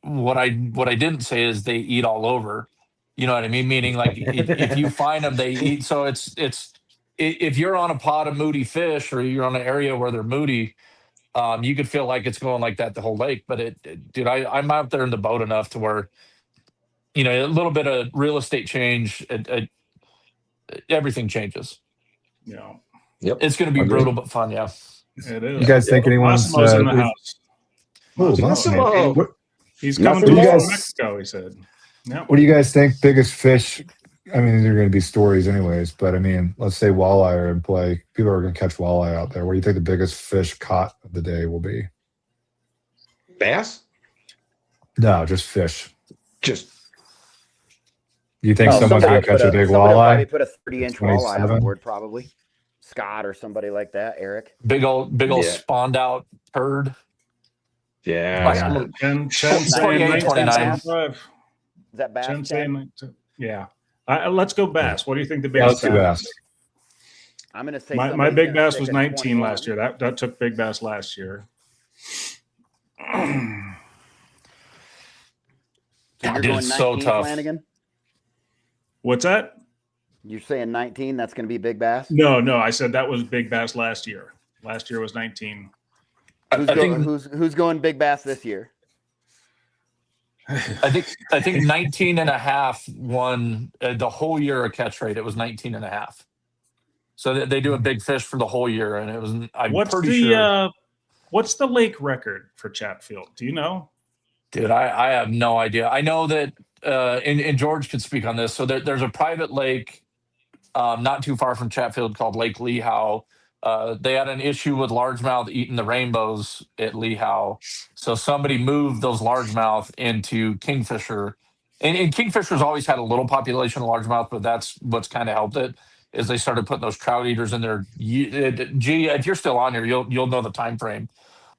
what I didn't say is they eat all over. You know what I mean? Meaning, like, if you find them, they eat. So it's if you're on a pot of moody fish, or you're on an area where they're moody, you could feel like it's going like that the whole lake. But dude, I'm out there in the boat enough to where, a little bit of real estate change, everything changes. Yeah. Yep. It's going to be brutal but fun. Yeah. It is. You guys think anyone's in the house? Massimo. He's coming to Mexico, he said. Yep. What do you guys think biggest fish? I mean, these are going to be stories anyways, but I mean, let's say walleye are in play. People are going to catch walleye out there. What do you think the biggest fish caught of the day will be? Bass? No, just fish. Just. You think someone's going to catch a big walleye? Probably put a 30-inch walleye on board, probably. Scott or somebody like that, Eric. Big old spawned out turd. Yeah. 10, 28, 29. Is that bass? Yeah. Let's go bass. What do you think the biggest bass? I'm going to say my big bass was 19 last year. That took big bass last year. God, dude, it's so tough. Flanagan? What's that? You're saying 19? That's going to be big bass? No. I said that was big bass last year. Last year was 19. Who's going big bass this year? I think 19 and a half won the whole year of catch rate. It was 19 and a half. So they do a big fish for the whole year, and it was. What's the lake record for Chatfield? Do you know? Dude, I have no idea. I know that, and George could speak on this. So there's a private lake not too far from Chatfield called Lake Lehow. They had an issue with largemouth eating the rainbows at Lehow. So somebody moved those largemouth into kingfisher. And kingfisher's always had a little population of largemouth, but that's what's kind of helped it, is they started putting those trout eaters in there. Gee, if you're still on here, you'll know the time frame.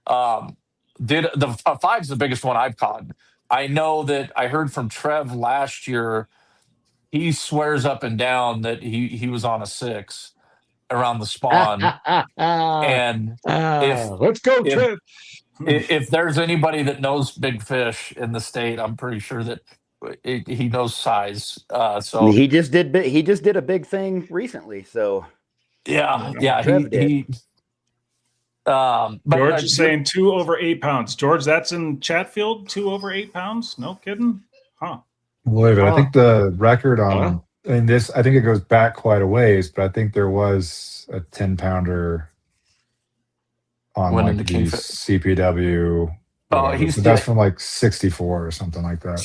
The 5 is the biggest one I've caught. I know that I heard from Trev last year. He swears up and down that he was on a 6 around the spawn. And let's go, Trev. If there's anybody that knows big fish in the state, I'm pretty sure that he knows size. So he just did a big thing recently. So yeah. George is saying 2 over 8 pounds. George, that's in Chatfield. 2 over 8 pounds. No kidding, huh? Believe it. I think the record on this, I think it goes back quite a ways, but I think there was a 10-pounder on like the CPW. That's from like 64 or something like that.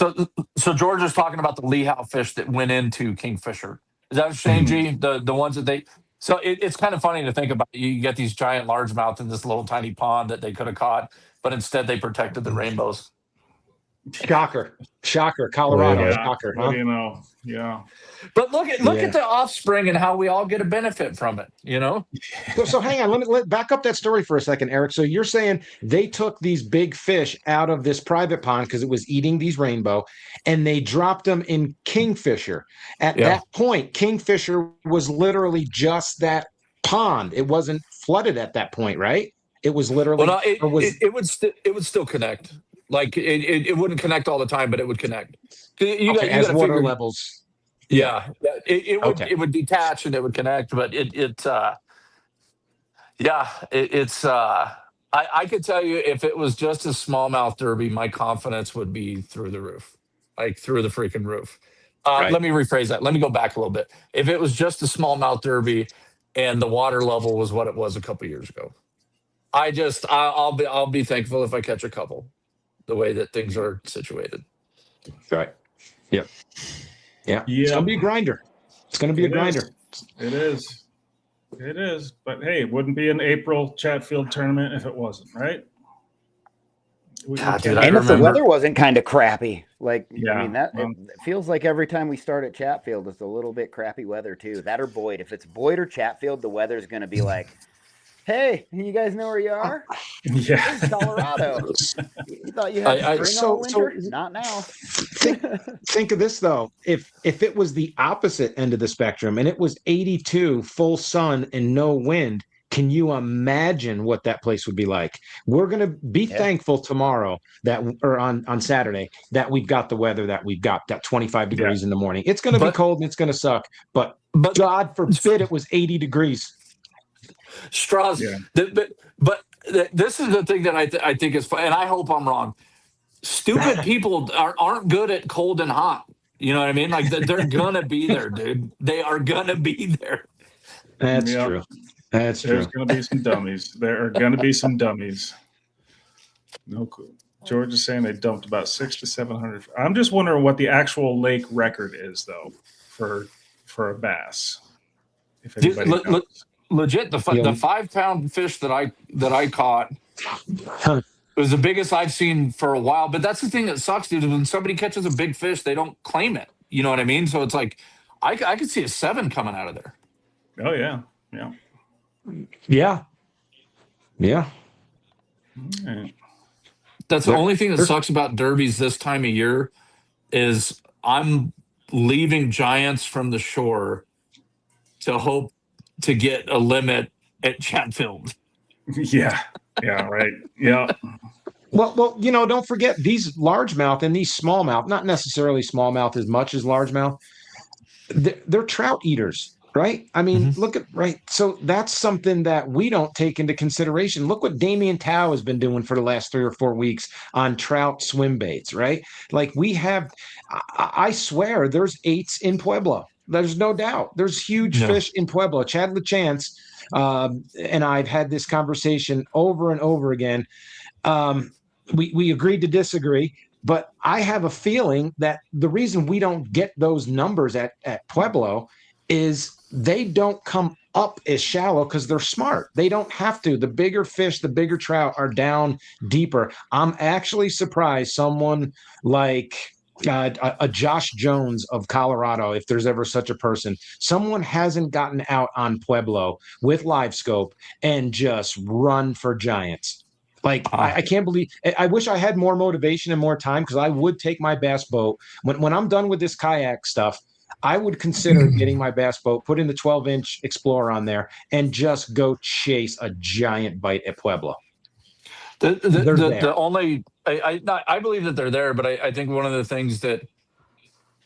So George is talking about the Lehow fish that went into Kingfisher. Is that what you're saying, G? The ones that So it's kind of funny to think about. You get these giant largemouth in this little tiny pond that they could have caught, but instead they protected the rainbows. Shocker. Colorado. Yeah. Shocker, What huh? do you know? Yeah. But look Yeah. at the offspring and how we all get a benefit from it. So hang on, let back up that story for a second, Eric. So you're saying they took these big fish out of this private pond because it was eating these rainbow, and they dropped them in Kingfisher. At Yeah. that point, Kingfisher was literally just that pond. It wasn't flooded at that point, right? It was literally. Well, no, or was it would still connect. Like it wouldn't connect all the time, but it would connect. You okay, got as to water figure. levels. Yeah, it would Okay. it would detach and it would connect, but I could tell you if it was just a smallmouth derby, my confidence would be through the roof, like through the freaking roof. Right. Let me rephrase that. Let me go back a little bit. If it was just a smallmouth derby and the water level was what it was a couple years ago, I'll be thankful if I catch a couple, the way that things are situated. Right. Yep. Yeah. Yeah. It's gonna be a grinder. It's gonna be a grinder. It is. It is. But hey, it wouldn't be an April Chatfield tournament if it wasn't, right? God, dude, I And if the remember- weather wasn't kind of crappy, like Yeah, I mean, that well- it feels like every time we start at Chatfield, it's a little bit crappy weather too. That or Boyd. If it's Boyd or Chatfield, the weather's going to be like, "Hey, you guys know where you are? Yeah. This is Colorado. You thought you had spring so- all winter? so- Not now." Think of this though. If it was the opposite end of the spectrum and it was 82 full sun and no wind, can you imagine what that place would be like? We're going to be thankful tomorrow or on Saturday that we've got the weather that we've got, that 25 degrees in the morning. It's going to be cold and it's going to suck, but God forbid it was 80 degrees. Straws. Yeah. But this is the thing that I think is fun, and I hope I'm wrong. Stupid people aren't good at cold and hot. You know what I mean? Like they're gonna be there, dude. They are gonna be there. That's Yep. true. That's There's true. going to be some dummies. There are going to be some dummies. No clue. George is saying they dumped about 600 to 700. I'm just wondering what the actual lake record is, though, for a bass. If Dude, anybody knows. Legit, the 5-pound fish that I caught was the biggest I've seen for a while. But that's the thing that sucks, dude. When somebody catches a big fish, they don't claim it. You know what I mean? So it's like I could see a 7 coming out of there. Oh yeah, yeah. Yeah. Yeah. Right. That's the only thing that sucks about derbies this time of year is I'm leaving giants from the shore to hope to get a limit at Chatfield. Yeah, yeah, right. Yeah. Well, don't forget these largemouth and these smallmouth, not necessarily smallmouth as much as largemouth. They're trout eaters, right? I mean, look at right. So that's something that we don't take into consideration. Look what Damian Tao has been doing for the last 3 or 4 weeks on trout swim baits, right? Like we have, I swear, there's 8s in Pueblo. There's no doubt. There's huge fish in Pueblo. Chad LaChance and I've had this conversation over and over again. We agreed to disagree, but I have a feeling that the reason we don't get those numbers at Pueblo is they don't come up as shallow because they're smart. They don't have to. The bigger fish, the bigger trout are down deeper. I'm actually surprised someone like a Josh Jones of Colorado, if there's ever such a person, someone hasn't gotten out on Pueblo with live scope and just run for giants. Like I can't believe. I wish I had more motivation and more time because I would take my bass boat when I'm done with this kayak stuff. I would consider getting my bass boat, putting the 12-inch Explorer on there, and just go chase a giant bite at Pueblo. The only I believe that they're there, but I think one of the things that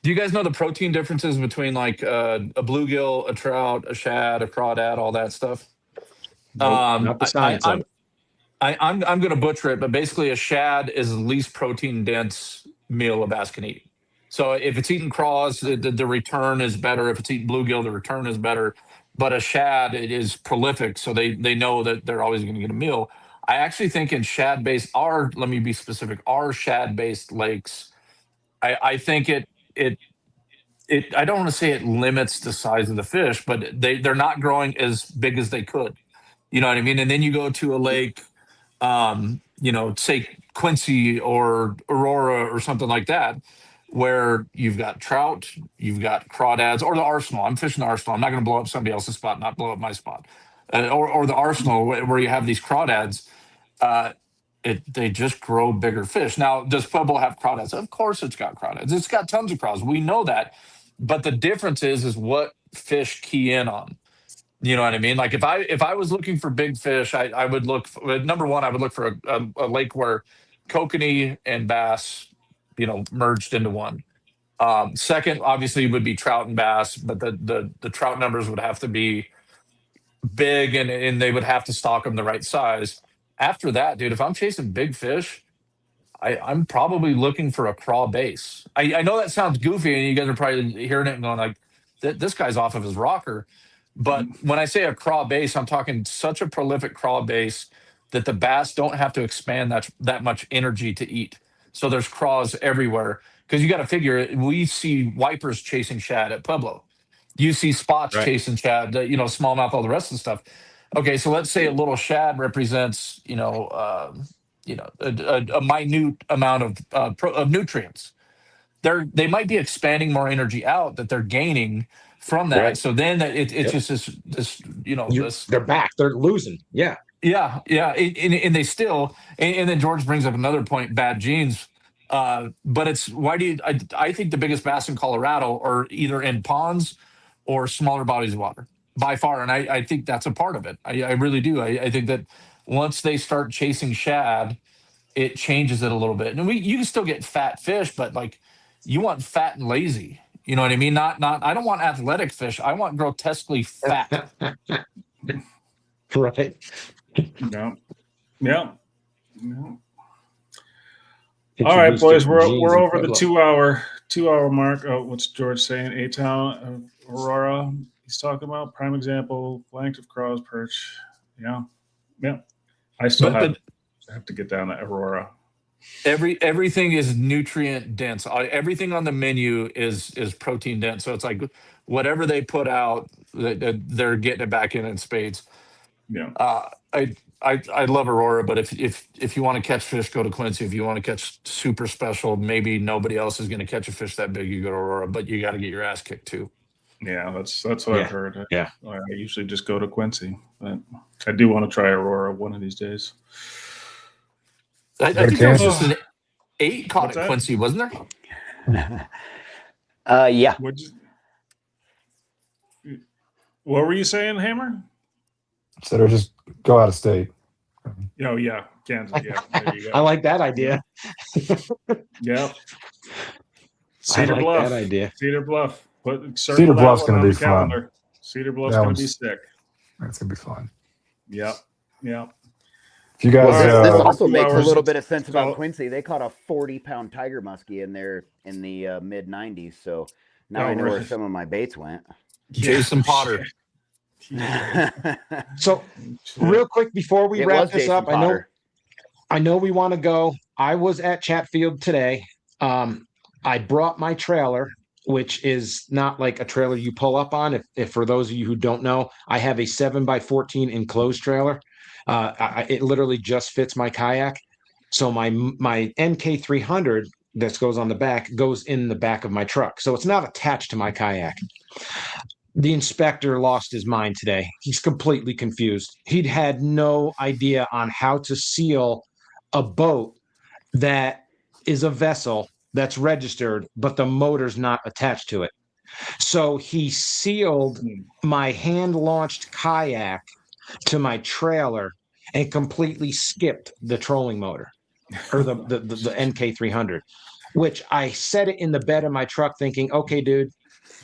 do you guys know the protein differences between like a bluegill, a trout, a shad, a crawdad, all that stuff? Not the science of it. I'm going to butcher it, but basically a shad is the least protein dense meal a bass can eat. So if it's eating craws, the return is better. If it's eating bluegill, the return is better. But a shad, it is prolific, so they know that they're always going to get a meal. I actually think in shad-based, let me be specific, our shad-based lakes, I think it I don't want to say it limits the size of the fish, but they're not growing as big as they could. You know what I mean? And then you go to a lake, say Quincy or Aurora or something like that, where you've got trout, you've got crawdads, or the arsenal. I'm fishing the arsenal. I'm not going to blow up somebody else's spot, not blow up my spot. Or the arsenal where you have these crawdads. They just grow bigger fish. Now, does Pueblo have crawdads? Of course it's got crawdads. It's got tons of crawdads. We know that. But the difference is what fish key in on. You know what I mean? Like if I was looking for big fish, I would look for, number one, I would look for a lake where kokanee and bass, merged into one. Second, obviously, would be trout and bass, but the trout numbers would have to be big and they would have to stock them the right size. After that, dude, if I'm chasing big fish, I'm probably looking for a craw base. I know that sounds goofy, and you guys are probably hearing it and going like, "This guy's off of his rocker." But when I say a craw base, I'm talking such a prolific craw base that the bass don't have to expand that much energy to eat. So there's craws everywhere because you got to figure. We see wipers chasing shad at Pueblo. You see spots chasing shad, smallmouth, all the rest of the stuff. Okay, so let's say a little shad represents, a minute amount of nutrients. They might be expanding more energy out that they're gaining from that. Right. So then it's just this. They're back. They're losing. Yeah. Yeah, and they still. And then George brings up another point: bad genes. But it's why do you? I think the biggest bass in Colorado are either in ponds or smaller bodies of water by far, and I think that's a part of it. I really do. I think that once they start chasing shad, it changes it a little bit. And you can still get fat fish, but like you want fat and lazy. You know what I mean? Not. I don't want athletic fish. I want grotesquely fat. Right. Yeah. All right, boys, we're over the 2-hour mark. Oh, what's George saying? A-Town, Aurora. He's talking about prime example, flanked of craws, perch. Yeah. I still have to get down to Aurora. Everything is nutrient dense. Everything on the menu is protein dense. So it's like whatever they put out, they're getting it back in spades. Yeah. I love Aurora, but if you want to catch fish, go to Quincy. If you want to catch super special, maybe nobody else is going to catch a fish that big, you go to Aurora, but you got to get your ass kicked too. Yeah, that's what I've heard. Yeah. I usually just go to Quincy, but I do want to try Aurora one of these days. I think there was just an 8 caught at Quincy, wasn't there? Yeah. What were you saying, Hammer? So they'll just go out of state. Oh yeah, Kansas. Yeah, there you go. I like that idea. Yeah. Cedar Bluff. That idea. Cedar Bluff. Cedar Bluff's going to be fun. Cedar Bluff's going to be sick. That's going to be fun. Yeah. If you guys, this also makes a little bit of sense about Quincy. They caught a 40-pound tiger muskie in there in the mid 90s. So now I know where some of my baits went. Jason Potter. So real quick before we wrap this up, I know we want to go. I was at Chatfield today. I brought my trailer, which is not like a trailer you pull up on. If for those of you who don't know, I have a 7x14 enclosed trailer. It literally just fits my kayak. So my NK300 that goes on the back goes in the back of my truck. So it's not attached to my kayak. The inspector lost his mind today. He's completely confused. He'd had no idea on how to seal a boat that is a vessel that's registered, but the motor's not attached to it. So he sealed my hand-launched kayak to my trailer and completely skipped the trolling motor or the NK300, which I set it in the bed of my truck thinking, okay, dude,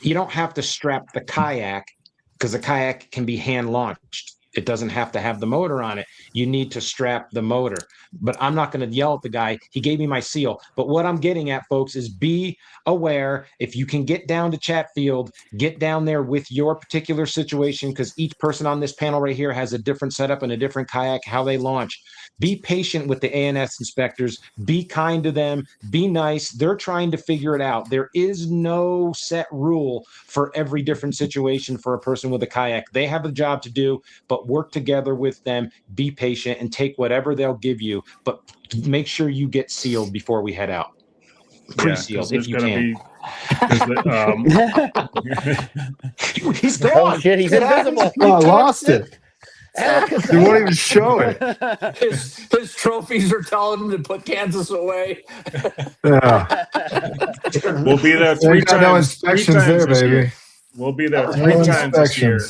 you don't have to strap the kayak because the kayak can be hand launched. It doesn't have to have the motor on it. You need to strap the motor. But I'm not going to yell at the guy. He gave me my seal. But what I'm getting at, folks, is be aware. If you can get down to Chatfield, get down there with your particular situation, because each person on this panel right here has a different setup and a different kayak, how they launch. Be patient with the ANS inspectors. Be kind to them. Be nice. They're trying to figure it out. There is no set rule for every different situation for a person with a kayak. They have a job to do, but work together with them. Be patient and take whatever they'll give you, but make sure you get sealed before we head out. Pre-sealed, if you can. He's gone. Oh shit, he's invisible. Oh, I lost it. He won't even show it. His trophies are telling him to put Kansas away. Yeah. We'll be there three times. No inspections there, baby. We'll be there three times this year,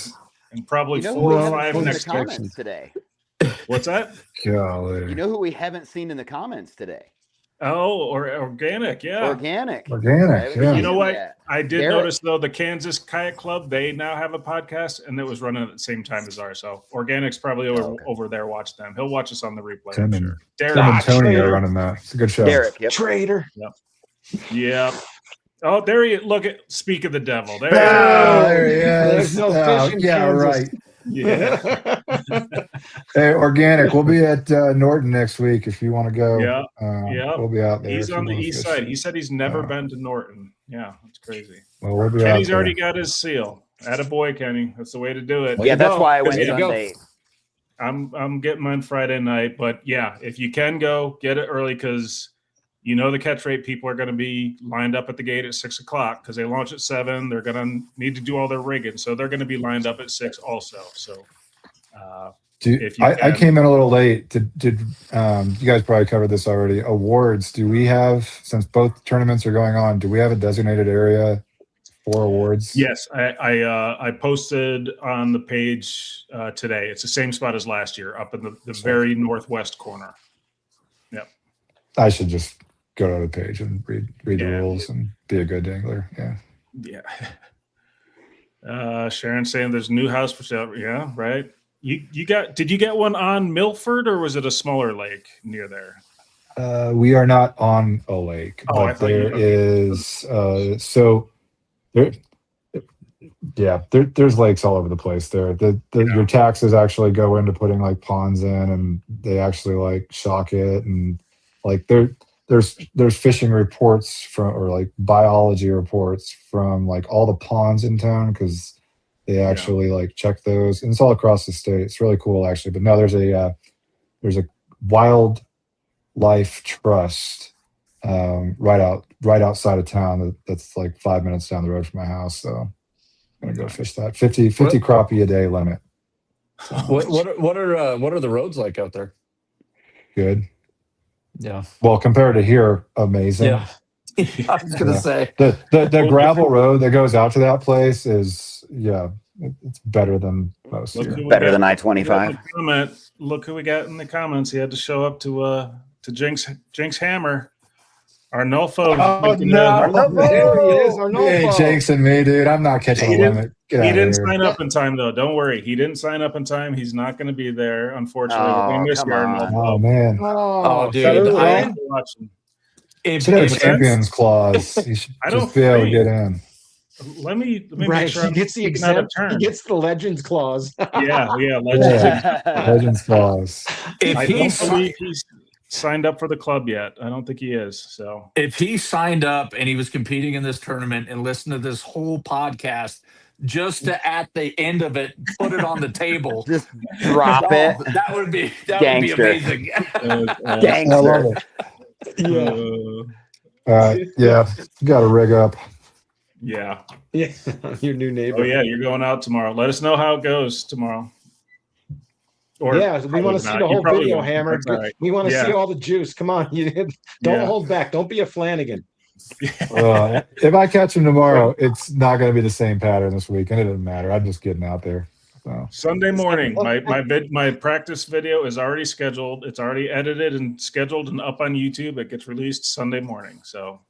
and probably 4 or 5 next year. Today. What's that? Golly. You know who we haven't seen in the comments today? Oh, or organic, yeah. Organic. Yeah. You know what? I did notice, though, the Kansas Kayak Club, they now have a podcast, and it was running at the same time as ours. So Organic's probably over there. Watch them. He'll watch us on the replay. Tim and Tony are running that. It's a good show. Derek, Traitor. Yep. Oh, there he is. Look at, speak of the devil. There he is. There's no fish in Kansas. Right. Yeah. Hey, Organic, we'll be at Norton next week if you want to go. Yeah. We'll be out there. He's on the east side. He said he's never been to Norton. Yeah, that's crazy. Well, we'll be Kenny's out already got his seal. Attaboy, Kenny. That's the way to do it. Yeah, that's why I went Sunday. I'm getting mine Friday night, but yeah, if you can go, get it early, because you know the catch rate people are going to be lined up at the gate at 6 o'clock because they launch at 7. They're going to need to do all their rigging, so they're going to be lined up at 6 also. So, I came in a little late. Did you guys probably covered this already? Awards. Do we have, since both tournaments are going on, do we have a designated area for awards? Yes, I posted on the page today. It's the same spot as last year, up in the very northwest corner. Yep. I should just go to the page and read the rules and be a good angler. Yeah. Sharon saying there's a new house for sale. Yeah, right. Did you get one on Milford, or was it a smaller lake near there? We are not on a lake, but there is there's lakes all over the place there. Your taxes actually go into putting like ponds in, and they actually like shock it, and like there's fishing reports from, or like biology reports from like all the ponds in town, because they actually like check those, and it's all across the state. It's really cool actually. But no, there's a wildlife trust right outside of town that's like 5 minutes down the road from my house. So I'm gonna go fish that 50 crappie a day limit. So, what are the roads like out there? Good. Yeah. Well, compared to here, amazing. Yeah. I was gonna say the gravel road that goes out to that place is it's better than most. Better than I-25. Look who we got in the comments. He had to show up to Jinx Hammer. Arnulfo. Oh no! There he is, Arnulfo. Hey, Jinx and me, dude. I'm not catching a limit. He didn't sign up in time, though. Don't worry. He didn't sign up in time. He's not going to be there, unfortunately. Oh man! Oh, dude. It's a champions clause. You should just be able to get in. Let me make sure he gets the exempt. He gets the Legends clause. Legends clause. I don't believe he's signed up for the club yet. I don't think he is. So if he signed up and he was competing in this tournament and listened to this whole podcast, just to at the end of it put it on the table, just drop it. That would be amazing. Gangster. I love it. You got to rig up. Yeah. Your new neighbor. Oh yeah, you're going out tomorrow. Let us know how it goes tomorrow. Or we want to see the whole video, Hammer. Right. We want to see all the juice. Come on, don't hold back. Don't be a Flanagan. If I catch him tomorrow, it's not going to be the same pattern this weekend. It doesn't matter. I'm just getting out there. So. Sunday morning, my practice video is already scheduled. It's already edited and scheduled and up on YouTube. It gets released Sunday morning. So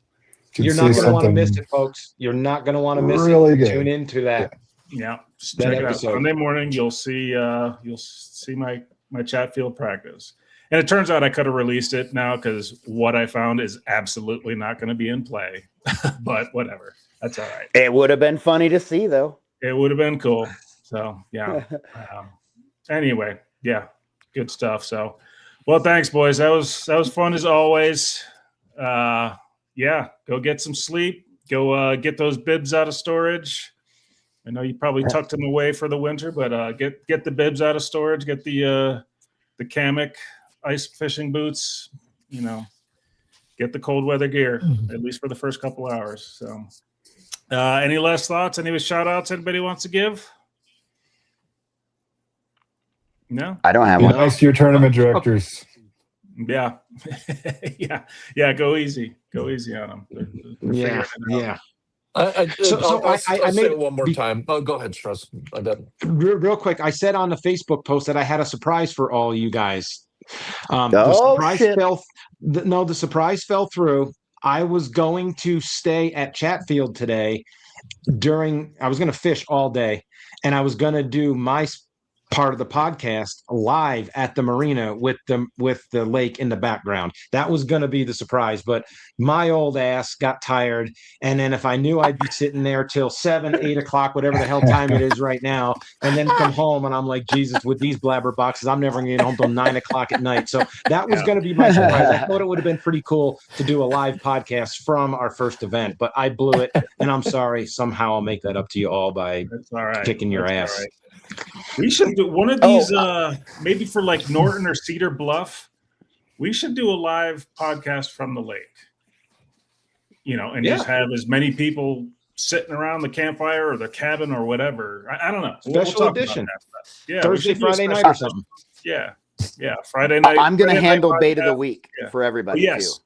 you're not going to want to miss it, folks. You're not going to want to miss it. Good. Tune into that. Yeah, just That check it out. episode. Sunday morning, you'll see my Chatfield practice. And it turns out I could have released it now because what I found is absolutely not going to be in play. But whatever, that's all right. It would have been funny to see, though. It would have been cool. So yeah. Anyway, yeah, good stuff. So, well, thanks, boys. That was fun as always. Yeah, go get some sleep. Go get those bibs out of storage. I know you probably tucked them away for the winter, but get the bibs out of storage. Get the Kamek ice fishing boots. You know, get the cold weather gear at least for the first couple hours. So, any last thoughts? Any shout outs anybody wants to give? No, I don't have Be one. nice to your tournament directors. yeah, yeah. Go easy on them. They're figuring it out. I'll I say made it one more time. Oh, go ahead, Strauss. I didn't. Real quick, I said on the Facebook post that I had a surprise for all you guys. The Oh, surprise shit. the surprise fell through. I was going to stay at Chatfield today I was going to fish all day, and I was going to do my part of the podcast live at the marina with the lake in the background. That was going to be the surprise, but my old ass got tired, and then if I knew I'd be sitting there till 7, 8 o'clock, whatever the hell time it is right now, and then come home and I'm like, Jesus, with these blabber boxes, I'm never going to get home till 9 o'clock at night. So that was going to be my surprise. I thought it would have been pretty cool to do a live podcast from our first event, but I blew it, and I'm sorry. Somehow I'll make that up to you all by That's all right. kicking your ass. All right. We should do one of these, maybe for like Norton or Cedar Bluff. We should do a live podcast from the lake, and just have as many people sitting around the campfire or the cabin or whatever. I don't know. Special edition. Yeah, Thursday, Friday night or something. Yeah, Friday night. I'm going to Friday handle night bait of the podcast. week Yeah. for everybody, Yes. too.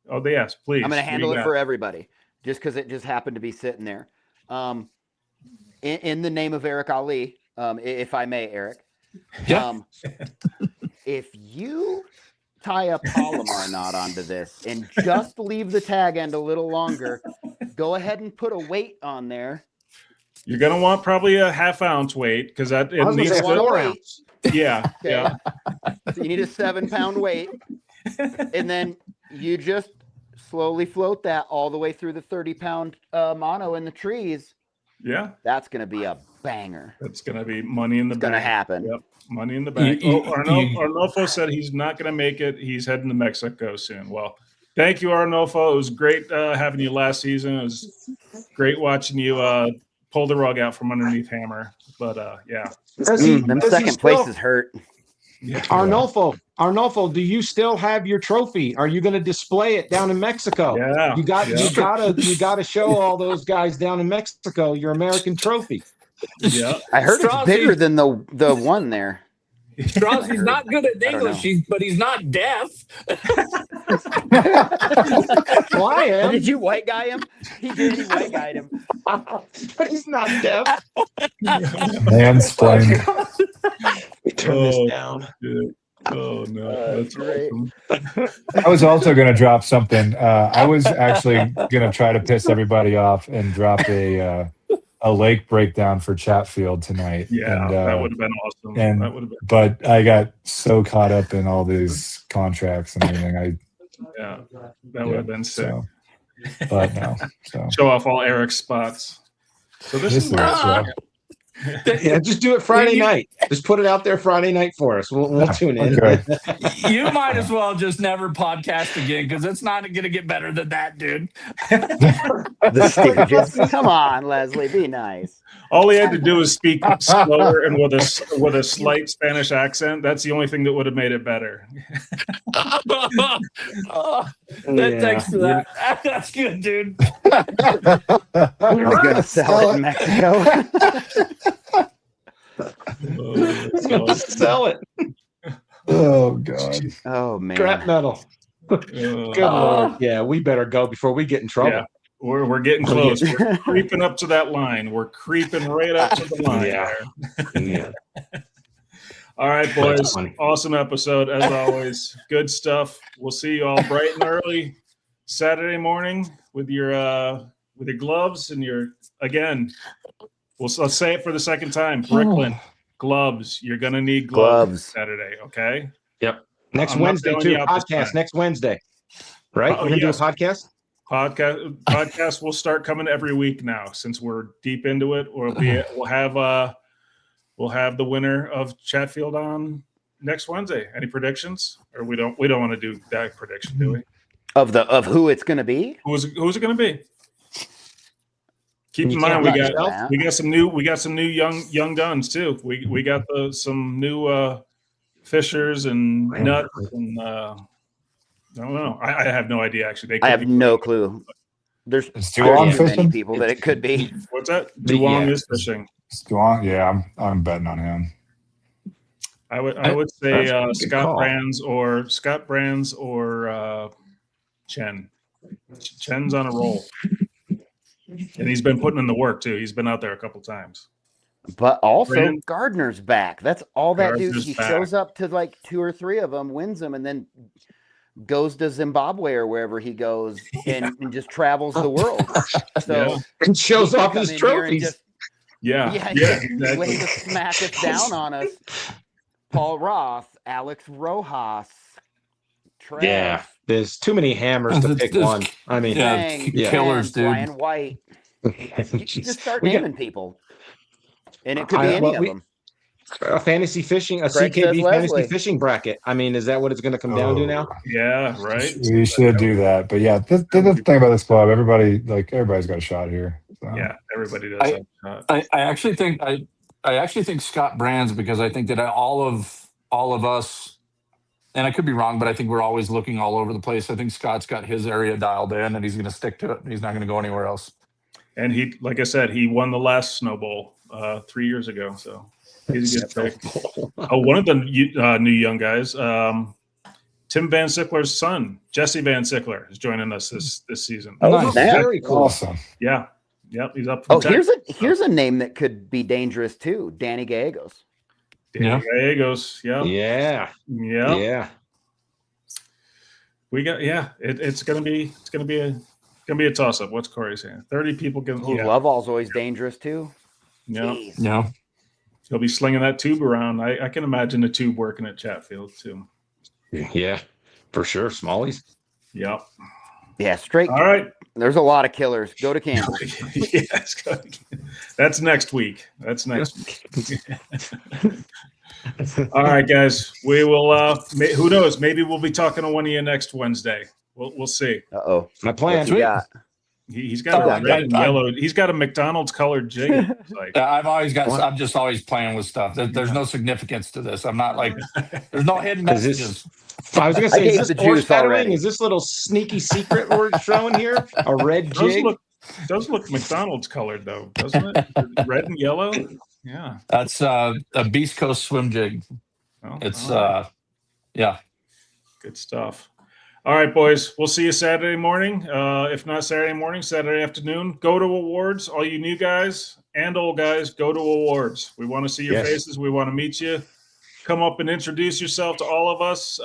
Oh, yes, please. I'm going to handle You it got for everybody just because it just happened to be sitting there. In the name of Eric Allee, if I may, Eric. Yeah. If you tie a Palomar knot onto this and just leave the tag end a little longer, go ahead and put a weight on there. You're going to want probably a half-ounce weight because that I was it gonna say needs 4 ounce. Yeah, Okay. yeah. So you need a 7-pound weight. And then you just slowly float that all the way through the 30-pound mono in the trees. Yeah, That's going to be a banger. that's going to be money in the It's bank. going to happen. Yep, money in the bank. Arnolfo said he's not going to make it. He's heading to Mexico soon. Well, thank you, Arnolfo. It was great having you last season. It was great watching you pull the rug out from underneath Hammer. But yeah. Them second places hurt. Yeah. Arnolfo, do you still have your trophy? Are you going to display it down in Mexico? Yeah. You gotta show all those guys down in Mexico your American trophy. Yeah. I heard it's Strauss, bigger than the one there. Strauss, he's not good at I don't English, but he's not deaf. Well, I am, Did you white guy him? He did. He white guyed him. but he's not deaf. Mansplained. We turn this down. Dude. Oh no, that's great. awesome. I was also going to drop something. I was actually going to try to piss everybody off and drop a lake breakdown for Chatfield tonight. Yeah, and, that would have been awesome. and- That would have been. but I got so caught up in all these contracts and everything. Yeah, that would have been sick. So, but no. So Show off all Eric's spots. So this is where is, Yeah, just do it Friday night. Just put it out there Friday night for us. We'll tune in. okay. You might as well just never podcast again because it's not going to get better than that, dude. The stages. Come on, Leslie. Be nice. all he had to do was speak slower and with a slight Spanish accent. That's the only thing that would have made it better. Thanks for that. That's good, dude. We're gonna sell it in Mexico. He's gonna sell it. Oh God. Oh man. Scrap metal. Good Lord. Yeah, we better go before we get in trouble. Yeah. We're getting close. We're creeping up to that line. We're creeping right up to the line. Yeah. There. All right, boys. Awesome episode as always. Good stuff. We'll see you all bright and early Saturday morning with your gloves and your let's say it for the second time. Bricklin, gloves. You're gonna need Gloves. Saturday. Okay. Yep. Next I'm not Wednesday bailing too. you out this Podcast time. next Wednesday. Right? Oh, We're gonna yes. do a podcast. Podcast will start coming every week now since we're deep into it. We'll have the winner of Chatfield on next Wednesday. Any predictions? Or we don't want to do that prediction, do we? Of who it's going to be? Who's it going to be? Keep You in mind can't we let got some new young guns too. We got some new fishers and nuts and I don't know. I have no idea actually. I have no clue. There's Is Duong too many fishing? people that it could be. What's that? Yeah. Duong is fishing. Is Duong? Yeah, I'm betting on him. I would say That's a good call. Scott Brands or Chen. Chen's on a roll, and he's been putting in the work too. He's been out there a couple times. But also Brandon? Gardner's back. That's all that dude. Gardner's He back. shows up to like 2 or 3 of them, wins them, and then goes to Zimbabwe or wherever he goes and just travels the world. So Yeah. And shows he could off come his in here and trophies. just- Yeah, exactly. exactly. Way to smack us down on us. Paul Roth, Alex Rojas, Trev, Yeah. There's too many hammers to pick There's- one. I mean, Yeah, Zhang, killers, Chen, dude. Brian White. You just start We got- naming people, and it could be I- any well, of we- them. a fantasy fishing, a Craig CKB says fantasy Leslie. fishing bracket. I mean, is that what it's going to come down to now? Yeah, right. We should do that. But yeah, the thing about this club, everybody's got a shot here. So. Yeah, everybody does. Have a shot. I actually think Scott Brands, because I think that all of us, and I could be wrong, but I think we're always looking all over the place. I think Scott's got his area dialed in, and he's going to stick to it. He's not going to go anywhere else. And he, like I said, he won the last Snow Bowl 3 years ago. So he's a good pick. Oh, one of the new young guys, Tim Van Sickler's son, Jesse Van Sickler, is joining us this season. Oh, Nice. very cool. Awesome. Yeah, yep, he's up. From Oh, here's a name that could be dangerous too. Danny Gallegos. Yeah. Gallegos. Yeah, Yeah. yeah. Yeah. We got it's gonna be a toss up. What's Corey saying? 30 people can. Ooh, Lovall's always dangerous too. Yeah, Jeez. Yeah. he'll be slinging that tube around. I can imagine the tube working at Chatfield too. Yeah. For sure. Smallies. Yep. Yeah, straight. All right. There's a lot of killers. Go to Kansas. Yes. That's next week. That's next week. All right, guys. We will. Who knows? Maybe we'll be talking to one of you next Wednesday. We'll see. Uh-oh. My plan. What you got? He's got a red and yellow. He's got a McDonald's colored jig. It's like, I'm just always playing with stuff. There's no significance to this. I'm not like, there's no hidden Is this- messages. I was going to I say, gave is the this juice foreshadowing? already. Is this little sneaky secret we're showing here? A red jig? does look McDonald's colored though, doesn't it? Red and yellow. Yeah. That's a Beast Coast swim jig. Oh, It's oh, yeah. good stuff. All right, boys. We'll see you Saturday morning. If not Saturday morning, Saturday afternoon. Go to awards. All you new guys and old guys, go to awards. We want to see your faces. We want to meet you. Come up and introduce yourself to all of us.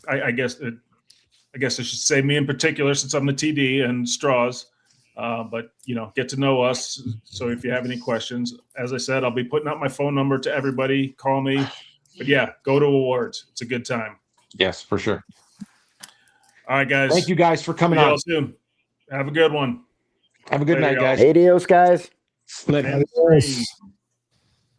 I guess I should say me in particular, since I'm the TD and Straws. But get to know us. So if you have any questions, as I said, I'll be putting out my phone number to everybody. Call me. But yeah, go to awards. It's a good time. Yes, for sure. All right, guys. Thank you guys for coming See y'all on. soon. Have a good one. Have a good Later, night, y'all. guys. Adios, guys. Later. And